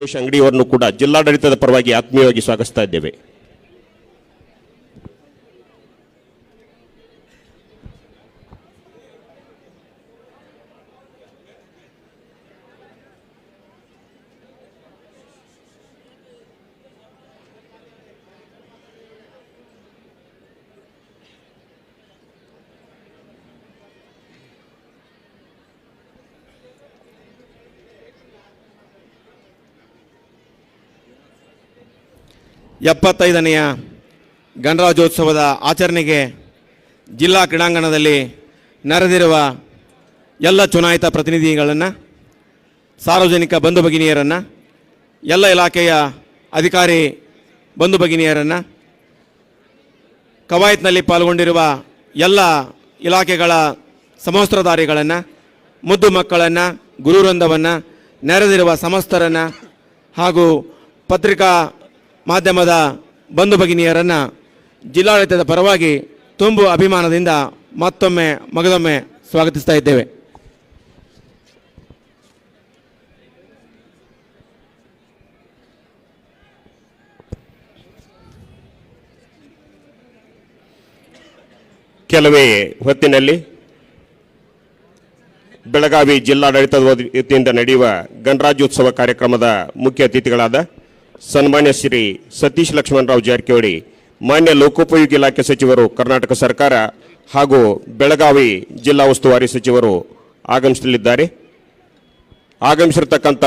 ಅಂಗಡಿಯವರನ್ನು ಕೂಡ ಜಿಲ್ಲಾಡಳಿತದ ಪರವಾಗಿ ಆತ್ಮೀಯವಾಗಿ ಸ್ವಾಗತಿಸ್ತಾ ಇದ್ದೇವೆ. ಎಪ್ಪತ್ತೈದನೆಯ ಗಣರಾಜ್ಯೋತ್ಸವದ ಆಚರಣೆಗೆ ಜಿಲ್ಲಾ ಕ್ರೀಡಾಂಗಣದಲ್ಲಿ ನೆರೆದಿರುವ ಎಲ್ಲ ಚುನಾಯಿತ ಪ್ರತಿನಿಧಿಗಳನ್ನು, ಸಾರ್ವಜನಿಕ ಬಂಧು ಭಗಿನಿಯರನ್ನು, ಎಲ್ಲ ಇಲಾಖೆಯ ಅಧಿಕಾರಿ ಬಂಧು ಭಗಿನಿಯರನ್ನು, ಕವಾಯತ್ನಲ್ಲಿ ಪಾಲ್ಗೊಂಡಿರುವ ಎಲ್ಲ ಇಲಾಖೆಗಳ ಸಮವಸ್ತ್ರಧಾರಿಗಳನ್ನು, ಮುದ್ದು ಮಕ್ಕಳನ್ನು, ಗುರುವೃಂದವನ್ನು, ನೆರೆದಿರುವ ಸಮಸ್ತರನ್ನು ಹಾಗೂ ಪತ್ರಿಕಾ ಮಾಧ್ಯಮದ ಬಂಧು ಭಗಿನಿಯರನ್ನು ಜಿಲ್ಲಾಡಳಿತದ ಪರವಾಗಿ ತುಂಬು ಅಭಿಮಾನದಿಂದ ಮತ್ತೊಮ್ಮೆ ಮಗದೊಮ್ಮೆ ಸ್ವಾಗತಿಸ್ತಾ ಇದ್ದೇವೆ. ಕೆಲವೇ ಹೊತ್ತಿನಲ್ಲಿ ಬೆಳಗಾವಿ ಜಿಲ್ಲಾಡಳಿತದ ವತಿಯಿಂದ ನಡೆಯುವ ಗಣರಾಜ್ಯೋತ್ಸವ ಕಾರ್ಯಕ್ರಮದ ಮುಖ್ಯ ಅತಿಥಿಗಳಾದ ಸನ್ಮಾನ್ಯ ಶ್ರೀ ಸತೀಶ್ ಲಕ್ಷ್ಮಣರಾವ್ ಜಾರಕಿಹೊಳಿ, ಮಾನ್ಯ ಲೋಕೋಪಯೋಗಿ ಇಲಾಖೆ ಸಚಿವರು, ಕರ್ನಾಟಕ ಸರ್ಕಾರ ಹಾಗೂ ಬೆಳಗಾವಿ ಜಿಲ್ಲಾ ಉಸ್ತುವಾರಿ ಸಚಿವರು ಆಗಮಿಸಲಿದ್ದಾರೆ. ಆಗಮಿಸಿರ್ತಕ್ಕಂಥ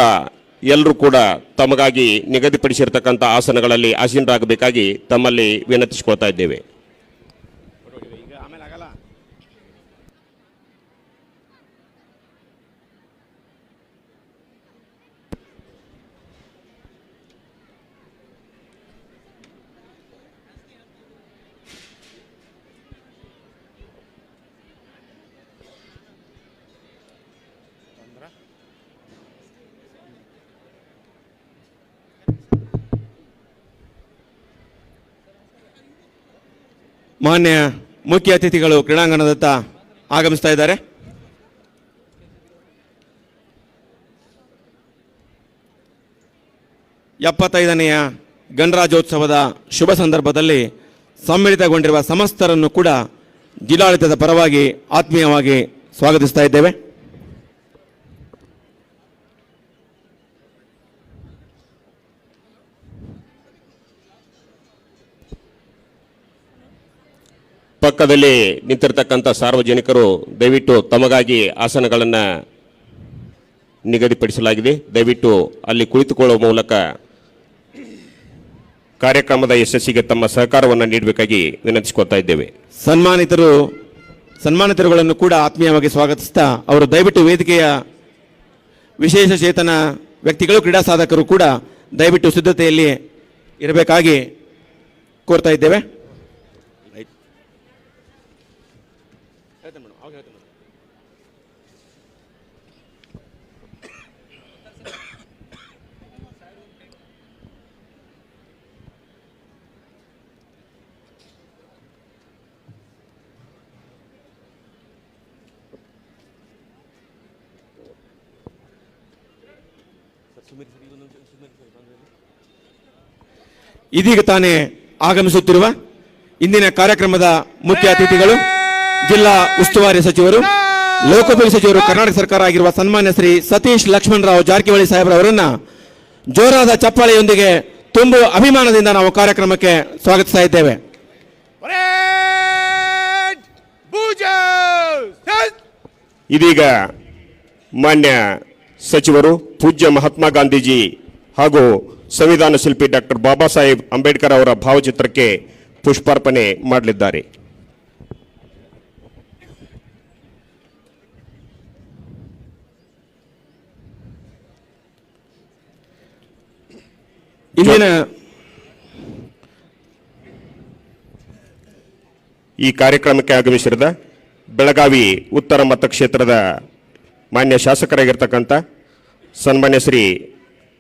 ಎಲ್ಲರೂ ಕೂಡ ತಮಗಾಗಿ ನಿಗದಿಪಡಿಸಿರ್ತಕ್ಕಂಥ ಆಸನಗಳಲ್ಲಿ ಆಸೀನರಾಗಬೇಕಾಗಿ ತಮ್ಮಲ್ಲಿ ವಿನಂತಿಸಿಕೊಳ್ತಾ ಇದ್ದೇವೆ. ಮಾನ್ಯ ಮುಖ್ಯ ಅತಿಥಿಗಳು ಕ್ರೀಡಾಂಗಣದತ್ತ ಆಗಮಿಸ್ತಾ ಇದ್ದಾರೆ. ಎಪ್ಪತ್ತೈದನೆಯ ಗಣರಾಜ್ಯೋತ್ಸವದ ಶುಭ ಸಂದರ್ಭದಲ್ಲಿ ಸಮ್ಮಿಳಿತಗೊಂಡಿರುವ ಸಮಸ್ತರನ್ನು ಕೂಡ ಜಿಲ್ಲಾಡಳಿತದ ಪರವಾಗಿ ಆತ್ಮೀಯವಾಗಿ ಸ್ವಾಗತಿಸ್ತಾ ಇದ್ದೇವೆ. ಪಕ್ಕದಲ್ಲಿ ನಿಂತಿರ್ತಕ್ಕಂಥ ಸಾರ್ವಜನಿಕರು ದಯವಿಟ್ಟು ತಮಗಾಗಿ ಆಸನಗಳನ್ನು ನಿಗದಿಪಡಿಸಲಾಗಿದೆ. ದಯವಿಟ್ಟು ಅಲ್ಲಿ ಕುಳಿತುಕೊಳ್ಳುವ ಮೂಲಕ ಕಾರ್ಯಕ್ರಮದ ಯಶಸ್ಸಿಗೆ ತಮ್ಮ ಸಹಕಾರವನ್ನು ನೀಡಬೇಕಾಗಿ ವಿನಂತಿಸಿಕೊಳ್ತಾ ಇದ್ದೇವೆ. ಸನ್ಮಾನಿತರುಗಳನ್ನು ಕೂಡ ಆತ್ಮೀಯವಾಗಿ ಸ್ವಾಗತಿಸ್ತಾ ಅವರು ದಯವಿಟ್ಟು ವೇದಿಕೆಯ ವಿಶೇಷ ಚೇತನ ವ್ಯಕ್ತಿಗಳು, ಕ್ರೀಡಾ ಸಾಧಕರು ಕೂಡ ದಯವಿಟ್ಟು ಸಿದ್ಧತೆಯಲ್ಲಿ ಇರಬೇಕಾಗಿ ಕೋರ್ತಾ ಇದ್ದೇವೆ. ಇದೀಗ ತಾನೇ ಆಗಮಿಸುತ್ತಿರುವ ಇಂದಿನ ಕಾರ್ಯಕ್ರಮದ ಮುಖ್ಯ ಅತಿಥಿಗಳು ಜಿಲ್ಲಾ ಉಸ್ತುವಾರಿ ಸಚಿವರು, ಲೋಕೋಪಯೋಗಿ ಸಚಿವರು, ಕರ್ನಾಟಕ ಸರ್ಕಾರ ಆಗಿರುವ ಸನ್ಮಾನ್ಯ ಶ್ರೀ ಸತೀಶ್ ಲಕ್ಷ್ಮಣರಾವ್ ಜಾರಕಿಹೊಳಿ ಸಾಹೇಬ್ರವರನ್ನ ಜೋರಾದ ಚಪ್ಪಾಳೆಯೊಂದಿಗೆ ತುಂಬು ಅಭಿಮಾನದಿಂದ ನಾವು ಕಾರ್ಯಕ್ರಮಕ್ಕೆ ಸ್ವಾಗತಿಸ್ತಾ ಇದ್ದೇವೆ. ಇದೀಗ ಮಾನ್ಯ ಸಚಿವರು ಪೂಜ್ಯ ಮಹಾತ್ಮ ಗಾಂಧೀಜಿ ಹಾಗೂ ಸಂವಿಧಾನ ಶಿಲ್ಪಿ ಡಾಕ್ಟರ್ ಬಾಬಾ ಸಾಹೇಬ್ ಅಂಬೇಡ್ಕರ್ ಅವರ ಭಾವಚಿತ್ರಕ್ಕೆ ಪುಷ್ಪಾರ್ಪಣೆ ಮಾಡಲಿದ್ದಾರೆ. ಇಂದಿನ ಈ ಕಾರ್ಯಕ್ರಮಕ್ಕೆ ಆಗಮಿಸಿದ ಬೆಳಗಾವಿ ಉತ್ತರ ಮತಕ್ಷೇತ್ರದ ಮಾನ್ಯ ಶಾಸಕರಾಗಿರ್ತಕ್ಕಂಥ ಸನ್ಮಾನ್ಯ ಶ್ರೀ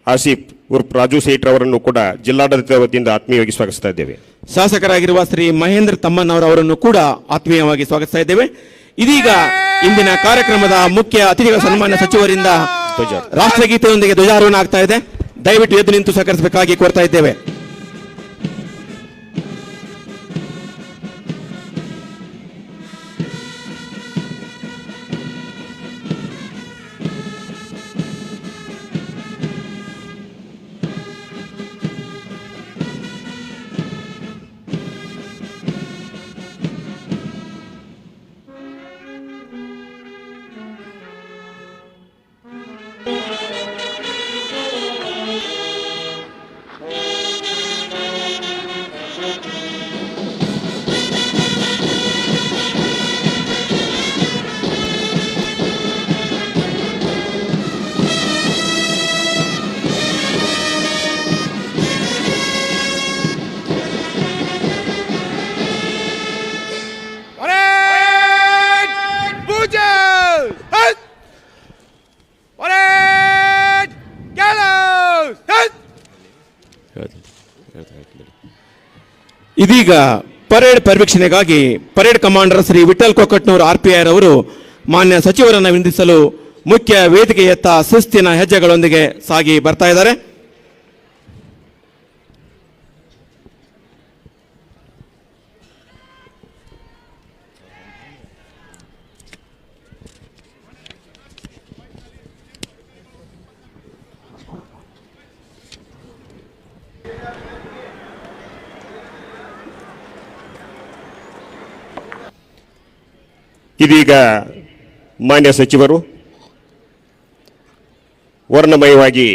ಆಸಿಫ್ ಉರ್ಫ್ ರಾಜು ಸೇಠ್ ಅವರನ್ನು ಕೂಡ ಜಿಲ್ಲಾಡಳಿತದ ವತಿಯಿಂದ ಆತ್ಮೀಯವಾಗಿ ಸ್ವಾಗತಿಸ್ತಾ ಇದ್ದೇವೆ. ಶಾಸಕರಾಗಿರುವ ಶ್ರೀ ಮಹೇಂದ್ರ ತಮ್ಮಣ್ಣವರನ್ನು ಕೂಡ ಆತ್ಮೀಯವಾಗಿ ಸ್ವಾಗತಿಸ್ತಾ ಇದ್ದೇವೆ. ಇದೀಗ ಇಂದಿನ ಕಾರ್ಯಕ್ರಮದ ಮುಖ್ಯ ಅತಿಥಿಗಳ ಸನ್ಮಾನ್ಯ ಸಚಿವರಿಂದ ರಾಷ್ಟ್ರಗೀತೆಯೊಂದಿಗೆ ಧ್ವಜಾರೋಹಣ ಆಗ್ತಾ ಇದೆ. ದಯವಿಟ್ಟು ಎದ್ದು ನಿಂತು ಸಹಕರಿಸಬೇಕಾಗಿ ಕೋರ್ತಾ ಇದ್ದೇವೆ. ಇದೀಗ ಪರೇಡ್ ಪರಿವೀಕ್ಷಣೆಗಾಗಿ parade commander Shri Vithal Kokkatnur RPR ಅವರು ಮಾನ್ಯ ಸಚಿವರನ್ನು ವಿನಂತಿಸಲು ಮುಖ್ಯ ವೇದಿಕೆಯತ್ತ ಶಿಸ್ತಿನ ಹೆಜ್ಜೆಗಳೊಂದಿಗೆ ಸಾಗಿ ಬರ್ತಾ ಇದ್ದಾರೆ. ಇದೀಗ ಮಾನ್ಯ ಸಚಿವರು ವರ್ಣಮಯವಾಗಿ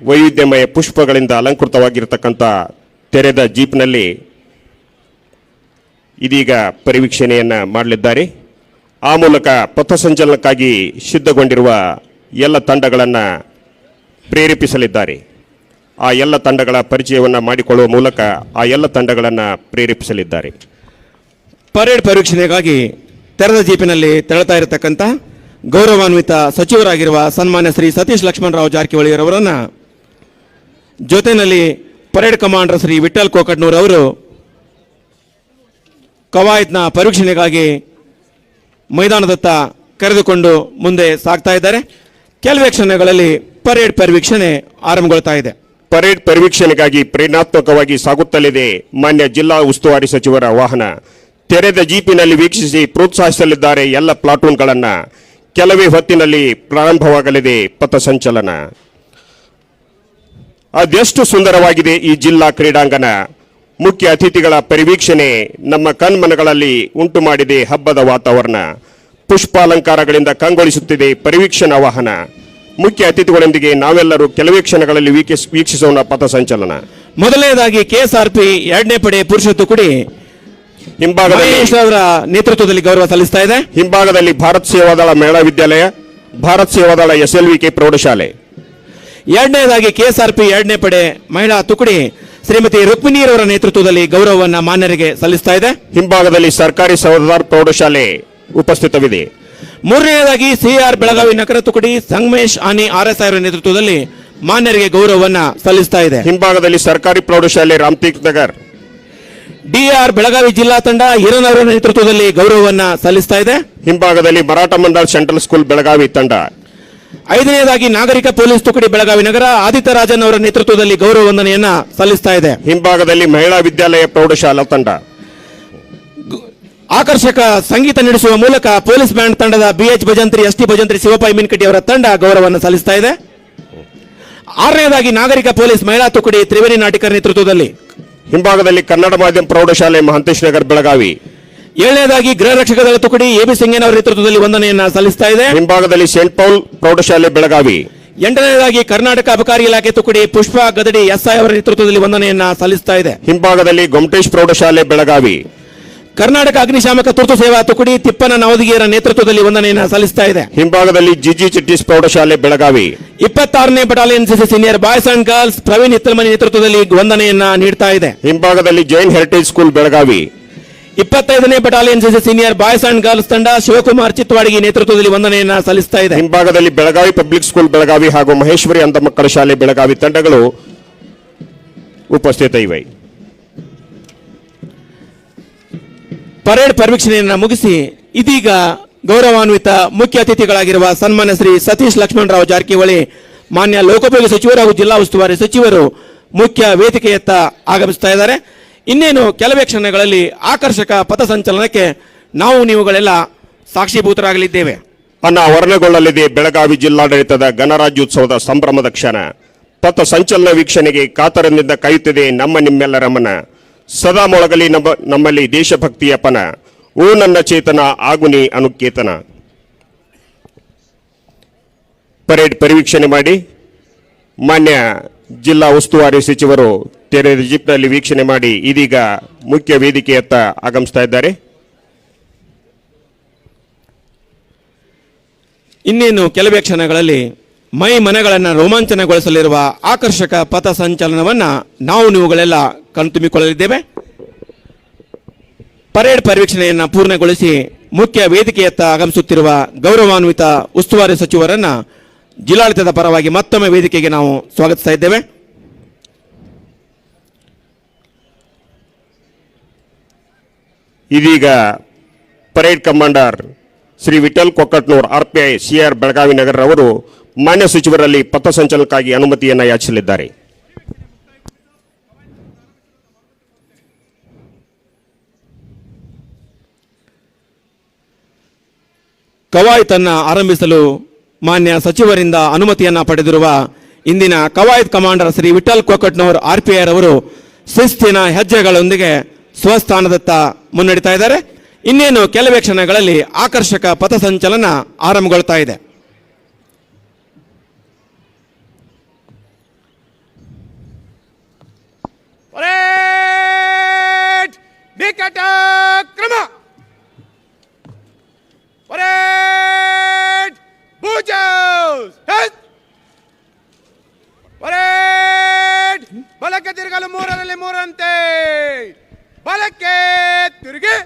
ವೈವಿಧ್ಯಮಯ ಪುಷ್ಪಗಳಿಂದ ಅಲಂಕೃತವಾಗಿರತಕ್ಕಂಥ ತೆರೆದ ಜೀಪ್ನಲ್ಲಿ ಇದೀಗ ಪರಿವೀಕ್ಷಣೆಯನ್ನು ಮಾಡಲಿದ್ದಾರೆ. ಆ ಮೂಲಕ ಪಥಸಂಚಲನಕ್ಕಾಗಿ ಸಿದ್ಧಗೊಂಡಿರುವ ಎಲ್ಲ ತಂಡಗಳನ್ನು ಪ್ರೇರೇಪಿಸಲಿದ್ದಾರೆ. ಆ ಎಲ್ಲ ತಂಡಗಳ ಪರಿಚಯವನ್ನು ಮಾಡಿಕೊಳ್ಳುವ ಮೂಲಕ ಆ ಎಲ್ಲ ತಂಡಗಳನ್ನು ಪ್ರೇರೇಪಿಸಲಿದ್ದಾರೆ. ಪರೇಡ್ ಪರಿವೀಕ್ಷಣೆಗಾಗಿ ತೆರೆದ ಜೀಪಿನಲ್ಲಿ ತೆರಳುತ್ತಾ ಇರತಕ್ಕಂಥ ಗೌರವಾನ್ವಿತ ಸಚಿವರಾಗಿರುವ ಸನ್ಮಾನ್ಯ ಶ್ರೀ ಸತೀಶ್ ಲಕ್ಷ್ಮಣರಾವ್ ಜಾರಕಿಹೊಳಿ ಅವರನ್ನು ಜೊತೆಯಲ್ಲಿ ಪರೇಡ್ ಕಮಾಂಡರ್ ಶ್ರೀ ವಿಠಲ್ ಕೊಕ್ಕಟ್ನೂರ್ ಅವರು ಕವಾಯತ್ನ ಪರೀಕ್ಷಣೆಗಾಗಿ ಮೈದಾನದತ್ತ ಕರೆದುಕೊಂಡು ಮುಂದೆ ಸಾಗ್ತಾ ಇದ್ದಾರೆ. ಕೆಲವೇ ಕ್ಷಣಗಳಲ್ಲಿ ಪರೇಡ್ ಪರಿವೀಕ್ಷಣೆ ಆರಂಭಗೊಳ್ತಾ ಇದೆ. ಪರೇಡ್ ಪರಿವೀಕ್ಷಣೆಗಾಗಿ ಪ್ರೇರಣಾತ್ಮಕವಾಗಿ ಸಾಗುತ್ತಲಿದೆ ಮಾನ್ಯ ಜಿಲ್ಲಾ ಉಸ್ತುವಾರಿ ಸಚಿವರ ವಾಹನ. ತೆರೆದ ಜೀಪಿನಲ್ಲಿ ವೀಕ್ಷಿಸಿ ಪ್ರೋತ್ಸಾಹಿಸಲಿದ್ದಾರೆ ಎಲ್ಲ ಪ್ಲಾಟೂನ್ಗಳನ್ನು. ಕೆಲವೇ ಹೊತ್ತಿನಲ್ಲಿ ಪ್ರಾರಂಭವಾಗಲಿದೆ ಪಥಸಂಚಲನ. ಅದೆಷ್ಟು ಸುಂದರವಾಗಿದೆ ಈ ಜಿಲ್ಲಾ ಕ್ರೀಡಾಂಗಣ. ಮುಖ್ಯ ಅತಿಥಿಗಳ ಪರಿವೀಕ್ಷಣೆ ನಮ್ಮ ಕಣ್ಮನಗಳಲ್ಲಿ ಉಂಟು ಮಾಡಿದೆ ಹಬ್ಬದ ವಾತಾವರಣ. ಪುಷ್ಪಾಲಂಕಾರಗಳಿಂದ ಕಂಗೊಳಿಸುತ್ತಿದೆ ಪರಿವೀಕ್ಷಣಾ ವಾಹನ. ಮುಖ್ಯ ಅತಿಥಿಗಳೊಂದಿಗೆ ನಾವೆಲ್ಲರೂ ಕೆಲವೇ ಕ್ಷಣಗಳಲ್ಲಿ ವೀಕ್ಷಿಸೋಣ ಪಥಸಂಚಲನ. ಮೊದಲನೇದಾಗಿ KSRP 2ನೇ ಪಡೆ ಪುರುಷ ತುಕಡಿ ಹಿಂಭಾಗದಲ್ಲಿ ಅವರ ನೇತೃತ್ವದಲ್ಲಿ ಗೌರವ ಸಲ್ಲಿಸ್ತಾ ಇದೆ. ಹಿಂಭಾಗದಲ್ಲಿ ಭಾರತ್ ಸೇವಾದಳ ಮಹಿಳಾ ವಿದ್ಯಾಲಯ, ಭಾರತ್ ಸೇವಾದಳ SLVK ಪ್ರೌಢಶಾಲೆ. ಎರಡನೇದಾಗಿ KSRP 2ನೇ ಪಡೆ ಮಹಿಳಾ ತುಕಡಿ ಶ್ರೀಮತಿ ರುಕ್ಮಿಣಿಯವರ ನೇತೃತ್ವದಲ್ಲಿ ಗೌರವವನ್ನು ಮಾನ್ಯರಿಗೆ ಸಲ್ಲಿಸ್ತಾ ಇದೆ. ಹಿಂಭಾಗದಲ್ಲಿ ಸರ್ಕಾರಿ ಸರ್ದಾರ್ ಪ್ರೌಢಶಾಲೆ ಉಪಸ್ಥಿತವಿದೆ. ಮೂರನೆಯದಾಗಿ CR ಬೆಳಗಾವಿ ನಗರ ತುಕಡಿ ಸಂಗಮೇಶ್ ಆನಿ RSI ಅವರ ನೇತೃತ್ವದಲ್ಲಿ ಮಾನ್ಯರಿಗೆ ಗೌರವವನ್ನು ಸಲ್ಲಿಸ್ತಾ ಇದೆ. ಹಿಂಭಾಗದಲ್ಲಿ ಸರ್ಕಾರಿ ಪ್ರೌಢಶಾಲೆ ರಾಮತೀರ್ಥ ನಗರ್. DR ಬೆಳಗಾವಿ ಜಿಲ್ಲಾ ತಂಡ ಹಿರನವರ ನೇತೃತ್ವದಲ್ಲಿ ಗೌರವವನ್ನು ಸಲ್ಲಿಸ್ತಾ ಇದೆ. ಹಿಂಭಾಗದಲ್ಲಿ ಮರಾಠ ಮಂಡಲ್ ಸೆಂಟ್ರಲ್ ಸ್ಕೂಲ್ ಬೆಳಗಾವಿ ತಂಡ. ಐದನೆಯದಾಗಿ ನಾಗರಿಕ ಪೊಲೀಸ್ ತುಕಡಿ ಬೆಳಗಾವಿ ನಗರ ಆದಿತ್ಯ ರಾಜನ್ ಅವರ ನೇತೃತ್ವದಲ್ಲಿ ಗೌರವ ವಂದನೆಯನ್ನ ಸಲ್ಲಿಸ್ತಾ ಇದೆ. ಹಿಂಭಾಗದಲ್ಲಿ ಮಹಿಳಾ ವಿದ್ಯಾಲಯ ಪ್ರೌಢಶಾಲಾ ತಂಡ. ಆಕರ್ಷಕ ಸಂಗೀತ ನಡೆಸುವ ಮೂಲಕ ಪೊಲೀಸ್ ಬ್ಯಾಂಡ್ ತಂಡದ BH ಭಜಂತ್ರಿ ST ಭಜಂತ್ರಿ ಶಿವಪ್ಪ ಇಮಿನ್ಕಟ್ಟಿ ಅವರ ತಂಡ ಗೌರವವನ್ನು ಸಲ್ಲಿಸ್ತಾ ಇದೆ. ಆರನೆಯದಾಗಿ ನಾಗರಿಕ ಪೊಲೀಸ್ ಮಹಿಳಾ ತುಕಡಿ ತ್ರಿವೇಣಿ ನಾಟಿಕರ್ ನೇತೃತ್ವದಲ್ಲಿ. ಹಿಂಭಾಗದಲ್ಲಿ ಕನ್ನಡ ಮಾಧ್ಯಮ ಪ್ರೌಢಶಾಲೆ ಮಹಂತೇಶ್ ನಗರ್ ಬೆಳಗಾವಿ. ಏಳನೇದಾಗಿ ಗೃಹ ರಕ್ಷಕ ದಳ ತುಕಡಿ AB ಸಿಂಗನ್ ಅವರ ನೇತೃತ್ವದಲ್ಲಿ ವಂದನೆಯನ್ನ ಸಲ್ಲಿಸ್ತಾ ಇದೆ. ಹಿಂಭಾಗದಲ್ಲಿ ಸೇಂಟ್ ಪೌಲ್ ಪ್ರೌಢಶಾಲೆ ಬೆಳಗಾವಿ. ಎಂಟನೇದಾಗಿ ಕರ್ನಾಟಕ ಅಬಕಾರಿ ಇಲಾಖೆ ತುಕಡಿ ಪುಷ್ಪ ಗದಡಿ SI ಅವರ ನೇತೃತ್ವದಲ್ಲಿ ವಂದನೆಯನ್ನ ಸಲ್ಲಿಸ್ತಾ ಇದೆ. ಹಿಂಭಾಗದಲ್ಲಿ ಗೊಮಟೇಶ್ ಪ್ರೌಢಶಾಲೆ ಬೆಳಗಾವಿ. ಕರ್ನಾಟಕ ಅಗ್ನಿಶಾಮಕ ತುರ್ತು ಸೇವಾ ತುಕಡಿ ತಿಪ್ಪನ ನವದಗಿಯರ ನೇತೃತ್ವದಲ್ಲಿ ವಂದನೆಯನ್ನ ಸಲ್ಲಿಸ್ತಾ ಇದೆ. ಹಿಂಭಾಗದಲ್ಲಿ GG ಚಿಟ್ಟೀಸ್ ಪ್ರೌಢಶಾಲೆ ಬೆಳಗಾವಿ. 26ನೇ battalion senior boys and girls Praveen Hittalmani ನೇತೃತ್ವದಲ್ಲಿ ವಂದನೆಯನ್ನ ನೀಡ್ತಾ ಇದೆ. ಹಿಂಭಾಗದಲ್ಲಿ ಜೈನ್ ಹೆರಿಟೇಜ್ ಸ್ಕೂಲ್ ಬೆಳಗಾವಿ. 25ನೇ battalion senior boys and girls ತಂಡ ಶಿವಕುಮಾರ್ ಚಿತ್ತವಾಡಗಿ ನೇತೃತ್ವದಲ್ಲಿ ವಂದನೆಯನ್ನ ಸಲ್ಲಿಸ್ತಾ ಇದೆ. ಹಿಂಭಾಗದಲ್ಲಿ ಬೆಳಗಾವಿ ಪಬ್ಲಿಕ್ ಸ್ಕೂಲ್ ಬೆಳಗಾವಿ ಹಾಗೂ ಮಹೇಶ್ವರಿ ಅಂಧ ಮಕ್ಕಳ ಶಾಲೆ ಬೆಳಗಾವಿ ತಂಡಗಳು ಉಪಸ್ಥಿತ ಇವೆ. ಪರೇಡ್ ಪರಿವೀಕ್ಷಣೆಯನ್ನು ಮುಗಿಸಿ ಇದೀಗ ಗೌರವಾನ್ವಿತ ಮುಖ್ಯ ಅತಿಥಿಗಳಾಗಿರುವ ಸನ್ಮಾನ್ಯ ಶ್ರೀ ಸತೀಶ್ ಲಕ್ಷ್ಮಣರಾವ್ ಜಾರಕಿಹೊಳಿ ಮಾನ್ಯ ಲೋಕೋಪಯೋಗಿ ಸಚಿವರು ಹಾಗೂ ಜಿಲ್ಲಾ ಉಸ್ತುವಾರಿ ಸಚಿವರು ಮುಖ್ಯ ವೇದಿಕೆಯತ್ತ ಆಗಮಿಸ್ತಾ ಇದ್ದಾರೆ. ಇನ್ನೇನು ಕೆಲವೇ ಕ್ಷಣಗಳಲ್ಲಿ ಆಕರ್ಷಕ ಪಥಸಂಚಲನಕ್ಕೆ ನಾವು ನೀವುಗಳೆಲ್ಲ ಸಾಕ್ಷೀಭೂತರಾಗಲಿದ್ದೇವೆ. ಅನಾವರಣಗೊಳ್ಳಲಿದೆ ಬೆಳಗಾವಿ ಜಿಲ್ಲಾಡಳಿತದ ಗಣರಾಜ್ಯೋತ್ಸವದ ಸಂಭ್ರಮದ ಕ್ಷಣ. ಪಥ ಸಂಚಲನ ವೀಕ್ಷಣೆಗೆ ಕಾತರದಿಂದ ಕಾಯುತ್ತಿದೆ ನಮ್ಮ ನಿಮ್ಮೆಲ್ಲರ ಮನ. ಸದಾ ಮೊಳಗಲಿ ನಮ್ಮಲ್ಲಿ ದೇಶಭಕ್ತಿಯ ಪನ. ಓ ನನ್ನ ಚೇತನ ಆಗುನಿ ಅನುಕೇತನ. ಪರೇಡ್ ಪರಿವೀಕ್ಷಣೆ ಮಾಡಿ ಮಾನ್ಯ ಜಿಲ್ಲಾ ಉಸ್ತುವಾರಿ ಸಚಿವರು ತೆರೆದ ಜಿಪ್ನಲ್ಲಿ ವೀಕ್ಷಣೆ ಮಾಡಿ ಇದೀಗ ಮುಖ್ಯ ವೇದಿಕೆಯತ್ತ ಆಗಮಿಸ್ತಾ ಇದ್ದಾರೆ. ಇನ್ನೇನು ಕೆಲವೇ ಕ್ಷಣಗಳಲ್ಲಿ ಮೈ ಮನೆಗಳನ್ನು ರೋಮಾಂಚನಗೊಳಿಸಲಿರುವ ಆಕರ್ಷಕ ಪಥ ಸಂಚಲನವನ್ನು ನಾವು ನೀವುಗಳೆಲ್ಲ ಕಣ್ತುಂಬಿಕೊಳ್ಳಲಿದ್ದೇವೆ. ಪರೇಡ್ ಪರಿವೀಕ್ಷಣೆಯನ್ನು ಪೂರ್ಣಗೊಳಿಸಿ ಮುಖ್ಯ ವೇದಿಕೆಯತ್ತ ಆಗಮಿಸುತ್ತಿರುವ ಗೌರವಾನ್ವಿತ ಉಸ್ತುವಾರಿ ಸಚಿವರನ್ನ ಜಿಲ್ಲಾಡಳಿತದ ಪರವಾಗಿ ಮತ್ತೊಮ್ಮೆ ವೇದಿಕೆಗೆ ನಾವು ಸ್ವಾಗತಿಸ್ತಾ ಇದ್ದೇವೆ. ಇದೀಗ parade commander Shri Vithal Kokkatnur RPI CR Belagavi ನಗರರವರು ಮಾನ್ಯ ಸಚಿವರಲ್ಲಿ ಪಥಸಂಚಲನಕ್ಕಾಗಿ ಅನುಮತಿಯನ್ನು ಯಾಚಿಸಲಿದ್ದಾರೆ. ಕವಾಯತನ್ನು ಆರಂಭಿಸಲು ಮಾನ್ಯ ಸಚಿವರಿಂದ ಅನುಮತಿಯನ್ನು ಪಡೆದಿರುವ ಇಂದಿನ ಕವಾಯತ್ ಕಮಾಂಡರ್ ಶ್ರೀ ವಿಠಲ್ ಕೊಕ್ಕಟ್ನೂರ್ RPI ರವರು ಶಿಸ್ತಿನ ಹೆಜ್ಜೆಗಳೊಂದಿಗೆ ಸ್ವಸ್ಥಾನದತ್ತ ಮುನ್ನಡೆತಾ ಇದ್ದಾರೆ. ಇನ್ನೇನು ಕೆಲವೇ ಕ್ಷಣಗಳಲ್ಲಿ ಆಕರ್ಷಕ ಪಥಸಂಚಲನ ಆರಂಭಗೊಳ್ತಾ ಇದೆ. ನಿಕಟ ಕ್ರಮ ಪರೇಡ್ ಬೂಜೌಸ್ ಪರೇಡ್ ಬಲಕ್ಕೆ ತಿರುಗಲು 3ರಲ್ಲಿ 3ಅಂತೆ ಬಲಕ್ಕೆ ತಿರುಗಿ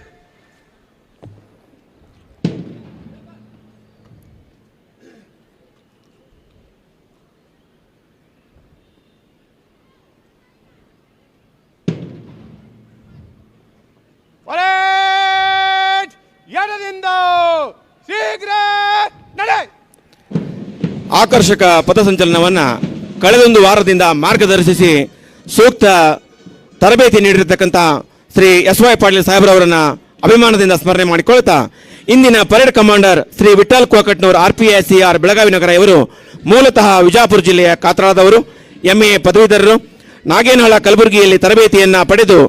ಪರೇಡ್ ಎಡದಿಂದ ಶೀಘ್ರ ನಡೆ. ಆಕರ್ಷಕ ಪಥಸಂಚಲನವನ್ನು ಕಳೆದೊಂದು ವಾರದಿಂದ ಮಾರ್ಗದರ್ಶಿಸಿ ಸೂಕ್ತ ತರಬೇತಿ ನೀಡಿರತಕ್ಕಂಥ ಶ್ರೀ SY ಪಾಟೀಲ್ ಸಾಹೇಬ್ರವರನ್ನ ಅಭಿಮಾನದಿಂದ ಸ್ಮರಣೆ ಮಾಡಿಕೊಳ್ತಾ ಇಂದಿನ parade commander Shri Vithal Kokkatnur RPI CR Belagavi ನಗರ ಇವರು ಮೂಲತಃ ವಿಜಾಪುರ ಜಿಲ್ಲೆಯ ಕಾತರಾದವರು. MA ಪದವೀಧರರು. ನಾಗೇನಹಳ್ಳ ಕಲಬುರಗಿಯಲ್ಲಿ ತರಬೇತಿಯನ್ನು ಪಡೆದು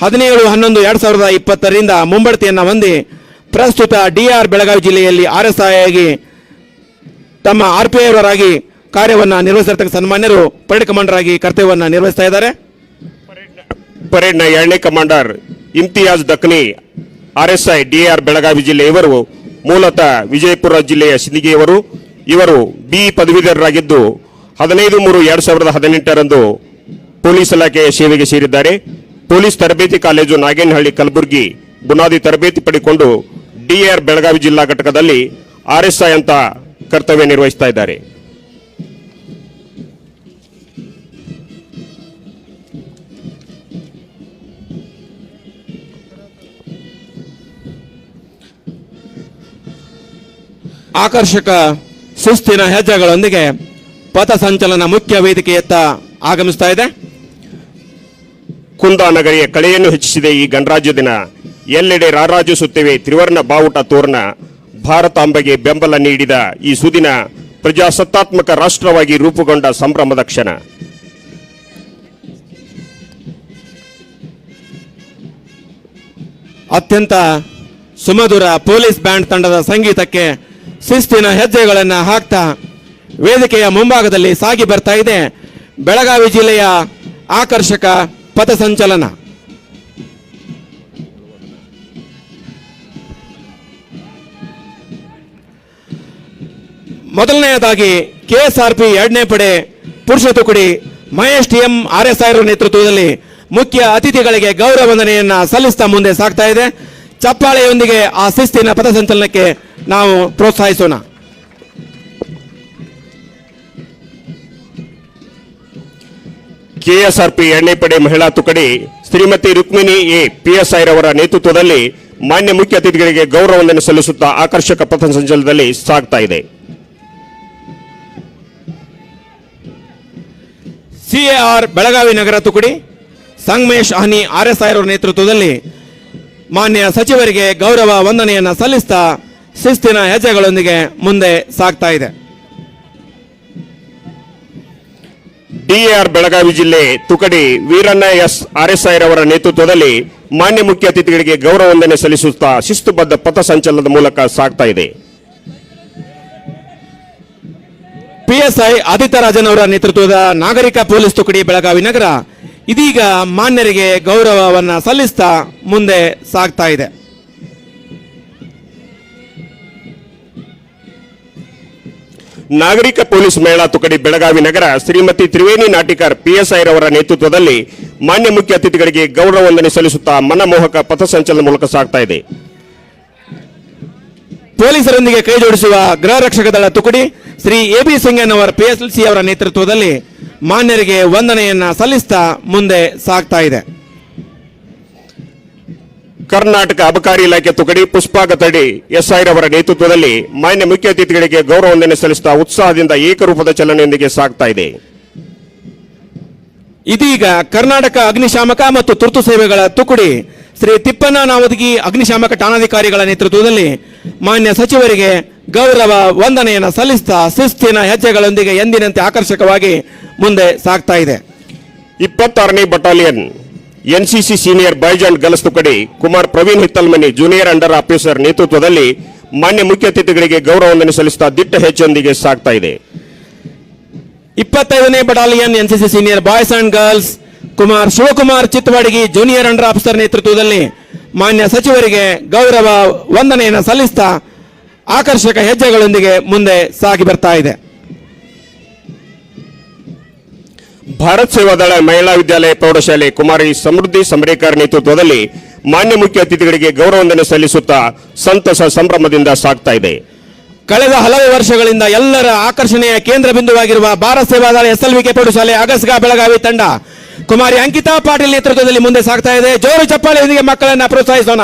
17/11/2020 ಮುಂಬಡ್ತಿಯನ್ನು ಹೊಂದಿ ಪ್ರಸ್ತುತ DR ಬೆಳಗಾವಿ ಜಿಲ್ಲೆಯಲ್ಲಿ RSI ಆಗಿ ತಮ್ಮ RPI ಅವರಾಗಿ ಕಾರ್ಯವನ್ನು ನಿರ್ವಹಿಸಿರ್ತಕ್ಕ ಸನ್ಮಾನ್ಯರು ಪರೇಡ್ ಕಮಾಂಡರ್ ಆಗಿ ಕರ್ತವ್ಯವನ್ನು ನಿರ್ವಹಿಸ್ತಾ ಇದ್ದಾರೆ. ಪರೇಡ್ನ 2ನೇ commander Imtiyaz Dakni RSI DR Belagavi ಜಿಲ್ಲೆ. ಇವರು ಮೂಲತಃ ವಿಜಯಪುರ ಜಿಲ್ಲೆಯ ಸಿಂದಗಿಯವರು. ಇವರು BE ಪದವೀಧರರಾಗಿದ್ದು 15/3/2018 ಪೊಲೀಸ್ ಇಲಾಖೆಯ ಸೇವೆಗೆ ಸೇರಿದ್ದಾರೆ. ಪೊಲೀಸ್ ತರಬೇತಿ ಕಾಲೇಜು ನಾಗೇನಹಳ್ಳಿ ಕಲಬುರಗಿ ಬುನಾದಿ ತರಬೇತಿ ಪಡೆದುಕೊಂಡು DR ಬೆಳಗಾವಿ ಜಿಲ್ಲಾ ಘಟಕದಲ್ಲಿ RSI ಅಂತ ಕರ್ತವ್ಯ ನಿರ್ವಹಿಸ್ತಾ ಇದ್ದಾರೆ. ಆಕರ್ಷಕ ಶಿಸ್ತಿನ ಹೆಜ್ಜೆಗಳೊಂದಿಗೆ ಪಥಸಂಚಲನ ಮುಖ್ಯ ವೇದಿಕೆಯತ್ತ ಆಗಮಿಸ್ತಾ ಇದೆ. ಕುಂದಾನಗರಿಯ ಕಳೆಯನ್ನು ಹೆಚ್ಚಿಸಿದೆ ಈ ಗಣರಾಜ್ಯ ದಿನ. ಎಲ್ಲೆಡೆ ರಾರಾಜಿಸುತ್ತಿವೆ ತ್ರಿವರ್ಣ ಬಾವುಟ ತೋರಣ. ಭಾರತಾಂಬೆಗೆ ಬೆಂಬಲ ನೀಡಿದ ಈ ಸುದಿನ ಪ್ರಜಾಸತ್ತಾತ್ಮಕ ರಾಷ್ಟ್ರವಾಗಿ ರೂಪುಗೊಂಡ ಸಂಭ್ರಮದ ಕ್ಷಣ. ಅತ್ಯಂತ ಸುಮಧುರ ಪೊಲೀಸ್ ಬ್ಯಾಂಡ್ ತಂಡದ ಸಂಗೀತಕ್ಕೆ ಶಿಸ್ತಿನ ಹೆಜ್ಜೆಗಳನ್ನು ಹಾಕ್ತಾ ವೇದಿಕೆಯ ಮುಂಭಾಗದಲ್ಲಿ ಸಾಗಿ ಬರ್ತಾ ಇದೆ ಬೆಳಗಾವಿ ಜಿಲ್ಲೆಯ ಆಕರ್ಷಕ ಪಥಸಂಚಲನ. ಮೊದಲನೆಯದಾಗಿ KSRP 2ನೇ ಪಡೆ ಪುರುಷ ತುಕಡಿ ಮಹೇಶ್ TM RSI ನೇತೃತ್ವದಲ್ಲಿ ಮುಖ್ಯ ಅತಿಥಿಗಳಿಗೆ ಗೌರವ ವಂದನೆಯನ್ನ ಸಲ್ಲಿಸ್ತಾ ಮುಂದೆ ಸಾಗ್ತಾ ಇದೆ. ಚಪ್ಪಾಳೆಯೊಂದಿಗೆ ಆ ಶಿಸ್ತಿನ ಪಥಸಂಚಲನಕ್ಕೆ ನಾವು ಪ್ರೋತ್ಸಾಹಿಸೋಣ. KSRP 2ನೇ ಪಡೆ ಮಹಿಳಾ ತುಕಡಿ ಶ್ರೀಮತಿ ರುಕ್ಮಿಣಿ PSI ರವರ ನೇತೃತ್ವದಲ್ಲಿ ಮಾನ್ಯ ಮುಖ್ಯ ಅತಿಥಿಗಳಿಗೆ ಗೌರವ ವಂದನೆ ಸಲ್ಲಿಸುತ್ತಾ ಆಕರ್ಷಕ ಪಥಸಂಚಲನದಲ್ಲಿ ಸಾಗ್ತಾ ಇದೆ. CAR ಬೆಳಗಾವಿ ನಗರ ತುಕಡಿ ಸಂಗಮೇಶ್ ಅಹನಿ RSI ಅವರ ನೇತೃತ್ವದಲ್ಲಿ ಮಾನ್ಯ ಸಚಿವರಿಗೆ ಗೌರವ ವಂದನೆಯನ್ನು ಸಲ್ಲಿಸ್ತಾ ಶಿಸ್ತಿನ ಹೆಜ್ಜೆಗಳೊಂದಿಗೆ ಮುಂದೆ ಸಾಗ್ತಾ ಇದೆ. DAR ಬೆಳಗಾವಿ ಜಿಲ್ಲೆ ತುಕಡಿ ವೀರಣ್ಣ RSI ಅವರ ನೇತೃತ್ವದಲ್ಲಿ ಮಾನ್ಯ ಮುಖ್ಯ ಅತಿಥಿಗಳಿಗೆ ಗೌರವ ವಂದನೆ ಸಲ್ಲಿಸುತ್ತಾ ಶಿಸ್ತುಬದ್ಧ ಪಥಸಂಚಲನದ ಮೂಲಕ ಸಾಗ್ತಾ ಇದೆ. PSI ಆದಿತ್ಯರಾಜನ್ ಅವರ ನೇತೃತ್ವದ ನಾಗರಿಕ ಪೊಲೀಸ್ ತುಕಡಿ ಬೆಳಗಾವಿ ನಗರ ಇದೀಗ ಮಾನ್ಯರಿಗೆ ಗೌರವವನ್ನು ಸಲ್ಲಿಸ್ತಾ ಮುಂದೆ ಸಾಗ್ತಾ ಇದೆ. ನಾಗರಿಕ ಪೊಲೀಸ್ ಮಹಿಳಾ ತುಕಡಿ ಬೆಳಗಾವಿ ನಗರ ಶ್ರೀಮತಿ ತ್ರಿವೇಣಿ ನಾಟಿಕರ್ PSI ರವರ ನೇತೃತ್ವದಲ್ಲಿ ಮಾನ್ಯ ಮುಖ್ಯ ಅತಿಥಿಗಳಿಗೆ ಗೌರವ ವಂದನೆ ಸಲ್ಲಿಸುತ್ತಾ ಮನಮೋಹಕ ಪಥಸಂಚಲನದ ಮೂಲಕ ಸಾಗ್ತಾ ಇದೆ. ಪೊಲೀಸರೊಂದಿಗೆ ಕೈ ಜೋಡಿಸುವ ಗೃಹ ರಕ್ಷಕ ದಳ ತುಕಡಿ ಶ್ರೀ AB ಸಿಂಗನ್ ಅವರ PSLC ಅವರ ನೇತೃತ್ವದಲ್ಲಿ ಮಾನ್ಯರಿಗೆ ವಂದನೆಯನ್ನ ಸಲ್ಲಿಸ್ತಾ ಮುಂದೆ ಸಾಗ್ತಾ ಇದೆ. ಕರ್ನಾಟಕ ಅಬಕಾರಿ ಇಲಾಖೆ ತುಕಡಿ ಪುಷ್ಪಾ ಗತಡಿ SI ರವರ ನೇತೃತ್ವದಲ್ಲಿ ಮಾನ್ಯ ಮುಖ್ಯ ಅತಿಥಿಗಳಿಗೆ ಗೌರವ ವಂದನೆ ಸಲ್ಲಿಸುತ್ತಾ ಉತ್ಸಾಹದಿಂದ ಏಕರೂಪದ ಚಲನೆಯೊಂದಿಗೆ ಸಾಗ್ತಾ ಇದೆ. ಇದೀಗ ಕರ್ನಾಟಕ ಅಗ್ನಿಶಾಮಕ ಮತ್ತು ತುರ್ತು ಸೇವೆಗಳ ತುಕಡಿ ಶ್ರೀ ತಿಪ್ಪಣ್ಣ ನಾವದಗಿ ಅಗ್ನಿಶಾಮಕ ಠಾಣಾಧಿಕಾರಿಗಳ ನೇತೃತ್ವದಲ್ಲಿ ಮಾನ್ಯ ಸಚಿವರಿಗೆ ಗೌರವ ವಂದನೆಯನ್ನು ಸಲ್ಲಿಸ್ತಾ ಶಿಸ್ತಿನ ಹೆಜ್ಜೆಗಳೊಂದಿಗೆ ಎಂದಿನಂತೆ ಆಕರ್ಷಕವಾಗಿ ಮುಂದೆ ಸಾಗ್ತಾ ಇದೆ. 26ನೇ battalion NCC senior boys and girls ತುಕಡಿ Kumar Praveen Hittalmani junior under officer ನೇತೃತ್ವದಲ್ಲಿ ಮಾನ್ಯ ಮುಖ್ಯ ಅತಿಥಿಗಳಿಗೆ ಗೌರವ ವಂದನೆ ಸಲ್ಲಿಸುತ್ತಾ ದಿಟ್ಟ ಹೆಜ್ಜೆಯೊಂದಿಗೆ ಸಾಗ್ತಾ ಇದೆ. 25ನೇ battalion NCC senior boys and girls Kumar Shivakumar Chittawadagi junior under officer ನೇತೃತ್ವದಲ್ಲಿ ಮಾನ್ಯ ಸಚಿವರಿಗೆ ಗೌರವ ವಂದನೆಯನ್ನು ಸಲ್ಲಿಸ್ತಾ ಆಕರ್ಷಕ ಹೆಜ್ಜೆಗಳೊಂದಿಗೆ ಮುಂದೆ ಸಾಗಿ ಬರ್ತಾ ಇದೆ. ಭಾರತ್ ಸೇವಾದಳ ಮಹಿಳಾ ವಿದ್ಯಾಲಯ ಪ್ರೌಢಶಾಲೆ ಕುಮಾರಿ ಸಮೃದ್ಧಿ ಸಂಬ್ರೇಕರ್ ನೇತೃತ್ವದಲ್ಲಿ ಮಾನ್ಯ ಮುಖ್ಯ ಅತಿಥಿಗಳಿಗೆ ಗೌರವ ವಂದನೆ ಸಲ್ಲಿಸುತ್ತಾ ಸಂತಸ ಸಂಭ್ರಮದಿಂದ ಸಾಗ್ತಾ ಇದೆ. ಕಳೆದ ಹಲವು ವರ್ಷಗಳಿಂದ ಎಲ್ಲರ ಆಕರ್ಷಣೆಯ ಕೇಂದ್ರ ಬಿಂದುವಾಗಿರುವ ಭಾರತ್ ಸೇವಾದಳ SLVK ಪ್ರೌಢಶಾಲೆ ಅಗಸ್ಗಾ ಬೆಳಗಾವಿ ತಂಡ ಕುಮಾರಿ ಅಂಕಿತಾ ಪಾಟೀಲ್ ನೇತೃತ್ವದಲ್ಲಿ ಮುಂದೆ ಸಾಗ್ತಾ ಇದೆ. ಜೋರು ಚಪ್ಪಾಳೆಯೊಂದಿಗೆ ಮಕ್ಕಳನ್ನ ಪ್ರೋತ್ಸಾಹಿಸೋಣ.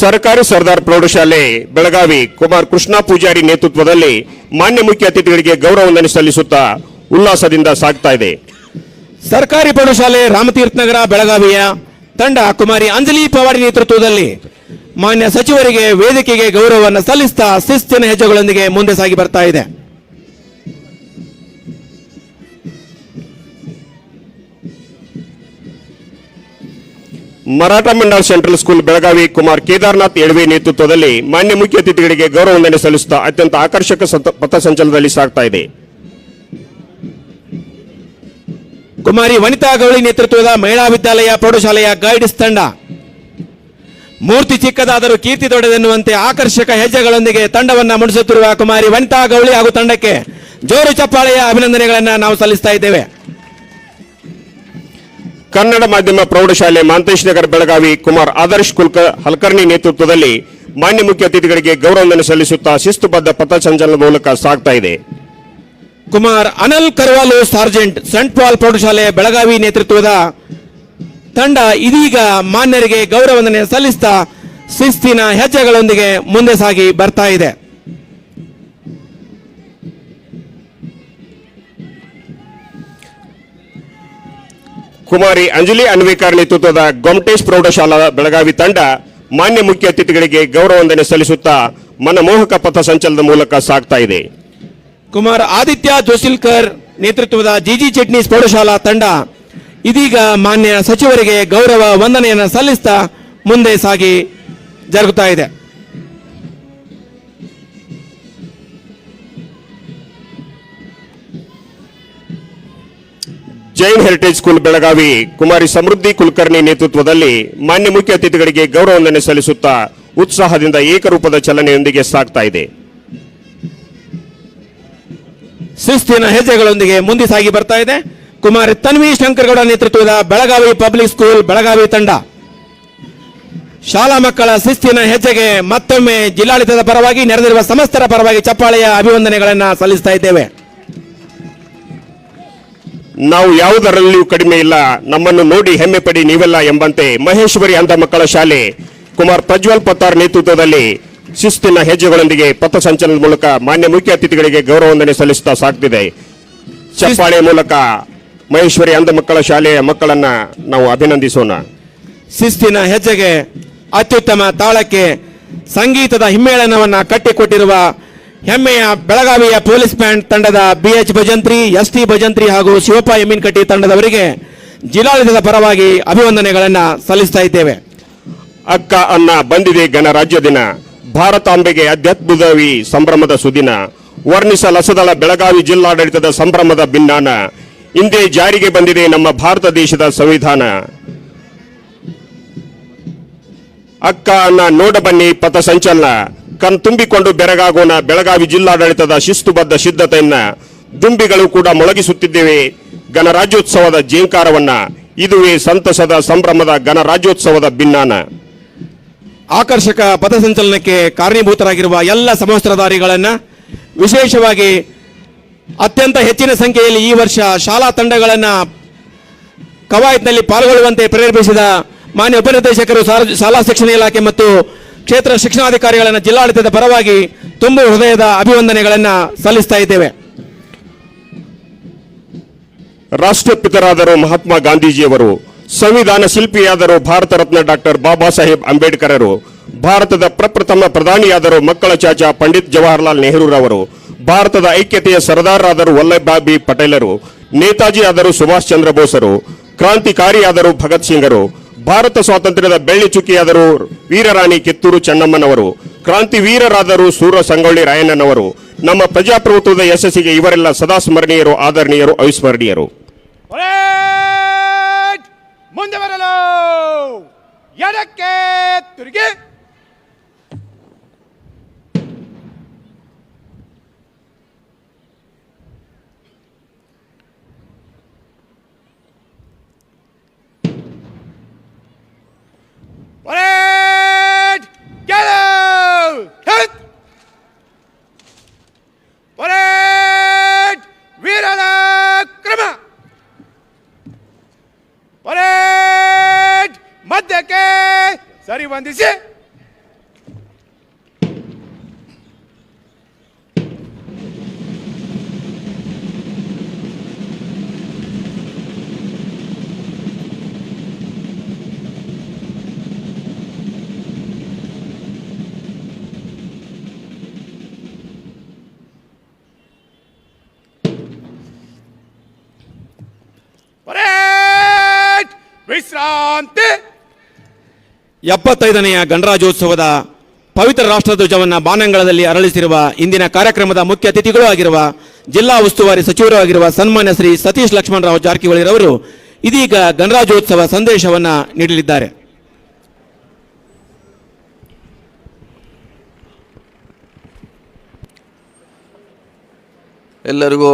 ಸರ್ಕಾರಿ ಸರ್ದಾರ್ ಪ್ರೌಢಶಾಲೆ ಬೆಳಗಾವಿ ಕುಮಾರ್ ಕೃಷ್ಣ ಪೂಜಾರಿ ನೇತೃತ್ವದಲ್ಲಿ ಮಾನ್ಯ ಮುಖ್ಯ ಅತಿಥಿಗಳಿಗೆ ಗೌರವ ವಂದನೆ ಸಲ್ಲಿಸುತ್ತಾ ಉಲ್ಲಾಸದಿಂದ ಸಾಗ್ತಾ ಇದೆ. ಸರ್ಕಾರಿ ಪ್ರೌಢಶಾಲೆ ರಾಮತೀರ್ಥ ನಗರ ಬೆಳಗಾವಿಯ ತಂಡ ಕುಮಾರಿ ಅಂಜಲಿ ಪವಾಡಿ ನೇತೃತ್ವದಲ್ಲಿ ಮಾನ್ಯ ಸಚಿವರಿಗೆ ವೇದಿಕೆಗೆ ಗೌರವವನ್ನು ಸಲ್ಲಿಸ್ತಾ ಶಿಸ್ತಿನ ಹೆಜ್ಜೆಗಳೊಂದಿಗೆ ಮುಂದೆ ಸಾಗಿ ಬರ್ತಾ ಇದೆ. ಮರಾಠ ಮಂಡಲ್ ಸೆಂಟ್ರಲ್ ಸ್ಕೂಲ್ ಬೆಳಗಾವಿ ಕುಮಾರ್ ಕೇದಾರ್ನಾಥ್ ಎಡವೆ ನೇತೃತ್ವದಲ್ಲಿ ಮಾನ್ಯ ಮುಖ್ಯ ಅತಿಥಿಗಳಿಗೆ ಗೌರವ ವಂದನೆ ಸಲ್ಲಿಸುತ್ತಾ ಅತ್ಯಂತ ಆಕರ್ಷಕ ಪಥಸಂಚಲನದಲ್ಲಿ ಸಾಗ್ತಾ ಇದೆ. ಕುಮಾರಿ ವನಿತಾ ಗೌಳಿ ನೇತೃತ್ವದ ಮಹಿಳಾ ವಿದ್ಯಾಲಯ ಪ್ರೌಢಶಾಲೆಯ ಗೈಡ್ಸ್ ತಂಡ ಮೂರ್ತಿ ಚಿಕ್ಕದಾದರೂ ಕೀರ್ತಿ ದೊಡ್ಡದೆನ್ನುವಂತೆ ಆಕರ್ಷಕ ಹೆಜ್ಜೆಗಳೊಂದಿಗೆ ತಂಡವನ್ನು ಮುಡಿಸುತ್ತಿರುವ ಕುಮಾರಿ ವನಿತಾ ಗೌಳಿ ಹಾಗೂ ತಂಡಕ್ಕೆ ಜೋರು ಚಪ್ಪಾಳೆಯ ಅಭಿನಂದನೆಗಳನ್ನು ನಾವು ಸಲ್ಲಿಸ್ತಾ ಇದ್ದೇವೆ. ಕನ್ನಡ ಮಾಧ್ಯಮ ಪ್ರೌಢಶಾಲೆ ಮಾಂತೇಶ್ ನಗರ್ ಬೆಳಗಾವಿ ಕುಮಾರ್ ಆದರ್ಶ್ ಹಲ್ಕರ್ನಿ ನೇತೃತ್ವದಲ್ಲಿ ಮಾನ್ಯ ಮುಖ್ಯ ಅತಿಥಿಗಳಿಗೆ ಗೌರವ ವಂದನೆ ಸಲ್ಲಿಸುತ್ತಾ ಶಿಸ್ತುಬದ್ಧ ಪಥಸಂಚಲನದ ಮೂಲಕ ಸಾಗ್ತಾ ಇದೆ. ಕುಮಾರ್ ಅನಲ್ ಕರ್ವಾಲು ಸಾರ್ಜೆಂಟ್ ಸೆಂಟ್ ಪಾಲ್ ಪ್ರೌಢಶಾಲೆ ಬೆಳಗಾವಿ ನೇತೃತ್ವದ ತಂಡ ಇದೀಗ ಮಾನ್ಯರಿಗೆ ಗೌರವ ವಂದನೆ ಸಲ್ಲಿಸ್ತಾ ಶಿಸ್ತಿನ ಹೆಜ್ಜೆಗಳೊಂದಿಗೆ ಮುಂದೆ ಸಾಗಿ ಬರ್ತಾ ಇದೆ. ಕುಮಾರಿ ಅಂಜಲಿ ಅನ್ವೇಕರ್ ನೇತೃತ್ವದ ಗೊಮಟೇಶ್ ಪ್ರೌಢಶಾಲಾ ಬೆಳಗಾವಿ ತಂಡ ಮಾನ್ಯ ಮುಖ್ಯ ಅತಿಥಿಗಳಿಗೆ ಗೌರವ ವಂದನೆ ಸಲ್ಲಿಸುತ್ತಾ ಮನಮೋಹಕ ಪಥಸಂಚಲನದ ಮೂಲಕ ಸಾಗ್ತಾ ಇದೆ. ಕುಮಾರ್ ಆದಿತ್ಯ ಜೋಸಿಲ್ಕರ್ ನೇತೃತ್ವದ GG ಚಿಟ್ನೀಸ್ ಪ್ರೌಢಶಾಲಾ ತಂಡ ಇದೀಗ ಮಾನ್ಯ ಸಚಿವರಿಗೆ ಗೌರವ ವಂದನೆಯನ್ನು ಸಲ್ಲಿಸ್ತಾ ಮುಂದೆ ಸಾಗಿ ಜರುಗುತ್ತಾ ಇದೆ. ಜೈನ್ ಹೆರಿಟೇಜ್ ಸ್ಕೂಲ್ ಬೆಳಗಾವಿ ಕುಮಾರಿ ಸಮೃದ್ಧಿ ಕುಲಕರ್ಣಿ ನೇತೃತ್ವದಲ್ಲಿ ಮಾನ್ಯ ಮುಖ್ಯ ಅತಿಥಿಗಳಿಗೆ ಗೌರವ ವಂದನೆ ಸಲ್ಲಿಸುತ್ತಾ ಉತ್ಸಾಹದಿಂದ ಏಕರೂಪದ ಚಲನೆಯೊಂದಿಗೆ ಸಾಗ್ತಾ ಇದೆ. ಶಿಸ್ತಿನ ಹೆಜ್ಜೆಗಳೊಂದಿಗೆ ಮುಂದೆ ಸಾಗಿ ಬರ್ತಾ ಇದೆ. ಕುಮಾರಿ ತನ್ವಿ ಶಂಕರಗೌಡ ನೇತೃತ್ವದ ಬೆಳಗಾವಿ ಪಬ್ಲಿಕ್ ಸ್ಕೂಲ್ ಬೆಳಗಾವಿ ತಂಡ ಶಾಲಾ ಮಕ್ಕಳ ಶಿಸ್ತಿನ ಹೆಜ್ಜೆಗೆ ಮತ್ತೊಮ್ಮೆ ಜಿಲ್ಲಾಡಳಿತದ ಪರವಾಗಿ ನೆರೆದಿರುವ ಸಮಸ್ತರ ಪರವಾಗಿ ಚಪ್ಪಾಳೆಯ ಅಭಿವಂದನೆಗಳನ್ನು ಸಲ್ಲಿಸ್ತಾ ಇದ್ದೇವೆ. ನಾವು ಯಾವುದರಲ್ಲಿಯೂ ಕಡಿಮೆ ಇಲ್ಲ, ನಮ್ಮನ್ನು ನೋಡಿ ಹೆಮ್ಮೆ ಪಡಿ ನೀವೆಲ್ಲ ಎಂಬಂತೆ ಮಹೇಶ್ವರಿ ಅಂಧ ಮಕ್ಕಳ ಶಾಲೆ ಕುಮಾರ್ ಪ್ರಜ್ವಲ್ ಪತ್ತಾರ್ ನೇತೃತ್ವದಲ್ಲಿ ಶಿಸ್ತಿನ ಹೆಜ್ಜೆಗಳೊಂದಿಗೆ ಪಥಸಂಚಲನದ ಮೂಲಕ ಮಾನ್ಯ ಮುಖ್ಯ ಅತಿಥಿಗಳಿಗೆ ಗೌರವ ವಂದನೆ ಸಲ್ಲಿಸುತ್ತಾ ಸಾಗ್ತಿದೆ. ಚಪ್ಪಾಳೆ ಮೂಲಕ ಮಹೇಶ್ವರಿ ಅಂಧ ಮಕ್ಕಳ ಶಾಲೆಯ ಮಕ್ಕಳನ್ನ ನಾವು ಅಭಿನಂದಿಸೋಣ. ಶಿಸ್ತಿನ ಹೆಜ್ಜೆಗೆ ಅತ್ಯುತ್ತಮ ತಾಳಕ್ಕೆ ಸಂಗೀತದ ಹಿಮ್ಮೇಳನವನ್ನ ಕಟ್ಟಿಕೊಟ್ಟಿರುವ ಹೆಮ್ಮೆಯ ಬೆಳಗಾವಿಯ ಪೊಲೀಸ್ ಬ್ಯಾಂಡ್ ತಂಡದ BH ಭಜಂತ್ರಿ, ST ಭಜಂತ್ರಿ ಹಾಗೂ ಶಿವಪ್ಪ ಎಮ್ಮಿನಕಟ್ಟಿ ತಂಡದವರಿಗೆ ಜಿಲ್ಲಾಡಳಿತದ ಪರವಾಗಿ ಅಭಿವಂದನೆಗಳನ್ನು ಸಲ್ಲಿಸ್ತಾ ಇದ್ದೇವೆ. ಅಕ್ಕ ಅನ್ನ ಬಂದಿದೆ ಗಣರಾಜ್ಯ ದಿನ, ಭಾರತಾಂಬೆಗೆ ಅತ್ಯದ್ಭುತವಿ ಸಂಭ್ರಮದ ಸುದಿನ, ವರ್ಣಿಸಲಸದಳ ಬೆಳಗಾವಿ ಜಿಲ್ಲಾಡಳಿತದ ಸಂಭ್ರಮದ ಭಿನ್ನಾನ, ಇಂದೇ ಜಾರಿಗೆ ಬಂದಿದೆ ನಮ್ಮ ಭಾರತ ದೇಶದ ಸಂವಿಧಾನ. ಅಕ್ಕ ಅನ್ನ ನೋಡ ಬನ್ನಿ ಪಥಸಂಚಲನ, ಕಣ್ತುಂಬಿಕೊಂಡು ಬೆರಗಾಗೋಣ ಬೆಳಗಾವಿ ಜಿಲ್ಲಾಡಳಿತದ ಶಿಸ್ತುಬದ್ಧ ಸಿದ್ಧತೆಯನ್ನ, ದುಂಬಿಗಳು ಕೂಡ ಮೊಳಗಿಸುತ್ತಿದ್ದೇವೆ ಗಣರಾಜ್ಯೋತ್ಸವದ ಜೇಂಕಾರವನ್ನ, ಇದುವೇ ಸಂತಸದ ಸಂಭ್ರಮದ ಗಣರಾಜ್ಯೋತ್ಸವದ ಭಿನ್ನಾನ. ಆಕರ್ಷಕ ಪಥಸಂಚಲನಕ್ಕೆ ಕಾರಣೀಭೂತರಾಗಿರುವ ಎಲ್ಲ ಸಮವಸ್ತ್ರಧಾರಿಗಳನ್ನು, ವಿಶೇಷವಾಗಿ ಅತ್ಯಂತ ಹೆಚ್ಚಿನ ಸಂಖ್ಯೆಯಲ್ಲಿ ಈ ವರ್ಷ ಶಾಲಾ ತಂಡಗಳನ್ನು ಕವಾಯತ್ನಲ್ಲಿ ಪಾಲ್ಗೊಳ್ಳುವಂತೆ ಪ್ರೇರೇಪಿಸಿದ ಮಾನ್ಯ ಉಪನಿರ್ದೇಶಕರು, ಶಾಲಾ ಶಿಕ್ಷಣ ಇಲಾಖೆ ಮತ್ತು ಕ್ಷೇತ್ರ ಶಿಕ್ಷಣಾಧಿಕಾರಿಗಳನ್ನು ಜಿಲ್ಲಾಡಳಿತದ ಪರವಾಗಿ ತುಂಬು ಹೃದಯದ ಅಭಿವಂದನೆಗಳನ್ನು ಸಲ್ಲಿಸ್ತಾ ಇದ್ದೇವೆ. ರಾಷ್ಟ್ರಪಿತರಾದರು ಮಹಾತ್ಮ ಗಾಂಧೀಜಿಯವರು, ಸಂವಿಧಾನ ಶಿಲ್ಪಿಯಾದರು ಭಾರತ ರತ್ನ ಡಾಕ್ಟರ್ ಬಾಬಾ ಸಾಹೇಬ್ ಅಂಬೇಡ್ಕರರು, ಭಾರತದ ಪ್ರಪ್ರಥಮ ಪ್ರಧಾನಿಯಾದರು ಮಕ್ಕಳ ಚಾಚಾ ಪಂಡಿತ್ ಜವಾಹರ್ಲಾಲ್ ನೆಹರೂರವರು, ಭಾರತದ ಐಕ್ಯತೆಯ ಸರ್ದಾರರಾದರು ವಲ್ಲಭಭಾಯಿ ಪಟೇಲರು, ನೇತಾಜಿ ಆದರು ಸುಭಾಷ್ ಚಂದ್ರ ಬೋಸರು, ಕ್ರಾಂತಿಕಾರಿಯಾದರು ಭಗತ್ ಸಿಂಗರು, ಭಾರತ ಸ್ವಾತಂತ್ರ್ಯದ ಬೆಳ್ಳಿ ಚುಕ್ಕಿಯಾದರು ವೀರರಾಣಿ ಕಿತ್ತೂರು ಚೆನ್ನಮ್ಮನವರು, ಕ್ರಾಂತಿ ವೀರರಾದರು ಸೂರ ಸಂಗೊಳ್ಳಿ ರಾಯಣ್ಣನವರು. ನಮ್ಮ ಪ್ರಜಾಪ್ರಭುತ್ವದ ಯಶಸ್ಸಿಗೆ ಇವರೆಲ್ಲ ಸದಾ ಸ್ಮರಣೀಯರು, ಆದರಣೀಯರು, ಅವಿಸ್ಮರಣೀಯರು. ಮುಂದೆ ಬರಲು ಎಡಕ್ಕೆ ತಿರುಗಿ, ಪರೇಡ್ ಗೆಲುವು, ಹಿಟ್ ಪರೇಡ್ ವೀರರ ಕ್ರಮ, ಪರೇಡ್ ಮಧ್ಯಕ್ಕೆ ಸರಿ ಹೊಂದಿಸಿ, ಪರೇಡ್ ವಿಶ್ರಾಂತಿ. 75ನೆಯ ಗಣರಾಜ್ಯೋತ್ಸವದ ಪವಿತ್ರ ರಾಷ್ಟ್ರಧ್ವಜವನ್ನು ಬಾನಂಗಳದಲ್ಲಿ ಅರಳಿಸಿರುವ ಇಂದಿನ ಕಾರ್ಯಕ್ರಮದ ಮುಖ್ಯ ಅತಿಥಿಗಳೂ ಆಗಿರುವ ಜಿಲ್ಲಾ ಉಸ್ತುವಾರಿ ಸಚಿವರೂ ಆಗಿರುವ ಸನ್ಮಾನ್ಯ ಶ್ರೀ ಸತೀಶ್ ಲಕ್ಷ್ಮಣರಾವ್ ಜಾರಕಿಹೊಳಿರವರು ಇದೀಗ ಗಣರಾಜ್ಯೋತ್ಸವ ಸಂದೇಶವನ್ನು ನೀಡಲಿದ್ದಾರೆ. ಎಲ್ಲರಿಗೂ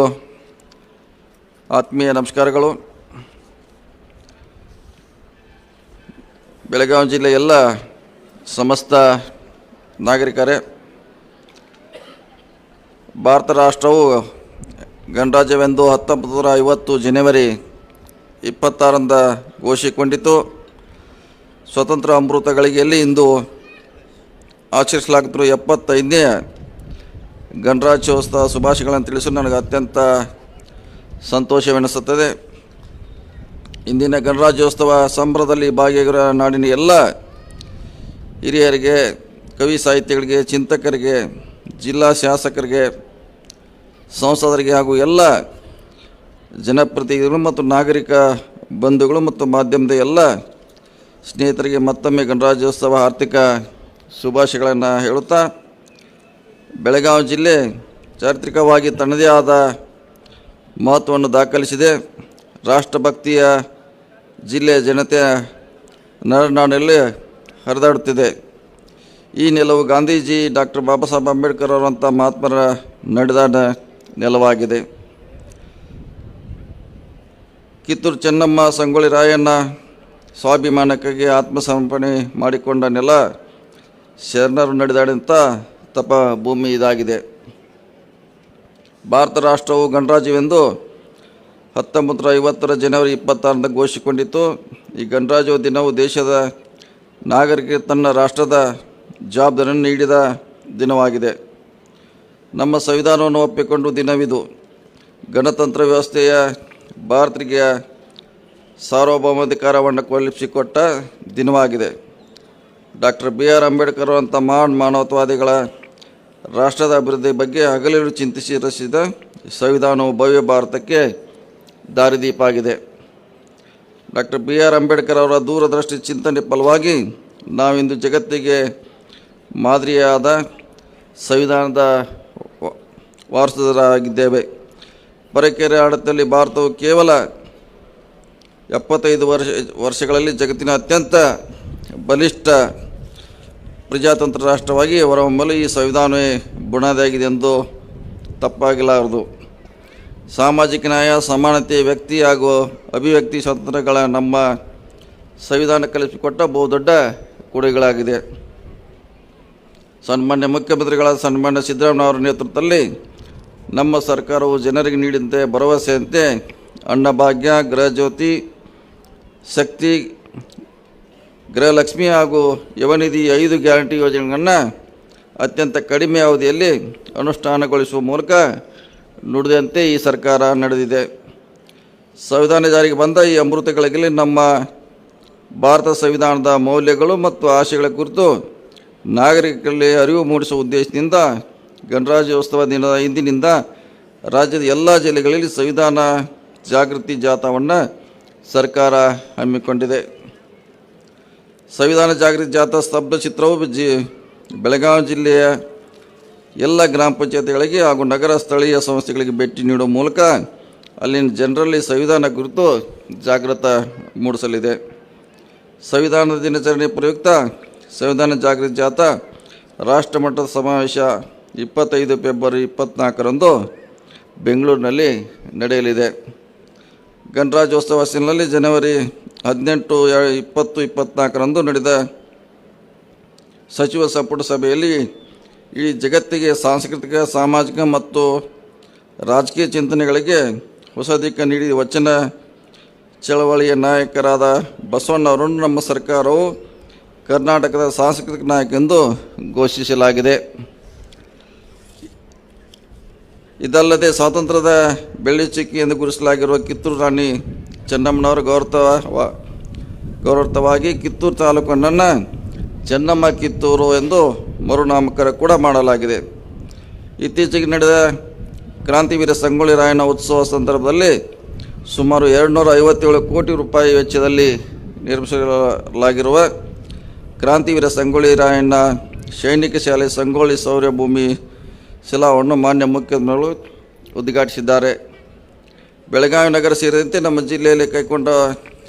ಆತ್ಮೀಯ ನಮಸ್ಕಾರಗಳು. ಬೆಳಗಾವಿ ಜಿಲ್ಲೆಯ ಎಲ್ಲ ಸಮಸ್ತ ನಾಗರಿಕರೇ, ಭಾರತ ರಾಷ್ಟ್ರವು ಗಣರಾಜ್ಯವೆಂದು 1950 ಜನವರಿ 26ರಂದು ಘೋಷಿಸಿಕೊಂಡಿತು. ಸ್ವತಂತ್ರ ಅಮೃತ ಗಳಿಗೆಯಲ್ಲಿ ಇಂದು ಆಚರಿಸಲಾಗುತ್ತಿರುವ 75ನೇ ಗಣರಾಜ್ಯೋತ್ಸವ ಶುಭಾಶಯಗಳನ್ನು ತಿಳಿಸಲು ನನಗೆ ಅತ್ಯಂತ ಸಂತೋಷವೆನಿಸುತ್ತದೆ. ಇಂದಿನ ಗಣರಾಜ್ಯೋತ್ಸವ ಸಂಭ್ರಮದಲ್ಲಿ ಭಾಗಿಯಾಗಿರುವ ನಾಡಿನ ಎಲ್ಲ ಹಿರಿಯರಿಗೆ, ಕವಿ ಸಾಹಿತಿಗಳಿಗೆ, ಚಿಂತಕರಿಗೆ, ಜಿಲ್ಲಾ ಶಾಸಕರಿಗೆ, ಸಂಸದರಿಗೆ ಹಾಗೂ ಎಲ್ಲ ಜನಪ್ರತಿನಿಧಿಗಳು ಮತ್ತು ನಾಗರಿಕ ಬಂಧುಗಳು ಮತ್ತು ಮಾಧ್ಯಮದ ಎಲ್ಲ ಸ್ನೇಹಿತರಿಗೆ ಮತ್ತೊಮ್ಮೆ ಗಣರಾಜ್ಯೋತ್ಸವ ಆರ್ಥಿಕ ಶುಭಾಶಯಗಳನ್ನು ಹೇಳುತ್ತಾ, ಬೆಳಗಾವಿ ಜಿಲ್ಲೆ ಚಾರಿತ್ರಿಕವಾಗಿ ತನ್ನದೇ ಆದ ಮಹತ್ವವನ್ನು ದಾಖಲಿಸಿದೆ. ರಾಷ್ಟ್ರಭಕ್ತಿಯ ಜಿಲ್ಲೆಯ ಜನತೆಯ ನರನಾಡಿನಲ್ಲಿ ಹರಿದಾಡುತ್ತಿದೆ. ಈ ನೆಲವು ಗಾಂಧೀಜಿ, ಡಾಕ್ಟರ್ ಬಾಬಾ ಸಾಹೇಬ್ ಅಂಬೇಡ್ಕರ್ ಅವರಂಥ ಮಹಾತ್ಮರ ನಡೆದಾಡ ನೆಲವಾಗಿದೆ. ಕಿತ್ತೂರು ಚೆನ್ನಮ್ಮ, ಸಂಗೊಳ್ಳಿ ರಾಯಣ್ಣ ಸ್ವಾಭಿಮಾನಕ್ಕಾಗಿ ಆತ್ಮಸಮರ್ಪಣೆ ಮಾಡಿಕೊಂಡ ನೆಲ, ಶರಣರು ನಡೆದಾಡಿದಂಥ ತಪ ಭೂಮಿ ಇದಾಗಿದೆ. ಭಾರತ ರಾಷ್ಟ್ರವು ಗಣರಾಜ್ಯವೆಂದು 1950 ಜನವರಿ 26ರಂದು ಘೋಷಿಸಿಕೊಂಡಿತು. ಈ ಗಣರಾಜ್ಯ ದಿನವು ದೇಶದ ನಾಗರಿಕ ತನ್ನ ರಾಷ್ಟ್ರದ ಜವಾಬ್ದಾರಿಯನ್ನು ನೀಡಿದ ದಿನವಾಗಿದೆ. ನಮ್ಮ ಸಂವಿಧಾನವನ್ನು ಒಪ್ಪಿಕೊಂಡು ದಿನವಿದು. ಗಣತಂತ್ರ ವ್ಯವಸ್ಥೆಯ ಭಾರತೀಯ ಸಾರ್ವಭೌಮಾಧಿಕಾರವನ್ನು ಕಲ್ಪಿಸಿಕೊಟ್ಟ ದಿನವಾಗಿದೆ. ಡಾಕ್ಟರ್ BR ಅಂಬೇಡ್ಕರ್ ಅಂಥ ಮಹಾನ್ ಮಾನವತಾವಾದಿಗಳ ರಾಷ್ಟ್ರದ ಅಭಿವೃದ್ಧಿ ಬಗ್ಗೆ ಹಗಲಿರುಳು ಚಿಂತಿಸಿ ರಚಿಸಿದ ಸಂವಿಧಾನವು ಭವ್ಯ ಭಾರತಕ್ಕೆ ದಾರಿದೀಪ ಆಗಿದೆ. ಡಾಕ್ಟರ್ BR ಅಂಬೇಡ್ಕರ್ ಅವರ ದೂರದೃಷ್ಟಿ ಚಿಂತನೆ ಫಲವಾಗಿ ನಾವಿಂದು ಜಗತ್ತಿಗೆ ಮಾದರಿಯಾದ ಸಂವಿಧಾನದ ವಾರಸುದಾರರಾಗಿದ್ದೇವೆ. ಪರಕೀಯರ ಆಡಳಿತದಲ್ಲಿ ಭಾರತವು ಕೇವಲ 75 ವರ್ಷಗಳಲ್ಲಿ ಜಗತ್ತಿನ ಅತ್ಯಂತ ಬಲಿಷ್ಠ ಪ್ರಜಾತಂತ್ರ ರಾಷ್ಟ್ರವಾಗಿ ಹೊರಹೊಮ್ಮಲು ಈ ಸಂವಿಧಾನವೇ ಬುನಾದಿಯಾಗಿದೆ ಎಂದು ತಪ್ಪಾಗಲಾರದು. ಸಾಮಾಜಿಕ ನ್ಯಾಯ, ಸಮಾನತೆ, ವ್ಯಕ್ತಿ ಹಾಗೂ ಅಭಿವ್ಯಕ್ತಿ ಸ್ವಾತಂತ್ರ್ಯಗಳ ನಮ್ಮ ಸಂವಿಧಾನ ಕಲ್ಪಿಸಿಕೊಟ್ಟ ಬಹುದೊಡ್ಡ ಕೊಡುಗೆಗಳಾಗಿದೆ. ಸನ್ಮಾನ್ಯ ಮುಖ್ಯಮಂತ್ರಿಗಳಾದ ಸನ್ಮಾನ್ಯ ಸಿದ್ದರಾಮಯ್ಯ ಅವರ ನೇತೃತ್ವದಲ್ಲಿ ನಮ್ಮ ಸರ್ಕಾರವು ಜನರಿಗೆ ನೀಡಿದಂತೆ ಭರವಸೆಯಂತೆ ಅನ್ನಭಾಗ್ಯ, ಗೃಹಜ್ಯೋತಿ, ಶಕ್ತಿ, ಗೃಹಲಕ್ಷ್ಮಿ ಹಾಗೂ ಯುವನಿಧಿ 5 ಗ್ಯಾರಂಟಿ ಯೋಜನೆಗಳನ್ನು ಅತ್ಯಂತ ಕಡಿಮೆ ಅವಧಿಯಲ್ಲಿ ಅನುಷ್ಠಾನಗೊಳಿಸುವ ಮೂಲಕ ನುಡಿದಂತೆ ಈ ಸರ್ಕಾರ ನಡೆದಿದೆ. ಸಂವಿಧಾನ ಜಾರಿಗೆ ಬಂದ ಈ ಅಮೃತಗಳಲ್ಲಿ ನಮ್ಮ ಭಾರತ ಸಂವಿಧಾನದ ಮೌಲ್ಯಗಳು ಮತ್ತು ಆಶಯಗಳ ಕುರಿತು ನಾಗರಿಕರಲ್ಲಿ ಅರಿವು ಮೂಡಿಸುವ ಉದ್ದೇಶದಿಂದ ಗಣರಾಜ್ಯೋತ್ಸವ ದಿನದ ಇಂದಿನಿಂದ ರಾಜ್ಯದ ಎಲ್ಲ ಜಿಲ್ಲೆಗಳಲ್ಲಿ ಸಂವಿಧಾನ ಜಾಗೃತಿ ಜಾಥಾವನ್ನು ಸರ್ಕಾರ ಹಮ್ಮಿಕೊಂಡಿದೆ. ಸಂವಿಧಾನ ಜಾಗೃತಿ ಜಾಥಾ ಸ್ತಬ್ಧ ಚಿತ್ರವು ಬೆಳಗಾವಿ ಜಿಲ್ಲೆಯ ಎಲ್ಲ ಗ್ರಾಮ ಪಂಚಾಯತಿಗಳಿಗೆ ಹಾಗೂ ನಗರ ಸ್ಥಳೀಯ ಸಂಸ್ಥೆಗಳಿಗೆ ಭೇಟಿ ನೀಡುವ ಮೂಲಕ ಅಲ್ಲಿನ ಜನರಲ್ಲಿ ಸಂವಿಧಾನ ಕುರಿತು ಜಾಗೃತ ಮೂಡಿಸಲಿದೆ. ಸಂವಿಧಾನದ ದಿನಾಚರಣೆ ಪ್ರಯುಕ್ತ ಸಂವಿಧಾನ ಜಾಗೃತಿ ಜಾಥಾ ರಾಷ್ಟ್ರ ಮಟ್ಟದ ಸಮಾವೇಶ 25 ಫೆಬ್ರವರಿ 24ರಂದು ಬೆಂಗಳೂರಿನಲ್ಲಿ ನಡೆಯಲಿದೆ. ಗಣರಾಜ್ಯೋತ್ಸವ ಹಿನ್ನೆಲೆಯಲ್ಲಿ ಜನವರಿ 18, 20, 24ರಂದು ನಡೆದ ಸಚಿವ ಸಂಪುಟ ಸಭೆಯಲ್ಲಿ ಇಡೀ ಜಗತ್ತಿಗೆ ಸಾಂಸ್ಕೃತಿಕ, ಸಾಮಾಜಿಕ ಮತ್ತು ರಾಜಕೀಯ ಚಿಂತನೆಗಳಿಗೆ ಹೊಸ ದಿಕ್ಕ ನೀಡಿ ವಚನ ಚಳವಳಿಯ ನಾಯಕರಾದ ಬಸವಣ್ಣವರನ್ನು ನಮ್ಮ ಸರ್ಕಾರವು ಕರ್ನಾಟಕದ ಸಾಂಸ್ಕೃತಿಕ ನಾಯಕ ಎಂದು ಘೋಷಿಸಲಾಗಿದೆ. ಇದಲ್ಲದೆ ಸ್ವಾತಂತ್ರ್ಯದ ಬೆಳ್ಳಿಚುಕ್ಕಿ ಎಂದು ಗುರುತಿಸಲಾಗಿರುವ ಕಿತ್ತೂರು ರಾಣಿ ಚೆನ್ನಮ್ಮನವರ ಗೌರವಾರ್ಥವಾಗಿ ಕಿತ್ತೂರು ತಾಲೂಕನ್ನು ಚೆನ್ನಮ್ಮ ಕಿತ್ತೂರು ಎಂದು ಮರುನಾಮಕರಣ ಕೂಡ ಮಾಡಲಾಗಿದೆ. ಇತ್ತೀಚೆಗೆ ನಡೆದ ಕ್ರಾಂತಿವೀರ ಸಂಗೊಳ್ಳಿ ರಾಯಣ್ಣ ಉತ್ಸವ ಸಂದರ್ಭದಲ್ಲಿ ಸುಮಾರು 257 ಕೋಟಿ ರೂಪಾಯಿ ವೆಚ್ಚದಲ್ಲಿ ನಿರ್ಮಿಸಲಾಗಿರುವ ಕ್ರಾಂತಿವೀರ ಸಂಗೊಳ್ಳಿ ರಾಯಣ್ಣ ಸೈನಿಕ ಶಾಲೆ ಸಂಗೊಳ್ಳಿ ಸೌರ್ಯ ಭೂಮಿ ಶಿಲಾವನ್ನು ಮಾನ್ಯ ಮುಖ್ಯಮಂತ್ರಿಗಳು ಉದ್ಘಾಟಿಸಿದ್ದಾರೆ. ಬೆಳಗಾವಿ ನಗರ ಸೇರಿದಂತೆ ನಮ್ಮ ಜಿಲ್ಲೆಯಲ್ಲಿ ಕೈಗೊಂಡ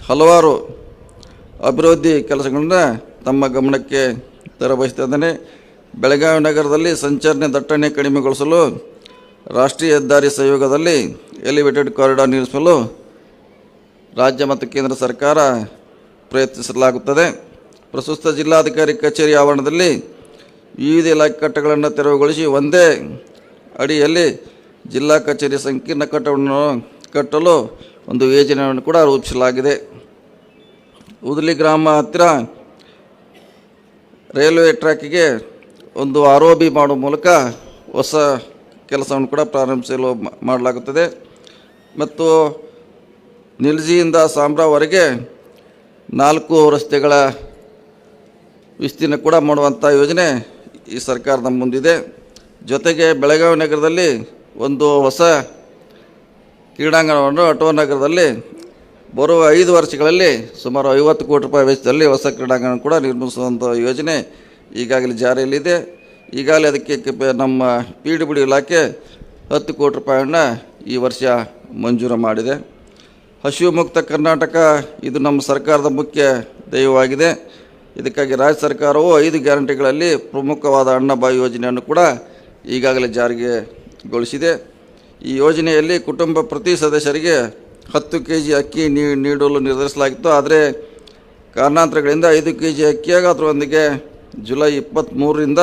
ಹಲವಾರು ಅಭಿವೃದ್ಧಿ ಕೆಲಸಗಳನ್ನು ತಮ್ಮ ಗಮನಕ್ಕೆ ತರಬಯಸುತ್ತಿದ್ದೇನೆ. ಬೆಳಗಾವಿ ನಗರದಲ್ಲಿ ಸಂಚಾರ ದಟ್ಟಣೆ ಕಡಿಮೆಗೊಳಿಸಲು ರಾಷ್ಟ್ರೀಯ ಹೆದ್ದಾರಿ ಸಹಯೋಗದಲ್ಲಿ ಎಲಿವೇಟೆಡ್ ಕಾರಿಡಾರ್ ನಿರ್ಮಿಸಲು ರಾಜ್ಯ ಮತ್ತು ಕೇಂದ್ರ ಸರ್ಕಾರ ಪ್ರಯತ್ನಿಸಲಾಗುತ್ತದೆ. ಪ್ರಸ್ತುತ ಜಿಲ್ಲಾಧಿಕಾರಿ ಕಚೇರಿ ಆವರಣದಲ್ಲಿ ವಿವಿಧ ಇಲಾಖೆ ಕಟ್ಟಡಗಳನ್ನು ತೆರವುಗೊಳಿಸಿ ಒಂದೇ ಅಡಿಯಲ್ಲಿ ಜಿಲ್ಲಾ ಕಚೇರಿ ಸಂಕೀರ್ಣ ಕಟ್ಟಡವನ್ನು ಕಟ್ಟಲು ಒಂದು ಯೋಜನೆಯನ್ನು ಕೂಡ ರೂಪಿಸಲಾಗಿದೆ. ಉದಲಿ ಗ್ರಾಮ ಹತ್ತಿರ ರೈಲ್ವೆ ಟ್ರ್ಯಾಕಿಗೆ ಒಂದು ROB ಮಾಡುವ ಮೂಲಕ ಹೊಸ ಕೆಲಸವನ್ನು ಕೂಡ ಪ್ರಾರಂಭಿಸಲು ಮಾಡಲಾಗುತ್ತದೆ. ಮತ್ತು ನಿಲ್ಜಿಯಿಂದ ಸಾಂಬ್ರಾವರೆಗೆ 4 ರಸ್ತೆಗಳ ವಿಸ್ತೀರ್ಣ ಕೂಡ ಮಾಡುವಂಥ ಯೋಜನೆ ಈ ಸರ್ಕಾರದ ಮುಂದಿದೆ. ಜೊತೆಗೆ ಬೆಳಗಾವಿ ನಗರದಲ್ಲಿ ಒಂದು ಹೊಸ ಕ್ರೀಡಾಂಗಣವನ್ನು ಅಟೋ ನಗರದಲ್ಲಿ ಬರುವ 5 ವರ್ಷಗಳಲ್ಲಿ ಸುಮಾರು 50 ಕೋಟಿ ರೂಪಾಯಿ ವೆಚ್ಚದಲ್ಲಿ ಹೊಸ ಕ್ರೀಡಾಂಗಣ ಕೂಡ ನಿರ್ಮಿಸುವಂಥ ಯೋಜನೆ ಈಗಾಗಲೇ ಜಾರಿಯಲ್ಲಿದೆ. ಈಗಾಗಲೇ ಅದಕ್ಕೆ ನಮ್ಮ PWD ಇಲಾಖೆ 10 ಕೋಟಿ ರೂಪಾಯಿಯನ್ನು ಈ ವರ್ಷ ಮಂಜೂರು ಮಾಡಿದೆ. ಹಸಿವು ಮುಕ್ತ ಕರ್ನಾಟಕ ಇದು ನಮ್ಮ ಸರ್ಕಾರದ ಮುಖ್ಯ ಧ್ಯೇಯವಾಗಿದೆ. ಇದಕ್ಕಾಗಿ ರಾಜ್ಯ ಸರ್ಕಾರವು 5 ಗ್ಯಾರಂಟಿಗಳಲ್ಲಿ ಪ್ರಮುಖವಾದ ಅನ್ನಭಾಗ್ಯ ಯೋಜನೆಯನ್ನು ಕೂಡ ಈಗಾಗಲೇ ಜಾರಿಗೆಗೊಳಿಸಿದೆ. ಈ ಯೋಜನೆಯಲ್ಲಿ ಕುಟುಂಬ ಪ್ರತಿ ಸದಸ್ಯರಿಗೆ 10 kg ಅಕ್ಕಿ ನೀಡಲು ನಿರ್ಧರಿಸಲಾಗಿತ್ತು. ಆದರೆ ಕಾರಣಾಂತರಗಳಿಂದ 5 kg ಅಕ್ಕಿಯಾಗಿ ಅದರೊಂದಿಗೆ ಜುಲೈ 23ರಿಂದ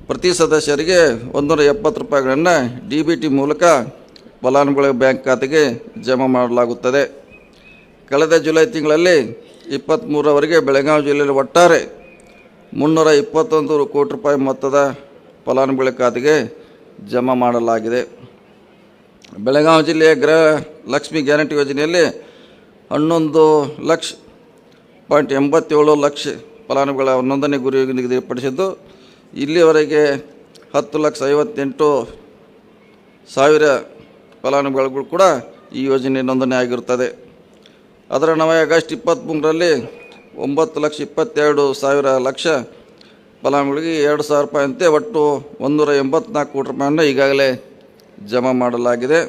ಪ್ರತಿ ಸದಸ್ಯರಿಗೆ 170 ರೂಪಾಯಿಗಳನ್ನು DBT ಮೂಲಕ ಫಲಾನುಭವಿಗಳ ಬ್ಯಾಂಕ್ ಖಾತೆಗೆ ಜಮಾ ಮಾಡಲಾಗುತ್ತದೆ. ಕಳೆದ ಜುಲೈ ತಿಂಗಳಲ್ಲಿ 23ರವರೆಗೆ ಬೆಳಗಾವಿ ಜಿಲ್ಲೆಯಲ್ಲಿ ಒಟ್ಟಾರೆ 321 ಕೋಟಿ ರೂಪಾಯಿ ಮೊತ್ತದ ಫಲಾನುಭವಿಗಳ ಖಾತೆಗೆ ಜಮಾ ಮಾಡಲಾಗಿದೆ. ಬೆಳಗಾವಿ ಜಿಲ್ಲೆಯ ಗೃಹ ಲಕ್ಷ್ಮಿ ಗ್ಯಾರಂಟಿ ಯೋಜನೆಯಲ್ಲಿ 11,87 ಲಕ್ಷ ಫಲಾನುಭವಿಗಳ ನೋಂದಣಿ ಗುರಿ ನಿಗದಿಪಡಿಸಿದ್ದು, ಇಲ್ಲಿಯವರೆಗೆ 10,58,000 ಫಲಾನುಭವಿಗಳು ಕೂಡ ಈ ಯೋಜನೆ ನೋಂದಣಿ ಆಗಿರುತ್ತದೆ. ಅದರ ಅನ್ವಯ ಆಗಸ್ಟ್ 23ರಲ್ಲಿ 9,22,000 ಫಲಾನುಭವಿಗಳಿಗೆ 2,000 ರೂಪಾಯಿಯಂತೆ ಒಟ್ಟು 184 ಕೋಟಿ ರೂಪಾಯಿಯನ್ನು ಈಗಾಗಲೇ ಜಮಾ ಮಾಡಲಾಗಿದೆ.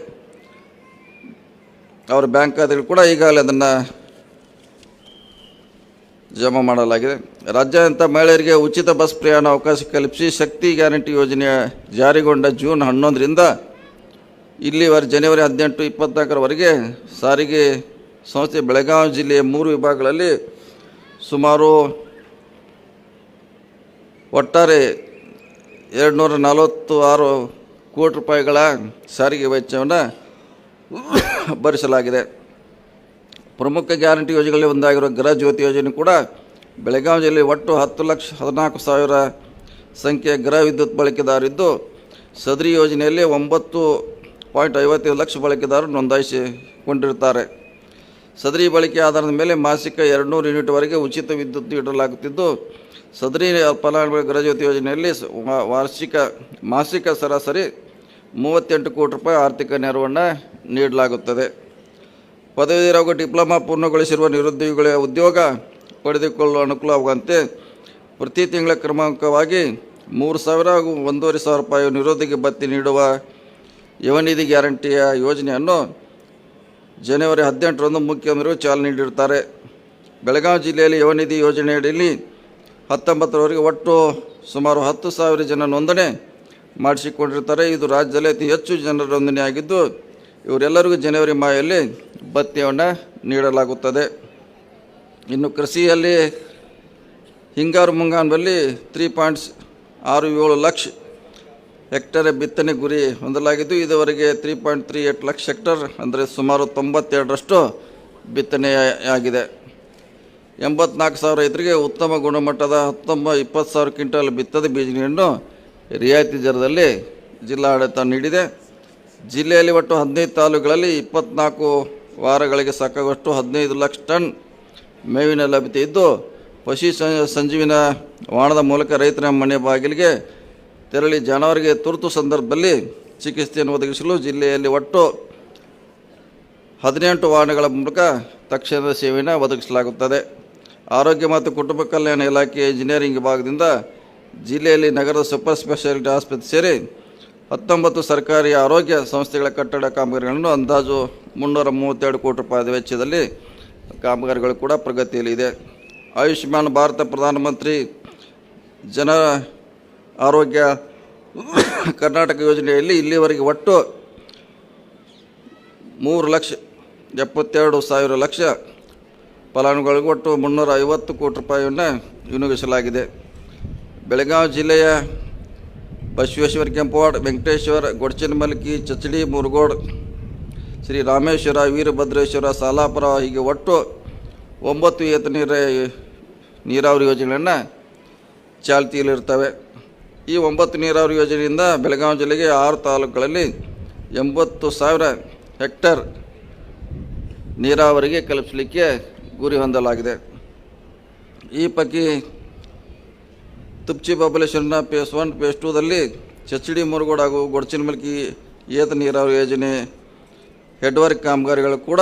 ಅವರ ಬ್ಯಾಂಕ್ ಖಾತೆಗಳು ಕೂಡ ಈಗಾಗಲೇ ಅದನ್ನು ಜಮಾ ಮಾಡಲಾಗಿದೆ. ರಾಜ್ಯಾದ್ಯಂತ ಮಹಿಳೆಯರಿಗೆ ಉಚಿತ ಬಸ್ ಪ್ರಯಾಣ ಅವಕಾಶ ಕಲ್ಪಿಸಿ ಶಕ್ತಿ ಗ್ಯಾರಂಟಿ ಯೋಜನೆ ಜಾರಿಗೊಂಡ ಜೂನ್ 11ರಿಂದ ಇಲ್ಲಿವರೆಗೆ ಜನವರಿ 18, 24ರವರೆಗೆ ಸಾರಿಗೆ ಸಂಸ್ಥೆ ಬೆಳಗಾವಿ ಜಿಲ್ಲೆಯ 3 ವಿಭಾಗಗಳಲ್ಲಿ ಸುಮಾರು ಒಟ್ಟಾರೆ 246 ಕೋಟಿ ರೂಪಾಯಿಗಳ ಸಾರಿಗೆ ವೆಚ್ಚವನ್ನು ಭರಿಸಲಾಗಿದೆ. ಪ್ರಮುಖ ಗ್ಯಾರಂಟಿ ಯೋಜನೆಗಳಲ್ಲಿ ಒಂದಾಗಿರುವ ಗೃಹ ಜ್ಯೋತಿ ಯೋಜನೆ ಕೂಡ ಬೆಳಗಾವಿ ಜಿಲ್ಲೆ ಒಟ್ಟು 10,14,000 ಸಂಖ್ಯೆಯ ಗೃಹ ವಿದ್ಯುತ್ ಬಳಕೆದಾರಿದ್ದು, ಸದರಿ ಯೋಜನೆಯಲ್ಲಿ 9.55 ಲಕ್ಷ ಬಳಕೆದಾರರು ನೋಂದಾಯಿಸಿಕೊಂಡಿರುತ್ತಾರೆ. ಸದರಿ ಬಳಕೆ ಆಧಾರದ ಮೇಲೆ ಮಾಸಿಕ 200 ಯೂನಿಟ್ವರೆಗೆ ಉಚಿತ ವಿದ್ಯುತ್ ನೀಡಲಾಗುತ್ತಿದ್ದು, ಸದರಿ ಫಲಾನುಭವಿ ಗೃಹ ಜ್ಯೋತಿ ಯೋಜನೆಯಲ್ಲಿ ಮಾಸಿಕ ಸರಾಸರಿ 38 ಕೋಟಿ ರೂಪಾಯಿ ಆರ್ಥಿಕ ನೆರವನ್ನು ನೀಡಲಾಗುತ್ತದೆ. ಪದವೀಧರ ಹಾಗೂ ಡಿಪ್ಲೊಮಾ ಪೂರ್ಣಗೊಳಿಸಿರುವ ನಿರುದ್ಯೋಗಿಗಳ ಉದ್ಯೋಗ ಪಡೆದುಕೊಳ್ಳಲು ಅನುಕೂಲವಾಗುವಂತೆ ಪ್ರತಿ ತಿಂಗಳ ಕ್ರಮಾಂಕವಾಗಿ 3,000 ಹಾಗೂ 1,500 ರೂಪಾಯಿ ನಿರುದ್ಯೋಗಿ ಭತ್ಯೆ ನೀಡುವ ಯುವನಿಧಿ ಗ್ಯಾರಂಟಿಯ ಯೋಜನೆಯನ್ನು ಜನವರಿ 18ರಂದು ಮುಖ್ಯಮಂತ್ರಿಗಳು ಚಾಲನೆ ನೀಡಿರುತ್ತಾರೆ. ಬೆಳಗಾವಿ ಜಿಲ್ಲೆಯಲ್ಲಿ ಯುವನಿಧಿ ಯೋಜನೆಯಡಿಯಲ್ಲಿ 19ರವರೆಗೆ ಒಟ್ಟು ಸುಮಾರು 10,000 ಜನ ನೋಂದಣಿ ಮಾಡಿಸಿಕೊಂಡಿರ್ತಾರೆ. ಇದು ರಾಜ್ಯದಲ್ಲಿ ಅತಿ ಹೆಚ್ಚು ಜನರ ನೋಂದಣಿ ಆಗಿದ್ದು, ಇವರೆಲ್ಲರಿಗೂ ಜನವರಿ ಮಾಹೆಯಲ್ಲಿ ಭತ್ಯೆಯನ್ನು ನೀಡಲಾಗುತ್ತದೆ. ಇನ್ನು ಕೃಷಿಯಲ್ಲಿ ಹಿಂಗಾರು ಮುಂಗಾರಿನಲ್ಲಿ 3.67 ಲಕ್ಷ ಹೆಕ್ಟೇರ್ ಬಿತ್ತನೆ ಗುರಿ ಹೊಂದಲಾಗಿದ್ದು, ಇದುವರೆಗೆ 3.38 ಲಕ್ಷ ಹೆಕ್ಟೇರ್ ಅಂದರೆ ಸುಮಾರು 92ರಷ್ಟು ಬಿತ್ತನೆಯಾಗಿದೆ. 84,000 ರೈತರಿಗೆ ಉತ್ತಮ ಗುಣಮಟ್ಟದ 20,000 ಕ್ವಿಂಟಲ್ ಬಿತ್ತದ ಬೀಜಗಳನ್ನು ರಿಯಾಯಿತಿ ದರದಲ್ಲಿ ಜಿಲ್ಲಾಡಳಿತ ನೀಡಿದೆ. ಜಿಲ್ಲೆಯಲ್ಲಿ ಒಟ್ಟು 15 ತಾಲೂಕುಗಳಲ್ಲಿ 24 ವಾರಗಳಿಗೆ ಸಾಕಾಗುವಷ್ಟು 15 ಲಕ್ಷ ಟನ್ ಮೇವಿನ ಲಭ್ಯತೆ ಇದ್ದು, ಪಶು ಸಂಜೀವಿನ ವಾಹನದ ಮೂಲಕ ರೈತರ ಮನೆ ಬಾಗಿಲಿಗೆ ತೆರಳಿ ಜಾನುವಾರಿಗೆ ತುರ್ತು ಸಂದರ್ಭದಲ್ಲಿ ಚಿಕಿತ್ಸೆಯನ್ನು ಒದಗಿಸಲು ಜಿಲ್ಲೆಯಲ್ಲಿ ಒಟ್ಟು 18 ವಾಹನಗಳ ಮೂಲಕ ತಕ್ಷಣದ ಸೇವೆಯನ್ನು ಒದಗಿಸಲಾಗುತ್ತದೆ. ಆರೋಗ್ಯ ಮತ್ತು ಕುಟುಂಬ ಕಲ್ಯಾಣ ಇಲಾಖೆ ಇಂಜಿನಿಯರಿಂಗ್ ವಿಭಾಗದಿಂದ ಜಿಲ್ಲೆಯಲ್ಲಿ ನಗರದ ಸೂಪರ್ ಸ್ಪೆಷಾಲಿಟಿ ಆಸ್ಪತ್ರೆ ಸೇರಿ 19 ಸರ್ಕಾರಿ ಆರೋಗ್ಯ ಸಂಸ್ಥೆಗಳ ಕಟ್ಟಡ ಕಾಮಗಾರಿಗಳನ್ನು ಅಂದಾಜು 332 ಕೋಟಿ ರೂಪಾಯಿ ವೆಚ್ಚದಲ್ಲಿ ಕಾಮಗಾರಿಗಳು ಕೂಡ ಪ್ರಗತಿಯಲ್ಲಿದೆ. ಆಯುಷ್ಮಾನ್ ಭಾರತ ಪ್ರಧಾನಮಂತ್ರಿ ಜನ ಆರೋಗ್ಯ ಕರ್ನಾಟಕ ಯೋಜನೆಯಲ್ಲಿ ಇಲ್ಲಿವರೆಗೆ ಒಟ್ಟು 3,72,000 ಫಲಾನುಭವಿಗಳಿಗೆ ಒಟ್ಟು 350 ಕೋಟಿ ರೂಪಾಯಿಯನ್ನು ವಿನಿಯೋಗಿಸಲಾಗಿದೆ. ಬೆಳಗಾವಿ ಜಿಲ್ಲೆಯ ಬಸವೇಶ್ವರ ಕೆಂಪವಾಡ, ವೆಂಕಟೇಶ್ವರ, ಗೊಡಚಿನಮಲ್ಕಿ, ಚಚಡಿ, ಮುರುಗೋಡ್, ಶ್ರೀ ರಾಮೇಶ್ವರ, ವೀರಭದ್ರೇಶ್ವರ, ಸಾಲಾಪುರ ಹೀಗೆ ಒಟ್ಟು 9 ಏತ ನೀರಾವರಿ ಯೋಜನೆಗಳನ್ನು ಚಾಲ್ತಿಯಲ್ಲಿರ್ತವೆ. ಈ 9 ನೀರಾವರಿ ಯೋಜನೆಯಿಂದ ಬೆಳಗಾವಿ ಜಿಲ್ಲೆಗೆ 6 ತಾಲೂಕುಗಳಲ್ಲಿ 80,000 ಹೆಕ್ಟೇರ್ ನೀರಾವರಿಗೆ ಕಲ್ಪಿಸಲಿಕ್ಕೆ ಗುರಿ ಹೊಂದಲಾಗಿದೆ. ಈ ಪೈಕಿ ತುಪ್ಚಿ ಬಬಲೇಶ್ವರನ ಫೇಸ್ 1, ಫೇಸ್ 2ದಲ್ಲಿ ಚಚಡಿ, ಮುರುಗೋಡ್ ಹಾಗೂ ಗೊಡಚಿನಮಲ್ಕಿ ಏತ ನೀರಾವರಿ ಯೋಜನೆ ಹೆಡ್ವರ್ಕ್ ಕಾಮಗಾರಿಗಳು ಕೂಡ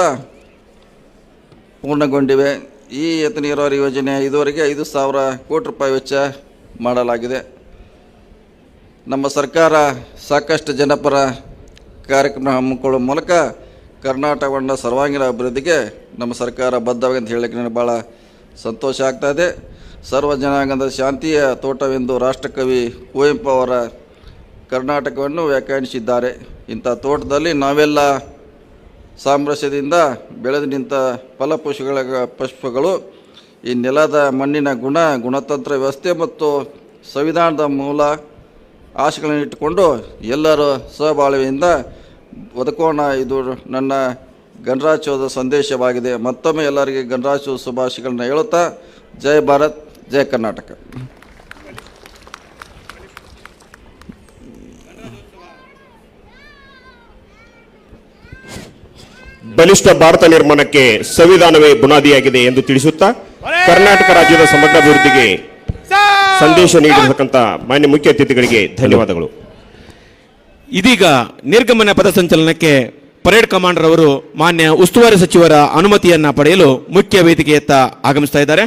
ಪೂರ್ಣಗೊಂಡಿವೆ. ಈ ಏತ ನೀರಾವರಿ ಯೋಜನೆ ಇದುವರೆಗೆ 5,000 ಕೋಟಿ ರೂಪಾಯಿ ವೆಚ್ಚ ಮಾಡಲಾಗಿದೆ. ನಮ್ಮ ಸರ್ಕಾರ ಸಾಕಷ್ಟು ಜನಪರ ಕಾರ್ಯಕ್ರಮ ಹಮ್ಮಿಕೊಳ್ಳುವ ಮೂಲಕ ಕರ್ನಾಟಕವನ್ನು ಸರ್ವಾಂಗೀಣ ಅಭಿವೃದ್ಧಿಗೆ ನಮ್ಮ ಸರ್ಕಾರ ಬದ್ಧವಾಗಿ ಅಂತ ಹೇಳಕ್ಕೆ ನನಗೆ ಭಾಳ ಸಂತೋಷ ಆಗ್ತಾಯಿದೆ. ಸರ್ವ ಜನಾಂಗದ ಶಾಂತಿಯ ತೋಟವೆಂದು ರಾಷ್ಟ್ರಕವಿ ಕುವೆಂಪು ಅವರ ಕರ್ನಾಟಕವನ್ನು ವ್ಯಾಖ್ಯಾನಿಸಿದ್ದಾರೆ. ಇಂಥ ತೋಟದಲ್ಲಿ ನಾವೆಲ್ಲ ಸಾಮರಸ್ಯದಿಂದ ಬೆಳೆದು ನಿಂತ ಪುಷ್ಪಗಳು ಈ ನೆಲದ ಮಣ್ಣಿನ ಗುಣತಂತ್ರ ವ್ಯವಸ್ಥೆ ಮತ್ತು ಸಂವಿಧಾನದ ಮೂಲ ಆಶೆಗಳನ್ನು ಇಟ್ಟುಕೊಂಡು ಎಲ್ಲರೂ ಸಹಬಾಳ್ವೆಯಿಂದ ಬದುಕೋಣ. ಇದು ನನ್ನ ಗಣರಾಜ್ಯೋತ್ಸವದ ಸಂದೇಶವಾಗಿದೆ. ಮತ್ತೊಮ್ಮೆ ಎಲ್ಲರಿಗೆ ಗಣರಾಜ್ಯೋತ್ಸವ ಶುಭಾಶಯಗಳನ್ನ ಹೇಳುತ್ತಾ ಜೈ ಭಾರತ್, ಜೈ ಕರ್ನಾಟಕ. ಬಲಿಷ್ಠ ಭಾರತ ನಿರ್ಮಾಣಕ್ಕೆ ಸಂವಿಧಾನವೇ ಬುನಾದಿಯಾಗಿದೆ ಎಂದು ತಿಳಿಸುತ್ತಾ ಕರ್ನಾಟಕ ರಾಜ್ಯದ ಸಮಗ್ರ ಅಭಿವೃದ್ಧಿಗೆ ಸಂದೇಶ ನೀಡಿರತಕ್ಕಂಥ ಮಾನ್ಯ ಮುಖ್ಯ ಅತಿಥಿಗಳಿಗೆ ಧನ್ಯವಾದಗಳು. ಇದೀಗ ನಿರ್ಗಮನ ಪಥಸಂಚಲನಕ್ಕೆ ಪರೇಡ್ ಕಮಾಂಡರ್ ಅವರು ಮಾನ್ಯ ಉಸ್ತುವಾರಿ ಸಚಿವರ ಅನುಮತಿಯನ್ನ ಪಡೆಯಲು ಮುಖ್ಯ ವೇದಿಕೆಯತ್ತ ಆಗಮಿಸ್ತಾ ಇದ್ದಾರೆ.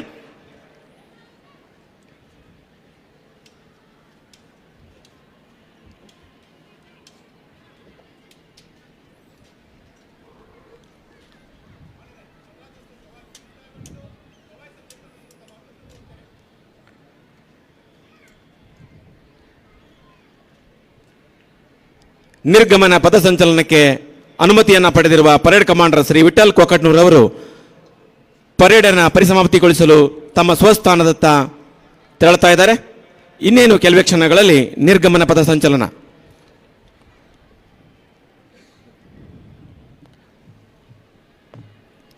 ನಿರ್ಗಮನ ಪಥಸಂಚಲನಕ್ಕೆ ಅನುಮತಿಯನ್ನ ಪಡೆದಿರುವ ಪರೇಡ್ ಕಮಾಂಡರ್ ಶ್ರೀ ವಿಠಲ್ ಕೊಕಟ್ನೂರ್ ಅವರು ಪರೇಡನ್ನು ಪರಿಸಮಾಪ್ತಿಗೊಳಿಸಲು ತಮ್ಮ ಸ್ವಸ್ಥಾನದತ್ತ ತೆರಳುತ್ತಾ ಇದ್ದಾರೆ. ಇನ್ನೇನು ಕೆಲವೇ ಕ್ಷಣಗಳಲ್ಲಿ ನಿರ್ಗಮನ ಪಥಸಂಚಲನ.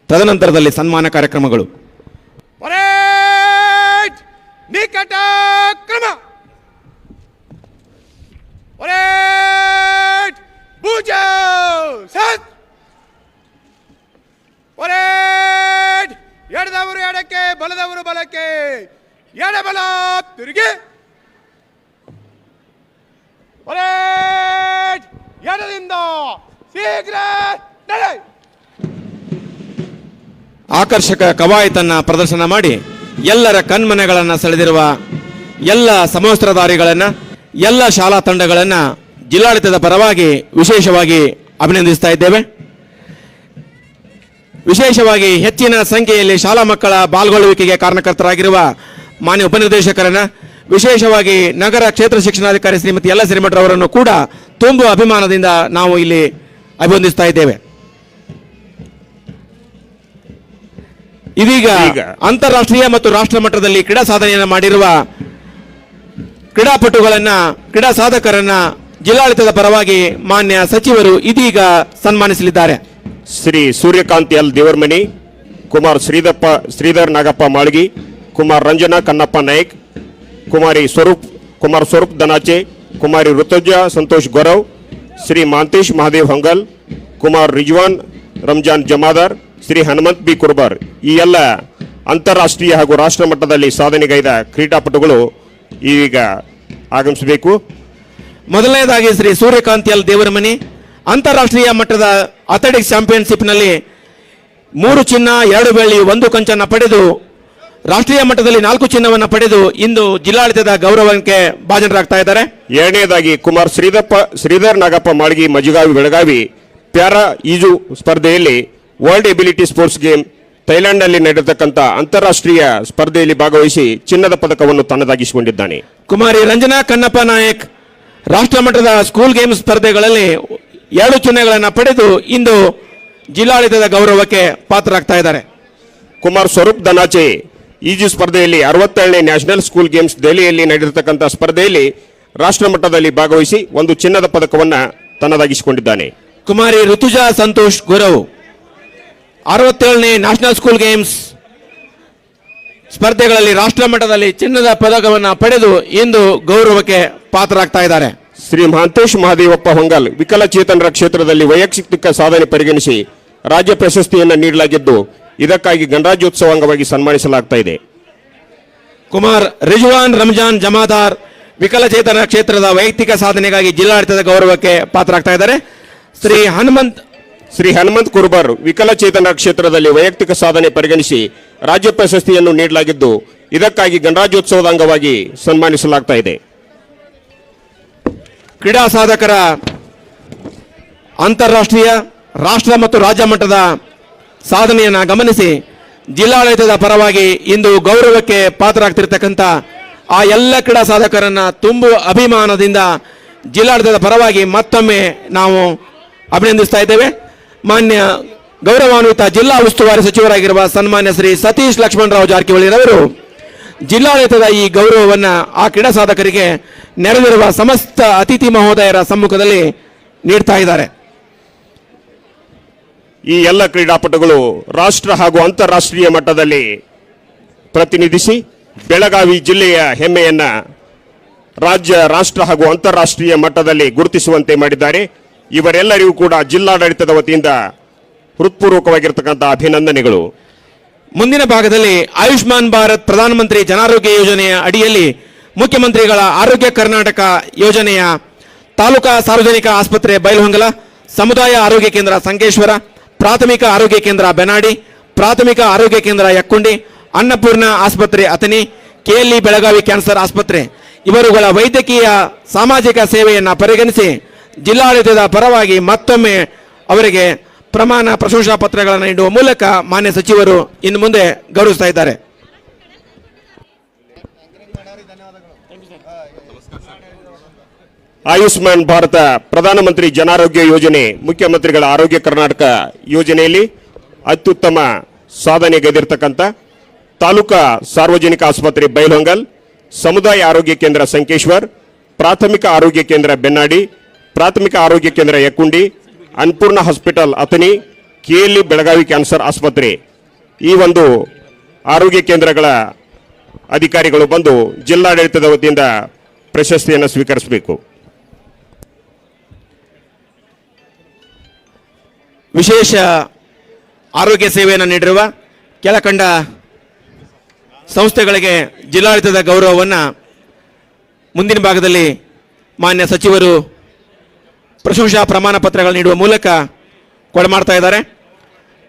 ತದನಂತರದಲ್ಲಿ ಸನ್ಮಾನ ಕಾರ್ಯಕ್ರಮಗಳು. ಪರೇಡ್ ನಿಕಟ ಕ್ರಮ. ಪರೇಡ್ ಪೂಜಾ ಸತ್. ಪರೇಡ್ ಎಡದವರು ಎಡಕ್ಕೆ, ಬಲದವರು ಬಲಕ್ಕೆ, ಎಡಬಲ ತಿರುಗಿ. ಪರೇಡ್ ಎಡದಿಂದ ಶೀಘ್ರ ನಡೆ. ಆಕರ್ಷಕ ಕವಾಯತನ್ನ ಪ್ರದರ್ಶನ ಮಾಡಿ ಎಲ್ಲರ ಕಣ್ಮನೆಗಳನ್ನು ಸೆಳೆದಿರುವ ಎಲ್ಲ ಸಮವಸ್ತ್ರಧಾರಿಗಳನ್ನು, ಎಲ್ಲ ಶಾಲಾ ತಂಡಗಳನ್ನು ಜಿಲ್ಲಾಡಳಿತದ ಪರವಾಗಿ ವಿಶೇಷವಾಗಿ ಅಭಿನಂದಿಸ್ತಾ ಇದ್ದೇವೆ. ವಿಶೇಷವಾಗಿ ಹೆಚ್ಚಿನ ಸಂಖ್ಯೆಯಲ್ಲಿ ಶಾಲಾ ಮಕ್ಕಳ ಪಾಲ್ಗೊಳ್ಳುವಿಕೆಗೆ ಕಾರಣಕರ್ತರಾಗಿರುವ ಮಾನ್ಯ ಉಪನಿರ್ದೇಶಕರನ್ನ, ವಿಶೇಷವಾಗಿ ನಗರ ಕ್ಷೇತ್ರ ಶಿಕ್ಷಣಾಧಿಕಾರಿ ಶ್ರೀಮತಿ ಎಲ್ಲ ಸಿರಿಮಠರವರನ್ನು ಕೂಡ ತುಂಬು ಅಭಿಮಾನದಿಂದ ನಾವು ಇಲ್ಲಿ ಅಭಿವಂದಿಸ್ತಾ ಇದ್ದೇವೆ. ಇದೀಗ ಅಂತಾರಾಷ್ಟ್ರೀಯ ಮತ್ತು ರಾಷ್ಟ್ರ ಮಟ್ಟದಲ್ಲಿ ಕ್ರೀಡಾ ಸಾಧನೆಯನ್ನು ಮಾಡಿರುವ ಕ್ರೀಡಾಪಟುಗಳನ್ನ, ಕ್ರೀಡಾ ಸಾಧಕರನ್ನ ಜಿಲ್ಲಾಡಳಿತದ ಪರವಾಗಿ ಮಾನ್ಯ ಸಚಿವರು ಇದೀಗ ಸನ್ಮಾನಿಸಲಿದ್ದಾರೆ. ಶ್ರೀ ಸೂರ್ಯಕಾಂತ್ ಎಲ್ ದೇವರಮನಿ, ಕುಮಾರ್ ಶ್ರೀಧರ್ ನಾಗಪ್ಪ ಮಾಳ್ಗಿ, ಕುಮಾರ್ ರಂಜನಾ ಕನ್ನಪ್ಪ ನಾಯ್ಕ್, ಕುಮಾರ್ ಸ್ವರೂಪ್ ದನಾಚೆ, ಕುಮಾರಿ ಋತುಜಾ ಸಂತೋಷ್ ಗೌರವ್, ಶ್ರೀ ಮಾಂತೇಶ್ ಮಹಾದೇವ್ ಹಂಗಲ್, ಕುಮಾರ್ ರಿಜ್ವಾನ್ ರಂಜಾನ್ ಜಮಾದಾರ್, ಶ್ರೀ ಹನುಮಂತ್ ಬಿ ಕುರ್ಬಾರ್, ಈ ಎಲ್ಲ ಅಂತಾರಾಷ್ಟ್ರೀಯ ಹಾಗೂ ರಾಷ್ಟ್ರ ಮಟ್ಟದಲ್ಲಿ ಸಾಧನೆಗೈದ ಕ್ರೀಡಾಪಟುಗಳು ಈಗ ಆಗಮಿಸಬೇಕು. ಮೊದಲನೇದಾಗಿ ಶ್ರೀ ಸೂರ್ಯಕಾಂತ್ ಎಲ್ ದೇವರಮನಿ ಅಂತಾರಾಷ್ಟ್ರೀಯ ಮಟ್ಟದ ಅಥ್ಲೆಟಿಕ್ಸ್ ಚಾಂಪಿಯನ್ಶಿಪ್ನಲ್ಲಿ 3 ಚಿನ್ನ 2 ಬೆಳ್ಳಿ 1 ಕಂಚನ್ನು ಪಡೆದು ರಾಷ್ಟ್ರೀಯ ಮಟ್ಟದಲ್ಲಿ 4 ಚಿನ್ನವನ್ನು ಪಡೆದು ಇಂದು ಜಿಲ್ಲಾಡಳಿತದ ಗೌರವಕ್ಕೆ ಭಾಜನರಾಗ್ತಾ ಇದ್ದಾರೆ. ಎರಡನೇದಾಗಿ ಕುಮಾರ್ ಶ್ರೀಧರ್ ನಾಗಪ್ಪ ಮಾಳ್ಗಿ ಮಜಗಾವಿ ಬೆಳಗಾವಿ ಪ್ಯಾರಾ ಈಜು ಸ್ಪರ್ಧೆಯಲ್ಲಿ ವರ್ಲ್ಡ್ ಎಬಿಲಿಟಿ ಸ್ಪೋರ್ಟ್ಸ್ ಗೇಮ್ ಥೈಲ್ಯಾಂಡ್ನಲ್ಲಿ ನಡೆಯತಕ್ಕಂಥ ಅಂತಾರಾಷ್ಟ್ರೀಯ ಸ್ಪರ್ಧೆಯಲ್ಲಿ ಭಾಗವಹಿಸಿ ಚಿನ್ನದ ಪದಕವನ್ನು ತನ್ನದಾಗಿಸಿಕೊಂಡಿದ್ದಾನೆ. ಕುಮಾರಿ ರಂಜನಾ ಕನ್ನಪ್ಪ ನಾಯಕ್ ರಾಷ್ಟ್ರ ಮಟ್ಟದ ಸ್ಕೂಲ್ ಗೇಮ್ಸ್ ಸ್ಪರ್ಧೆಗಳಲ್ಲಿ 2 ಚಿನ್ನಗಳನ್ನು ಪಡೆದು ಇಂದು ಜಿಲ್ಲಾಡಳಿತದ ಗೌರವಕ್ಕೆ ಪಾತ್ರರಾಗ್ತಾ ಇದ್ದಾರೆ. ಕುಮಾರ್ ಸ್ವರೂಪ್ ದನಾಚೆ ಈಜು ಸ್ಪರ್ಧೆಯಲ್ಲಿ 67ನೇ ನ್ಯಾಷನಲ್ ಸ್ಕೂಲ್ ಗೇಮ್ಸ್ ದೆಹಲಿಯಲ್ಲಿ ನಡೆದಿರತಕ್ಕಂಥ ಸ್ಪರ್ಧೆಯಲ್ಲಿ ರಾಷ್ಟ್ರ ಮಟ್ಟದಲ್ಲಿ ಭಾಗವಹಿಸಿ 1 ಚಿನ್ನದ ಪದಕವನ್ನು ತನ್ನದಾಗಿಸಿಕೊಂಡಿದ್ದಾನೆ. ಕುಮಾರಿ ಋತುಜಾ ಸಂತೋಷ್ ಗೌರವ್ 67ನೇ ನ್ಯಾಷನಲ್ ಸ್ಕೂಲ್ ಗೇಮ್ಸ್ ಸ್ಪರ್ಧೆಗಳಲ್ಲಿ ರಾಷ್ಟ್ರ ಮಟ್ಟದಲ್ಲಿ ಚಿನ್ನದ ಪದಕವನ್ನು ಪಡೆದು ಇಂದು ಗೌರವಕ್ಕೆ ಪಾತ್ರರಾಗ್ತಾ ಇದ್ದಾರೆ. ಶ್ರೀ ಮಹಾಂತೇಶ್ ಮಹಾದೇವಪ್ಪ ಹೊಂಗಲ್ ವಿಕಲಚೇತನರ ಕ್ಷೇತ್ರದಲ್ಲಿ ವೈಯಕ್ತಿಕ ಸಾಧನೆ ಪರಿಗಣಿಸಿ ರಾಜ್ಯ ಪ್ರಶಸ್ತಿಯನ್ನು ನೀಡಲಾಗಿದ್ದು ಇದಕ್ಕಾಗಿ ಗಣರಾಜ್ಯೋತ್ಸವ ಅಂಗವಾಗಿ ಸನ್ಮಾನಿಸಲಾಗ್ತಾ ಇದೆ. ಕುಮಾರ್ ರಿಜ್ವಾನ್ ರಂಜಾನ್ ಜಮಾದಾರ್ ವಿಕಲಚೇತನ ಕ್ಷೇತ್ರದ ವೈಯಕ್ತಿಕ ಸಾಧನೆಗಾಗಿ ಜಿಲ್ಲಾಡಳಿತದ ಗೌರವಕ್ಕೆ ಪಾತ್ರರಾಗ್ತಾ ಇದ್ದಾರೆ. ಶ್ರೀ ಹನುಮಂತ್ ಕುರ್ಬಾರ್ ವಿಕಲಚೇತನ ಕ್ಷೇತ್ರದಲ್ಲಿ ವೈಯಕ್ತಿಕ ಸಾಧನೆ ಪರಿಗಣಿಸಿ ರಾಜ್ಯ ಪ್ರಶಸ್ತಿಯನ್ನು ನೀಡಲಾಗಿದ್ದು ಇದಕ್ಕಾಗಿ ಗಣರಾಜ್ಯೋತ್ಸವದ ಅಂಗವಾಗಿ ಸನ್ಮಾನಿಸಲಾಗ್ತಾ ಇದೆ. ಕ್ರೀಡಾ ಸಾಧಕರ ಅಂತಾರಾಷ್ಟ್ರೀಯ ರಾಷ್ಟ್ರ ಮತ್ತು ರಾಜ್ಯ ಮಟ್ಟದ ಸಾಧನೆಯನ್ನು ಗಮನಿಸಿ ಜಿಲ್ಲಾಡಳಿತದ ಪರವಾಗಿ ಇಂದು ಗೌರವಕ್ಕೆ ಪಾತ್ರರಾಗ್ತಿರ್ತಕ್ಕಂಥ ಆ ಎಲ್ಲ ಕ್ರೀಡಾ ಸಾಧಕರನ್ನ ತುಂಬು ಅಭಿಮಾನದಿಂದ ಜಿಲ್ಲಾಡಳಿತದ ಪರವಾಗಿ ಮತ್ತೊಮ್ಮೆ ನಾವು ಅಭಿನಂದಿಸ್ತಾ ಇದ್ದೇವೆ. ಮಾನ್ಯ ಗೌರವಾನ್ವಿತ ಜಿಲ್ಲಾ ಉಸ್ತುವಾರಿ ಸಚಿವರಾಗಿರುವ ಸನ್ಮಾನ್ಯ ಶ್ರೀ ಸತೀಶ್ ಲಕ್ಷ್ಮಣರಾವ್ ಜಾರಕಿಹೊಳಿರವರು ಜಿಲ್ಲಾಡಳಿತದ ಈ ಗೌರವವನ್ನು ಆ ಕ್ರೀಡಾ ಸಾಧಕರಿಗೆ ನೆರೆದಿರುವ ಸಮಸ್ತ ಅತಿಥಿ ಮಹೋದಯರ ಸಮ್ಮುಖದಲ್ಲಿ ನೀಡ್ತಾ ಇದ್ದಾರೆ. ಈ ಎಲ್ಲ ಕ್ರೀಡಾಪಟುಗಳು ರಾಷ್ಟ್ರ ಹಾಗೂ ಅಂತಾರಾಷ್ಟ್ರೀಯ ಮಟ್ಟದಲ್ಲಿ ಪ್ರತಿನಿಧಿಸಿ ಬೆಳಗಾವಿ ಜಿಲ್ಲೆಯ ಹೆಮ್ಮೆಯನ್ನ ರಾಜ್ಯ, ರಾಷ್ಟ್ರ ಹಾಗೂ ಅಂತಾರಾಷ್ಟ್ರೀಯ ಮಟ್ಟದಲ್ಲಿ ಗುರುತಿಸುವಂತೆ ಮಾಡಿದ್ದಾರೆ. ಇವರೆಲ್ಲರಿಗೂ ಕೂಡ ಜಿಲ್ಲಾಡಳಿತದ ವತಿಯಿಂದ ಹೃತ್ಪೂರ್ವಕವಾಗಿರ್ತಕ್ಕಂಥ ಅಭಿನಂದನೆಗಳು. ಮುಂದಿನ ಭಾಗದಲ್ಲಿ ಆಯುಷ್ಮಾನ್ ಭಾರತ್ ಪ್ರಧಾನಮಂತ್ರಿ ಜನಾರೋಗ್ಯ ಯೋಜನೆಯ ಅಡಿಯಲ್ಲಿ ಮುಖ್ಯಮಂತ್ರಿಗಳ ಆರೋಗ್ಯ ಕರ್ನಾಟಕ ಯೋಜನೆಯ ತಾಲೂಕಾ ಸಾರ್ವಜನಿಕ ಆಸ್ಪತ್ರೆ ಬೈಲಹೊಂಗಲ, ಸಮುದಾಯ ಆರೋಗ್ಯ ಕೇಂದ್ರ ಸಂಕೇಶ್ವರ, ಪ್ರಾಥಮಿಕ ಆರೋಗ್ಯ ಕೇಂದ್ರ ಬೆನಾಡಿ, ಪ್ರಾಥಮಿಕ ಆರೋಗ್ಯ ಕೇಂದ್ರ ಯಕ್ಕುಂಡಿ, ಅನ್ನಪೂರ್ಣ ಆಸ್ಪತ್ರೆ ಅಥಣಿ, ಕೆಎಲ್ಇ ಬೆಳಗಾವಿ ಕ್ಯಾನ್ಸರ್ ಆಸ್ಪತ್ರೆ ಇವರುಗಳ ವೈದ್ಯಕೀಯ ಸಾಮಾಜಿಕ ಸೇವೆಯನ್ನು ಪರಿಗಣಿಸಿ ಜಿಲ್ಲಾಡಳಿತದ ಪರವಾಗಿ ಮತ್ತೊಮ್ಮೆ ಅವರಿಗೆ ಪ್ರಮಾಣ ಪ್ರಶಂಸಾ ಪತ್ರಗಳನ್ನು ನೀಡುವ ಮೂಲಕ ಮಾನ್ಯ ಸಚಿವರು ಇನ್ನು ಮುಂದೆ ಗೌರವಿಸ್ತಾ ಇದ್ದಾರೆ. ಆಯುಷ್ಮಾನ್ ಭಾರತ ಪ್ರಧಾನಮಂತ್ರಿ ಜನಾರೋಗ್ಯ ಯೋಜನೆ ಮುಖ್ಯಮಂತ್ರಿಗಳ ಆರೋಗ್ಯ ಕರ್ನಾಟಕ ಯೋಜನೆಯಲ್ಲಿ ಅತ್ಯುತ್ತಮ ಸಾಧನೆಗೈದಿರ್ತಕ್ಕಂಥ ತಾಲೂಕಾ ಸಾರ್ವಜನಿಕ ಆಸ್ಪತ್ರೆ ಬೈಲಹೊಂಗಲ್, ಸಮುದಾಯ ಆರೋಗ್ಯ ಕೇಂದ್ರ ಸಂಕೇಶ್ವರ್, ಪ್ರಾಥಮಿಕ ಆರೋಗ್ಯ ಕೇಂದ್ರ ಬೆನ್ನಾಡಿ, ಪ್ರಾಥಮಿಕ ಆರೋಗ್ಯ ಕೇಂದ್ರ Yakkundi, Annapurna hospital Athani, KLE Belagavi cancer ಆಸ್ಪತ್ರೆ ಈ ಒಂದು ಆರೋಗ್ಯ ಕೇಂದ್ರಗಳ ಅಧಿಕಾರಿಗಳು ಬಂದು ಜಿಲ್ಲಾಡಳಿತದ ವತಿಯಿಂದ ಪ್ರಶಸ್ತಿಯನ್ನು ಸ್ವೀಕರಿಸಬೇಕು. ವಿಶೇಷ ಆರೋಗ್ಯ ಸೇವೆಯನ್ನು ನೀಡಿರುವ ಕೆಳಕಂಡ ಸಂಸ್ಥೆಗಳಿಗೆ ಜಿಲ್ಲಾಡಳಿತದ ಗೌರವವನ್ನು ಮುಂದಿನ ಭಾಗದಲ್ಲಿ ಮಾನ್ಯ ಸಚಿವರು ಪ್ರಶಂಸಾ ಪ್ರಮಾಣ ಪತ್ರಗಳು ನೀಡುವ ಮೂಲಕ ಕೊಡಮಾಡ್ತಾ ಇದ್ದಾರೆ.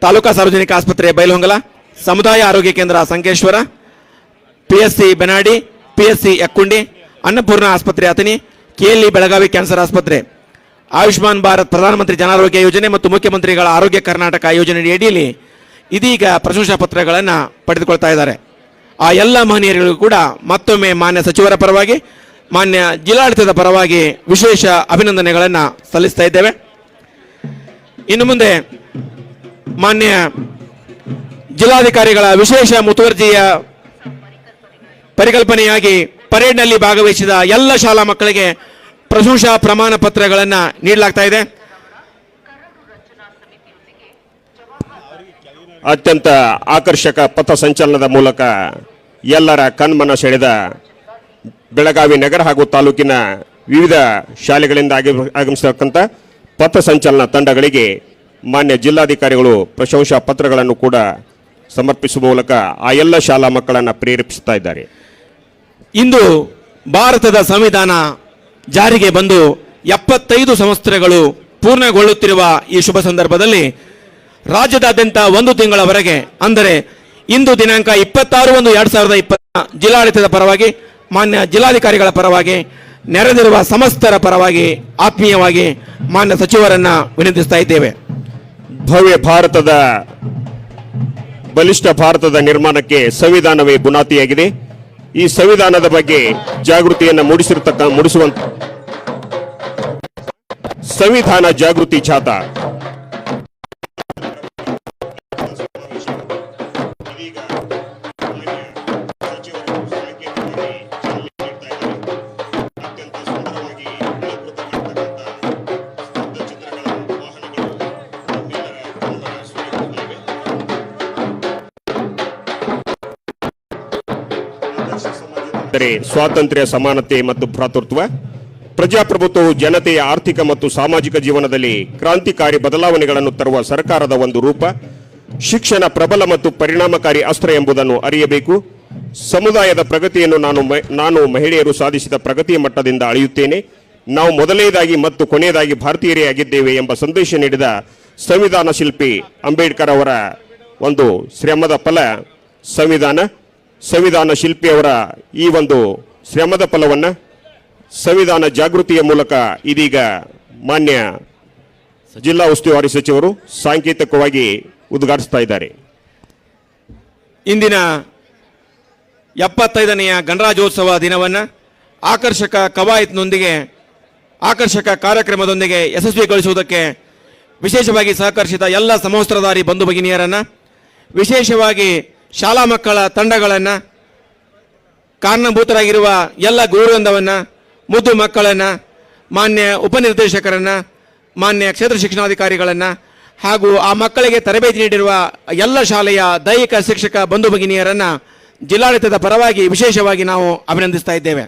ತಾಲೂಕಾ ಸಾರ್ವಜನಿಕ ಆಸ್ಪತ್ರೆ ಬೈಲಹೊಂಗಲ, ಸಮುದಾಯ ಆರೋಗ್ಯ ಕೇಂದ್ರ ಸಂಕೇಶ್ವರ, ಪಿಎಸ್ಸಿ ಬೆನಾಡಿ, ಪಿಎಸ್ಸಿ ಯಕ್ಕುಂಡಿ, ಅನ್ನಪೂರ್ಣ ಆಸ್ಪತ್ರೆ ಅಥಣಿ, ಕೆಎಲ್ಇ ಬೆಳಗಾವಿ ಕ್ಯಾನ್ಸರ್ ಆಸ್ಪತ್ರೆ, ಆಯುಷ್ಮಾನ್ ಭಾರತ್ ಪ್ರಧಾನಮಂತ್ರಿ ಜನಾರೋಗ್ಯ ಯೋಜನೆ ಮತ್ತು ಮುಖ್ಯಮಂತ್ರಿಗಳ ಆರೋಗ್ಯ ಕರ್ನಾಟಕ ಯೋಜನೆ ಅಡಿಯಲ್ಲಿ ಇದೀಗ ಪ್ರಶಂಸಾ ಪತ್ರಗಳನ್ನು ಪಡೆದುಕೊಳ್ತಾ ಇದ್ದಾರೆ. ಆ ಎಲ್ಲ ಮಹನೀಯರಿಗೂ ಕೂಡ ಮತ್ತೊಮ್ಮೆ ಮಾನ್ಯ ಸಚಿವರ ಪರವಾಗಿ, ಮಾನ್ಯ ಜಿಲ್ಲಾಡಳಿತದ ಪರವಾಗಿ ವಿಶೇಷ ಅಭಿನಂದನೆಗಳನ್ನು ಸಲ್ಲಿಸ್ತಾ ಇದ್ದೇವೆ. ಇನ್ನು ಮುಂದೆ ಮಾನ್ಯ ಜಿಲ್ಲಾಧಿಕಾರಿಗಳ ವಿಶೇಷ ಮುತುವರ್ಜಿಯ ಪರಿಕಲ್ಪನೆಯಾಗಿ ಪರೇಡ್ನಲ್ಲಿ ಭಾಗವಹಿಸಿದ ಎಲ್ಲ ಶಾಲಾ ಮಕ್ಕಳಿಗೆ ಪ್ರಶಂಸಾ ಪ್ರಮಾಣ ಪತ್ರಗಳನ್ನು ನೀಡಲಾಗ್ತಾ ಇದೆ. ಅತ್ಯಂತ ಆಕರ್ಷಕ ಪಥ ಸಂಚಲನದ ಮೂಲಕ ಎಲ್ಲರ ಕಣ್ಮನ ಸೆಳೆದ ಬೆಳಗಾವಿ ನಗರ ಹಾಗೂ ತಾಲೂಕಿನ ವಿವಿಧ ಶಾಲೆಗಳಿಂದ ಆಗಮಿಸತಕ್ಕಂಥ ಪಥ ಸಂಚಲನ ತಂಡಗಳಿಗೆ ಮಾನ್ಯ ಜಿಲ್ಲಾಧಿಕಾರಿಗಳು ಪ್ರಶಂಸಾ ಪತ್ರಗಳನ್ನು ಕೂಡ ಸಮರ್ಪಿಸುವ ಮೂಲಕ ಆ ಎಲ್ಲ ಶಾಲಾ ಮಕ್ಕಳನ್ನು ಪ್ರೇರೇಪಿಸುತ್ತಾ ಇದ್ದಾರೆ. ಇಂದು ಭಾರತದ ಸಂವಿಧಾನ ಜಾರಿಗೆ ಬಂದು 75 ಸಂವತ್ಸರಗಳು ಪೂರ್ಣಗೊಳ್ಳುತ್ತಿರುವ ಈ ಶುಭ ಸಂದರ್ಭದಲ್ಲಿ ರಾಜ್ಯದಾದ್ಯಂತ 1 ತಿಂಗಳವರೆಗೆ ಅಂದರೆ ಇಂದು ದಿನಾಂಕ 26/1/2020 ಜಿಲ್ಲಾಡಳಿತದ ಪರವಾಗಿ, ಮಾನ್ಯ ಜಿಲ್ಲಾಧಿಕಾರಿಗಳ ಪರವಾಗಿ, ನೆರೆದಿರುವ ಸಮಸ್ತರ ಪರವಾಗಿ ಆತ್ಮೀಯವಾಗಿ ಮಾನ್ಯ ಸಚಿವರನ್ನ ವಿನಂತಿಸ್ತಾ ಇದ್ದೇವೆ. ಭವ್ಯ ಭಾರತದ, ಬಲಿಷ್ಠ ಭಾರತದ ನಿರ್ಮಾಣಕ್ಕೆ ಸಂವಿಧಾನವೇ ಬುನಾದಿಯಾಗಿದೆ. ಈ ಸಂವಿಧಾನದ ಬಗ್ಗೆ ಜಾಗೃತಿಯನ್ನು ಮೂಡಿಸುವಂತ ಸಂವಿಧಾನ ಜಾಗೃತಿ ಜಾಥಾ ಸ್ವಾತಂತ್ರ್ಯ, ಸಮಾನತೆ ಮತ್ತು ಭ್ರಾತೃತ್ವ, ಪ್ರಜಾಪ್ರಭುತ್ವವು ಜನತೆಯ ಆರ್ಥಿಕ ಮತ್ತು ಸಾಮಾಜಿಕ ಜೀವನದಲ್ಲಿ ಕ್ರಾಂತಿಕಾರಿ ಬದಲಾವಣೆಗಳನ್ನು ತರುವ ಸರ್ಕಾರದ ಒಂದು ರೂಪ. ಶಿಕ್ಷಣ ಪ್ರಬಲ ಮತ್ತು ಪರಿಣಾಮಕಾರಿ ಅಸ್ತ್ರ ಎಂಬುದನ್ನು ಅರಿಯಬೇಕು. ಸಮುದಾಯದ ಪ್ರಗತಿಯನ್ನು ನಾನು ಮಹಿಳೆಯರು ಸಾಧಿಸಿದ ಪ್ರಗತಿಯ ಮಟ್ಟದಿಂದ ಅಳೆಯುತ್ತೇನೆ. ನಾವು ಮೊದಲನೇದಾಗಿ ಮತ್ತು ಕೊನೆಯದಾಗಿ ಭಾರತೀಯರೇ ಆಗಿದ್ದೇವೆ ಎಂಬ ಸಂದೇಶ ನೀಡಿದ ಸಂವಿಧಾನ ಶಿಲ್ಪಿ ಅಂಬೇಡ್ಕರ್ ಅವರ ಒಂದು ಶ್ರಮದ ಫಲ ಸಂವಿಧಾನ ಶಿಲ್ಪಿಯವರ ಈ ಒಂದು ಶ್ರಮದ ಫಲವನ್ನು ಸಂವಿಧಾನ ಜಾಗೃತಿಯ ಮೂಲಕ ಇದೀಗ ಮಾನ್ಯ ಜಿಲ್ಲಾ ಉಸ್ತುವಾರಿ ಸಚಿವರು ಸಾಂಕೇತಿಕವಾಗಿ ಉದ್ಘಾಟಿಸ್ತಾ ಇದ್ದಾರೆ. ಇಂದಿನ 75ನೆಯ ಗಣರಾಜ್ಯೋತ್ಸವ ದಿನವನ್ನು ಆಕರ್ಷಕ ಕವಾಯತ್ನೊಂದಿಗೆ, ಆಕರ್ಷಕ ಕಾರ್ಯಕ್ರಮದೊಂದಿಗೆ ಯಶಸ್ವಿಗೊಳಿಸುವುದಕ್ಕೆ ವಿಶೇಷವಾಗಿ ಸಹಕರಿಸಿದ ಎಲ್ಲ ಸಮವಸ್ತ್ರಧಾರಿ ಬಂಧು ಭಗಿನಿಯರನ್ನು, ವಿಶೇಷವಾಗಿ ಶಾಲಾ ಮಕ್ಕಳ ತಂಡಗಳನ್ನು, ಕಾರಣಭೂತರಾಗಿರುವ ಎಲ್ಲ ಗುರುವೃಂದವನ್ನು, ಮುದ್ದು ಮಕ್ಕಳನ್ನು, ಮಾನ್ಯ ಉಪನಿರ್ದೇಶಕರನ್ನು, ಮಾನ್ಯ ಕ್ಷೇತ್ರ ಶಿಕ್ಷಣಾಧಿಕಾರಿಗಳನ್ನು ಹಾಗೂ ಆ ಮಕ್ಕಳಿಗೆ ತರಬೇತಿ ನೀಡಿರುವ ಎಲ್ಲ ಶಾಲೆಯ ದೈಹಿಕ ಶಿಕ್ಷಕ ಬಂಧು ಭಗಿನಿಯರನ್ನು ಜಿಲ್ಲಾಡಳಿತದ ಪರವಾಗಿ ವಿಶೇಷವಾಗಿ ನಾವು ಅಭಿನಂದಿಸ್ತಾ ಇದ್ದೇವೆ.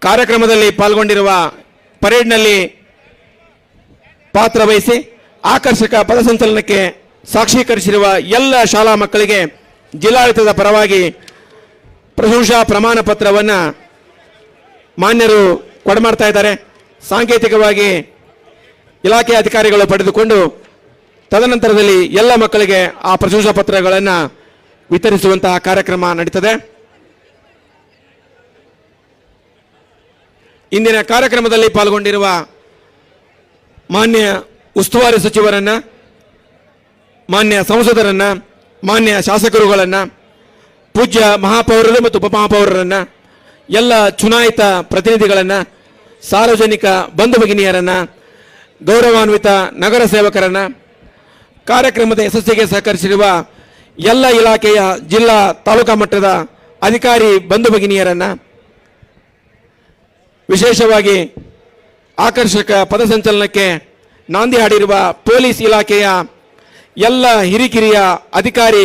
ಕಾರ್ಯಕ್ರಮದಲ್ಲಿ ಪಾಲ್ಗೊಂಡಿರುವ ಪರೇಡ್ನಲ್ಲಿ ಪಾತ್ರ ವಹಿಸಿ ಆಕರ್ಷಕ ಪಥಸಂಚಲನಕ್ಕೆ ಸಾಕ್ಷೀಕರಿಸಿರುವ ಎಲ್ಲ ಶಾಲಾ ಮಕ್ಕಳಿಗೆ ಜಿಲ್ಲಾಡಳಿತದ ಪರವಾಗಿ ಪ್ರಶಂಸಾ ಪ್ರಮಾಣ ಪತ್ರವನ್ನು ಮಾನ್ಯರು ಕೊಡಮಾಡ್ತಾ ಇದ್ದಾರೆ. ಸಾಂಕೇತಿಕವಾಗಿ ಇಲಾಖೆ ಅಧಿಕಾರಿಗಳು ಪಡೆದುಕೊಂಡು ತದನಂತರದಲ್ಲಿ ಎಲ್ಲ ಮಕ್ಕಳಿಗೆ ಆ ಪ್ರಶಂಸಾ ಪತ್ರಗಳನ್ನು ವಿತರಿಸುವಂತಹ ಕಾರ್ಯಕ್ರಮ ನಡೀತದೆ. ಇಂದಿನ ಕಾರ್ಯಕ್ರಮದಲ್ಲಿ ಪಾಲ್ಗೊಂಡಿರುವ ಮಾನ್ಯ ಉಸ್ತುವಾರಿ ಸಚಿವರನ್ನ, ಮಾನ್ಯ ಸಂಸದರನ್ನ, ಮಾನ್ಯ ಶಾಸಕರುಗಳನ್ನು, ಪೂಜ್ಯ ಮಹಾಪೌರರು ಮತ್ತು ಉಪಮಹಾಪೌರರನ್ನು, ಎಲ್ಲ ಚುನಾಯಿತ ಪ್ರತಿನಿಧಿಗಳನ್ನು, ಸಾರ್ವಜನಿಕ ಬಂಧು ಭಗಿನಿಯರನ್ನು, ಗೌರವಾನ್ವಿತ ನಗರ ಸೇವಕರನ್ನು, ಕಾರ್ಯಕ್ರಮದ ಯಶಸ್ಸಿಗೆ ಸಹಕರಿಸಿರುವ ಎಲ್ಲ ಇಲಾಖೆಯ ಜಿಲ್ಲಾ ತಾಲೂಕಾ ಮಟ್ಟದ ಅಧಿಕಾರಿ ಬಂಧು ಭಗಿನಿಯರನ್ನು, ವಿಶೇಷವಾಗಿ ಆಕರ್ಷಕ ಪಥಸಂಚಲನಕ್ಕೆ ನಾಂದಿ ಹಾಡಿರುವ ಪೊಲೀಸ್ ಇಲಾಖೆಯ ಎಲ್ಲ ಹಿರಿಕಿರಿಯ ಅಧಿಕಾರಿ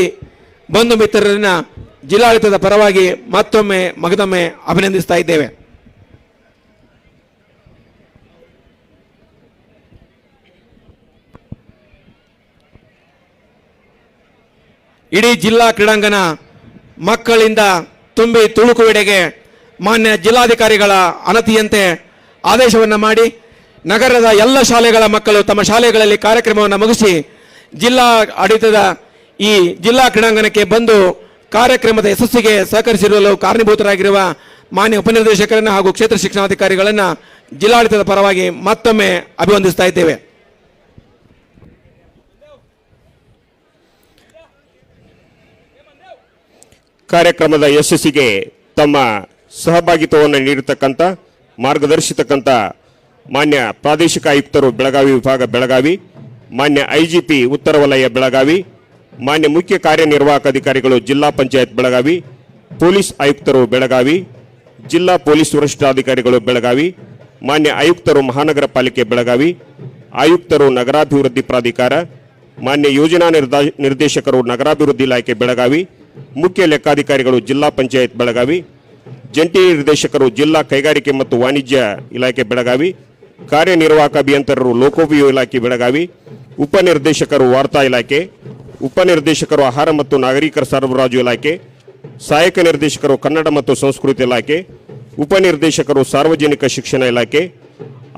ಬಂಧು ಮಿತ್ರರನ್ನು ಜಿಲ್ಲಾಡಳಿತದ ಪರವಾಗಿ ಮತ್ತೊಮ್ಮೆ ಮಗದೊಮ್ಮೆ ಅಭಿನಂದಿಸ್ತಾ ಇದ್ದೇವೆ. ಇಡೀ ಜಿಲ್ಲಾ ಕ್ರೀಡಾಂಗಣ ಮಕ್ಕಳಿಂದ ತುಂಬಿ ತುಳುಕುವೆಡೆಗೆ ಮಾನ್ಯ ಜಿಲ್ಲಾಧಿಕಾರಿಗಳ ಅನತಿಯಂತೆ ಆದೇಶವನ್ನು ಮಾಡಿ ನಗರದ ಎಲ್ಲ ಶಾಲೆಗಳ ಮಕ್ಕಳು ತಮ್ಮ ಶಾಲೆಗಳಲ್ಲಿ ಕಾರ್ಯಕ್ರಮವನ್ನು ಮುಗಿಸಿ ಜಿಲ್ಲಾ ಆಡಳಿತದ ಈ ಜಿಲ್ಲಾ ಕ್ರೀಡಾಂಗಣಕ್ಕೆ ಬಂದು ಕಾರ್ಯಕ್ರಮದ ಯಶಸ್ಸಿಗೆ ಸಹಕರಿಸಿರಲು ಕಾರಣೀಭೂತರಾಗಿರುವ ಮಾನ್ಯ ಉಪನಿರ್ದೇಶಕರನ್ನು ಹಾಗೂ ಕ್ಷೇತ್ರ ಶಿಕ್ಷಣಾಧಿಕಾರಿಗಳನ್ನು ಜಿಲ್ಲಾಡಳಿತದ ಪರವಾಗಿ ಮತ್ತೊಮ್ಮೆ ಅಭಿವಂದಿಸ್ತಾ ಇದ್ದೇವೆ. ಕಾರ್ಯಕ್ರಮದ ಯಶಸ್ಸಿಗೆ ತಮ್ಮ ಸಹಭಾಗಿತ್ವವನ್ನು ನೀಡತಕ್ಕಂಥ ಮಾರ್ಗದರ್ಶಿತಕ್ಕಂಥ ಮಾನ್ಯ ಪ್ರಾದೇಶಿಕ ಆಯುಕ್ತರು ಬೆಳಗಾವಿ ವಿಭಾಗ ಬೆಳಗಾವಿ, ಮಾನ್ಯ ಐಜಿಪಿ ಉತ್ತರ ವಲಯ ಬೆಳಗಾವಿ, ಮಾನ್ಯ ಮುಖ್ಯ ಕಾರ್ಯನಿರ್ವಾಹಕ ಅಧಿಕಾರಿಗಳು ಜಿಲ್ಲಾ ಪಂಚಾಯತ್ ಬೆಳಗಾವಿ, ಪೊಲೀಸ್ ಆಯುಕ್ತರು ಬೆಳಗಾವಿ, ಜಿಲ್ಲಾ ಪೊಲೀಸ್ ವರಿಷ್ಠಾಧಿಕಾರಿಗಳು ಬೆಳಗಾವಿ, ಮಾನ್ಯ ಆಯುಕ್ತರು ಮಹಾನಗರ ಪಾಲಿಕೆ ಬೆಳಗಾವಿ, ಆಯುಕ್ತರು ನಗರಾಭಿವೃದ್ಧಿ ಪ್ರಾಧಿಕಾರ, ಮಾನ್ಯ ಯೋಜನಾ ನಿರ್ದೇಶಕರು ನಗರಾಭಿವೃದ್ಧಿ ಇಲಾಖೆ ಬೆಳಗಾವಿ, ಮುಖ್ಯ ಲೆಕ್ಕಾಧಿಕಾರಿಗಳು ಜಿಲ್ಲಾ ಪಂಚಾಯತ್ ಬೆಳಗಾವಿ, ಜಂಟಿ ನಿರ್ದೇಶಕರು ಜಿಲ್ಲಾ ಕೈಗಾರಿಕೆ ಮತ್ತು ವಾಣಿಜ್ಯ ಇಲಾಖೆ ಬೆಳಗಾವಿ, ಕಾರ್ಯನಿರ್ವಾಹಕ ಅಭಿಯಂತರರು ಲೋಕೋಪಯೋಗಿ ಇಲಾಖೆ ಬೆಳಗಾವಿ, ಉಪನಿರ್ದೇಶಕರು ವಾರ್ತಾ ಇಲಾಖೆ, ಉಪನಿರ್ದೇಶಕರು ಆಹಾರ ಮತ್ತು ನಾಗರಿಕರ ಸರಬರಾಜು ಇಲಾಖೆ, ಸಹಾಯಕ ನಿರ್ದೇಶಕರು ಕನ್ನಡ ಮತ್ತು ಸಂಸ್ಕೃತಿ ಇಲಾಖೆ, ಉಪನಿರ್ದೇಶಕರು ಸಾರ್ವಜನಿಕ ಶಿಕ್ಷಣ ಇಲಾಖೆ,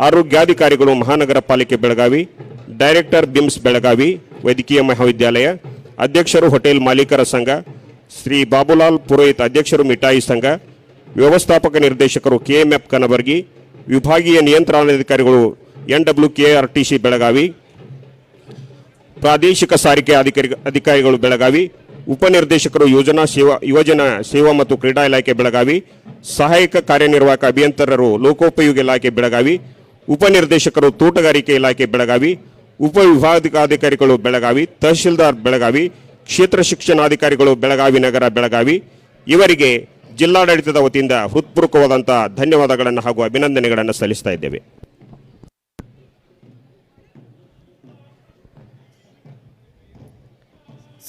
ಆರೋಗ್ಯಾಧಿಕಾರಿಗಳು ಮಹಾನಗರ ಪಾಲಿಕೆ ಬೆಳಗಾವಿ, ಡೈರೆಕ್ಟರ್ ಬಿಮ್ಸ್ ಬೆಳಗಾವಿ ವೈದ್ಯಕೀಯ ಮಹಾವಿದ್ಯಾಲಯ, ಅಧ್ಯಕ್ಷರು ಹೋಟೆಲ್ ಮಾಲೀಕರ ಸಂಘ, ಶ್ರೀ ಬಾಬುಲಾಲ್ ಪುರೋಹಿತ್ ಅಧ್ಯಕ್ಷರು ಮಿಠಾಯಿ ಸಂಘ, ವ್ಯವಸ್ಥಾಪಕ ನಿರ್ದೇಶಕರು ಕೆಎಂಎಫ್ ಕನಬರ್ಗಿ, ವಿಭಾಗೀಯ ನಿಯಂತ್ರಣಾಧಿಕಾರಿಗಳು NWKRTC ಬೆಳಗಾವಿ, ಪ್ರಾದೇಶಿಕ ಸಾರಿಗೆ ಅಧಿಕಾರಿಗಳು ಬೆಳಗಾವಿ, ಉಪನಿರ್ದೇಶಕರು ಯೋಜನಾ ಸೇವಾ ಮತ್ತು ಕ್ರೀಡಾ ಇಲಾಖೆ ಬೆಳಗಾವಿ, ಸಹಾಯಕ ಕಾರ್ಯನಿರ್ವಾಹಕ ಅಭಿಯಂತರರು ಲೋಕೋಪಯೋಗಿ ಇಲಾಖೆ ಬೆಳಗಾವಿ, ಉಪನಿರ್ದೇಶಕರು ತೋಟಗಾರಿಕೆ ಇಲಾಖೆ ಬೆಳಗಾವಿ, ಉಪವಿಭಾಗಾಧಿಕಾರಿಗಳು ಬೆಳಗಾವಿ, ತಹಶೀಲ್ದಾರ್ ಬೆಳಗಾವಿ, ಕ್ಷೇತ್ರ ಶಿಕ್ಷಣಾಧಿಕಾರಿಗಳು ಬೆಳಗಾವಿ ನಗರ ಬೆಳಗಾವಿ, ಇವರಿಗೆ ಜಿಲ್ಲಾಡಳಿತದ ವತಿಯಿಂದ ಹೃತ್ಪೂರ್ವಕವಾದಂಥ ಧನ್ಯವಾದಗಳನ್ನು ಹಾಗೂ ಅಭಿನಂದನೆಗಳನ್ನು ಸಲ್ಲಿಸ್ತಾ ಇದ್ದೇವೆ.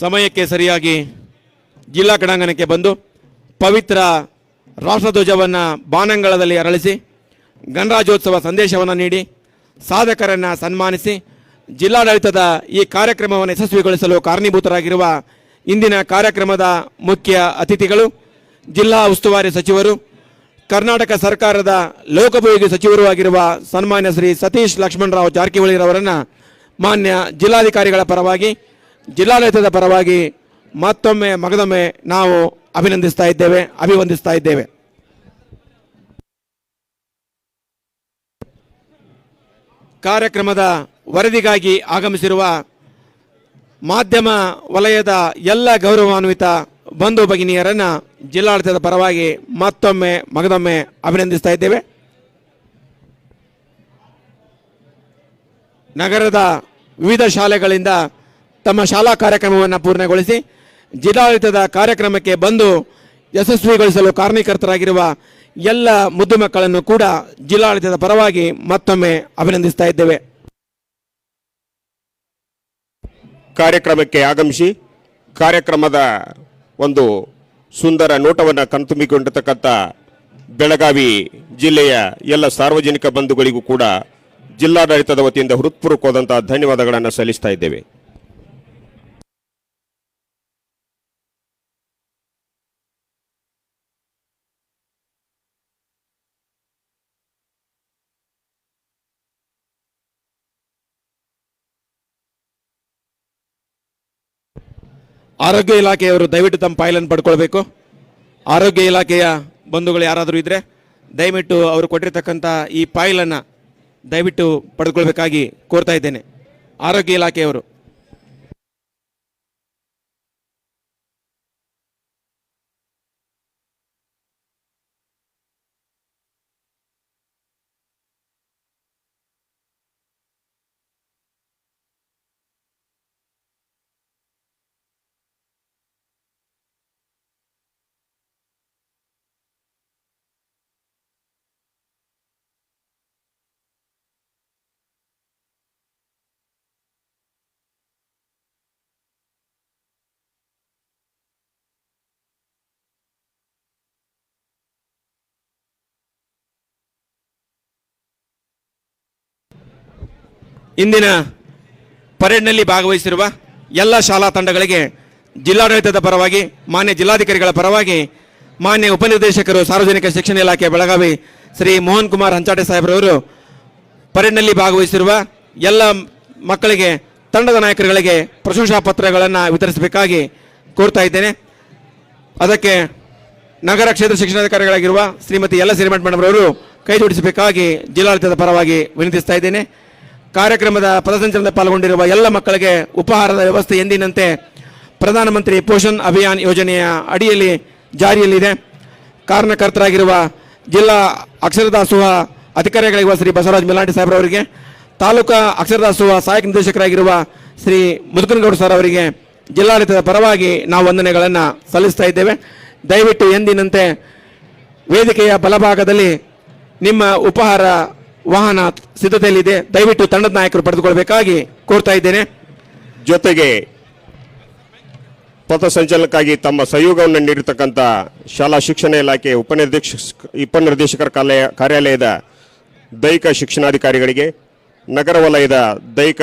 ಸಮಯಕ್ಕೆ ಸರಿಯಾಗಿ ಜಿಲ್ಲಾ ಕ್ರೀಡಾಂಗಣಕ್ಕೆ ಬಂದು ಪವಿತ್ರ ರಾಷ್ಟ್ರಧ್ವಜವನ್ನು ಬಾನಂಗಳದಲ್ಲಿ ಅರಳಿಸಿ ಗಣರಾಜ್ಯೋತ್ಸವ ಸಂದೇಶವನ್ನು ನೀಡಿ ಸಾಧಕರನ್ನು ಸನ್ಮಾನಿಸಿ ಜಿಲ್ಲಾಡಳಿತದ ಈ ಕಾರ್ಯಕ್ರಮವನ್ನು ಯಶಸ್ವಿಗೊಳಿಸಲು ಕಾರಣೀಭೂತರಾಗಿರುವ ಇಂದಿನ ಕಾರ್ಯಕ್ರಮದ ಮುಖ್ಯ ಅತಿಥಿಗಳು ಜಿಲ್ಲಾ ಉಸ್ತುವಾರಿ ಸಚಿವರು, ಕರ್ನಾಟಕ ಸರ್ಕಾರದ ಲೋಕೋಪಯೋಗಿ ಸಚಿವರೂ ಆಗಿರುವ ಸನ್ಮಾನ್ಯ ಶ್ರೀ ಸತೀಶ್ ಲಕ್ಷ್ಮಣರಾವ್ ಜಾರಕಿಹೊಳಿರವರನ್ನು ಮಾನ್ಯ ಜಿಲ್ಲಾಧಿಕಾರಿಗಳ ಪರವಾಗಿ ಜಿಲ್ಲಾಡಳಿತದ ಪರವಾಗಿ ಮತ್ತೊಮ್ಮೆ ಮಗದೊಮ್ಮೆ ನಾವು ಅಭಿವಂದಿಸ್ತಾ ಇದ್ದೇವೆ. ಕಾರ್ಯಕ್ರಮದ ವರದಿಗಾಗಿ ಆಗಮಿಸಿರುವ ಮಾಧ್ಯಮ ವಲಯದ ಎಲ್ಲ ಗೌರವಾನ್ವಿತ ಬಂಧು ಭಗಿನಿಯರನ್ನು ಜಿಲ್ಲಾಡಳಿತದ ಪರವಾಗಿ ಮತ್ತೊಮ್ಮೆ ಮಗದೊಮ್ಮೆ ಅಭಿನಂದಿಸ್ತಾ ಇದ್ದೇವೆ. ನಗರದ ವಿವಿಧ ಶಾಲೆಗಳಿಂದ ತಮ್ಮ ಶಾಲಾ ಕಾರ್ಯಕ್ರಮವನ್ನು ಪೂರ್ಣಗೊಳಿಸಿ ಜಿಲ್ಲಾಡಳಿತದ ಕಾರ್ಯಕ್ರಮಕ್ಕೆ ಬಂದು ಯಶಸ್ವಿಗೊಳಿಸಲು ಕಾರಣೀಕರ್ತರಾಗಿರುವ ಎಲ್ಲ ಮುದ್ದು ಮಕ್ಕಳನ್ನು ಕೂಡ ಜಿಲ್ಲಾಡಳಿತದ ಪರವಾಗಿ ಮತ್ತೊಮ್ಮೆ ಅಭಿನಂದಿಸ್ತಾ ಇದ್ದೇವೆ. ಕಾರ್ಯಕ್ರಮಕ್ಕೆ ಆಗಮಿಸಿ ಕಾರ್ಯಕ್ರಮದ ಒಂದು ಸುಂದರ ನೋಟವನ್ನು ಕಣ್ತುಂಬಿಕೊಂಡಿರ್ತಕ್ಕಂಥ ಬೆಳಗಾವಿ ಜಿಲ್ಲೆಯ ಎಲ್ಲ ಸಾರ್ವಜನಿಕ ಬಂಧುಗಳಿಗೂ ಕೂಡ ಜಿಲ್ಲಾಡಳಿತದ ವತಿಯಿಂದ ಹೃತ್ಪೂರ್ವಕವಾದಂತಹ ಧನ್ಯವಾದಗಳನ್ನು ಸಲ್ಲಿಸ್ತಾ ಇದ್ದೇವೆ. ಆರೋಗ್ಯ ಇಲಾಖೆಯವರು ದಯವಿಟ್ಟು ತಮ್ಮ ಫೈಲನ್ನು ಪಡ್ಕೊಳ್ಬೇಕು. ಆರೋಗ್ಯ ಇಲಾಖೆಯ ಬಂಧುಗಳು ಯಾರಾದರೂ ಇದ್ದರೆ ದಯವಿಟ್ಟು ಅವರು ಕೊಟ್ಟಿರ್ತಕ್ಕಂಥ ಈ ಫೈಲನ್ನು ದಯವಿಟ್ಟು ಪಡೆದುಕೊಳ್ಬೇಕಾಗಿ ಕೋರ್ತಾ ಇದ್ದೇನೆ. ಆರೋಗ್ಯ ಇಲಾಖೆಯವರು ಇಂದಿನ ಪರೇಡ್ನಲ್ಲಿ ಭಾಗವಹಿಸಿರುವ ಎಲ್ಲ ಶಾಲಾ ತಂಡಗಳಿಗೆ ಜಿಲ್ಲಾಡಳಿತದ ಪರವಾಗಿ, ಮಾನ್ಯ ಜಿಲ್ಲಾಧಿಕಾರಿಗಳ ಪರವಾಗಿ, ಮಾನ್ಯ ಉಪನಿರ್ದೇಶಕರು ಸಾರ್ವಜನಿಕ ಶಿಕ್ಷಣ ಇಲಾಖೆ ಬೆಳಗಾವಿ ಶ್ರೀ ಮೋಹನ್ ಕುಮಾರ್ ಹಂಚಾಟೆ ಸಾಹೇಬ್ರವರು ಪರೇಡ್ನಲ್ಲಿ ಭಾಗವಹಿಸಿರುವ ಎಲ್ಲ ಮಕ್ಕಳಿಗೆ, ತಂಡದ ನಾಯಕರುಗಳಿಗೆ ಪ್ರಶಂಸಾ ಪತ್ರಗಳನ್ನು ವಿತರಿಸಬೇಕಾಗಿ ಕೋರ್ತಾ ಇದ್ದೇನೆ. ಅದಕ್ಕೆ ನಗರ ಕ್ಷೇತ್ರ ಶಿಕ್ಷಣಾಧಿಕಾರಿಗಳಾಗಿರುವ ಶ್ರೀಮತಿ ಎಲ್ಲ ಸಿರಿಮಠ್ ಮೇಡಮ್ ರವರು ಕೈ ಜೋಡಿಸಬೇಕಾಗಿ ಜಿಲ್ಲಾಡಳಿತದ ಪರವಾಗಿ ವಿನಂತಿಸ್ತಾ ಇದ್ದೇನೆ. ಕಾರ್ಯಕ್ರಮದ ಪಥಸಂಚಲನದಲ್ಲಿ ಪಾಲ್ಗೊಂಡಿರುವ ಎಲ್ಲ ಮಕ್ಕಳಿಗೆ ಉಪಹಾರದ ವ್ಯವಸ್ಥೆ ಎಂದಿನಂತೆ ಪ್ರಧಾನಮಂತ್ರಿ ಪೋಷಣ್ ಅಭಿಯಾನ್ ಯೋಜನೆಯ ಅಡಿಯಲ್ಲಿ ಜಾರಿಯಲ್ಲಿದೆ. ಕಾರಣಕರ್ತರಾಗಿರುವ ಜಿಲ್ಲಾ ಅಕ್ಷರದಾಸೋಹ ಅಧಿಕಾರಿಗಳಿರುವ ಶ್ರೀ ಬಸವರಾಜ್ ಮಿಲಾಂಟಿ ಸಾಹೇಬ್ರವರಿಗೆ, ತಾಲೂಕಾ ಅಕ್ಷರದಾಸೋಹ ಸಹಾಯಕ ನಿರ್ದೇಶಕರಾಗಿರುವ ಶ್ರೀ ಮುದುಕನಗೌಡ ಸರ್ ಅವರಿಗೆ ಜಿಲ್ಲಾಡಳಿತದ ಪರವಾಗಿ ನಾವು ವಂದನೆಗಳನ್ನು ಸಲ್ಲಿಸ್ತಾ ಇದ್ದೇವೆ. ದಯವಿಟ್ಟು ಎಂದಿನಂತೆ ವೇದಿಕೆಯ ಬಲಭಾಗದಲ್ಲಿ ನಿಮ್ಮ ಉಪಹಾರ ವಾಹನ ಸಿದ್ಧತೆಯಲ್ಲಿದೆ. ದಯವಿಟ್ಟು ತಂಡದ ನಾಯಕರು ಪಡೆದುಕೊಳ್ಳಬೇಕಾಗಿ ಕೋರ್ತಾ ಇದ್ದೇನೆ. ಜೊತೆಗೆ ಪಥಸಂಚಲನಕ್ಕಾಗಿ ತಮ್ಮ ಸಹಯೋಗವನ್ನು ನೀಡಿರ್ತಕ್ಕಂಥ ಶಾಲಾ ಶಿಕ್ಷಣ ಇಲಾಖೆ ಉಪನಿರ್ದೇಶಕರ ಕಾರ್ಯಾಲಯದ ದೈಹಿಕ ಶಿಕ್ಷಣಾಧಿಕಾರಿಗಳಿಗೆ, ನಗರ ವಲಯದ ದೈಹಿಕ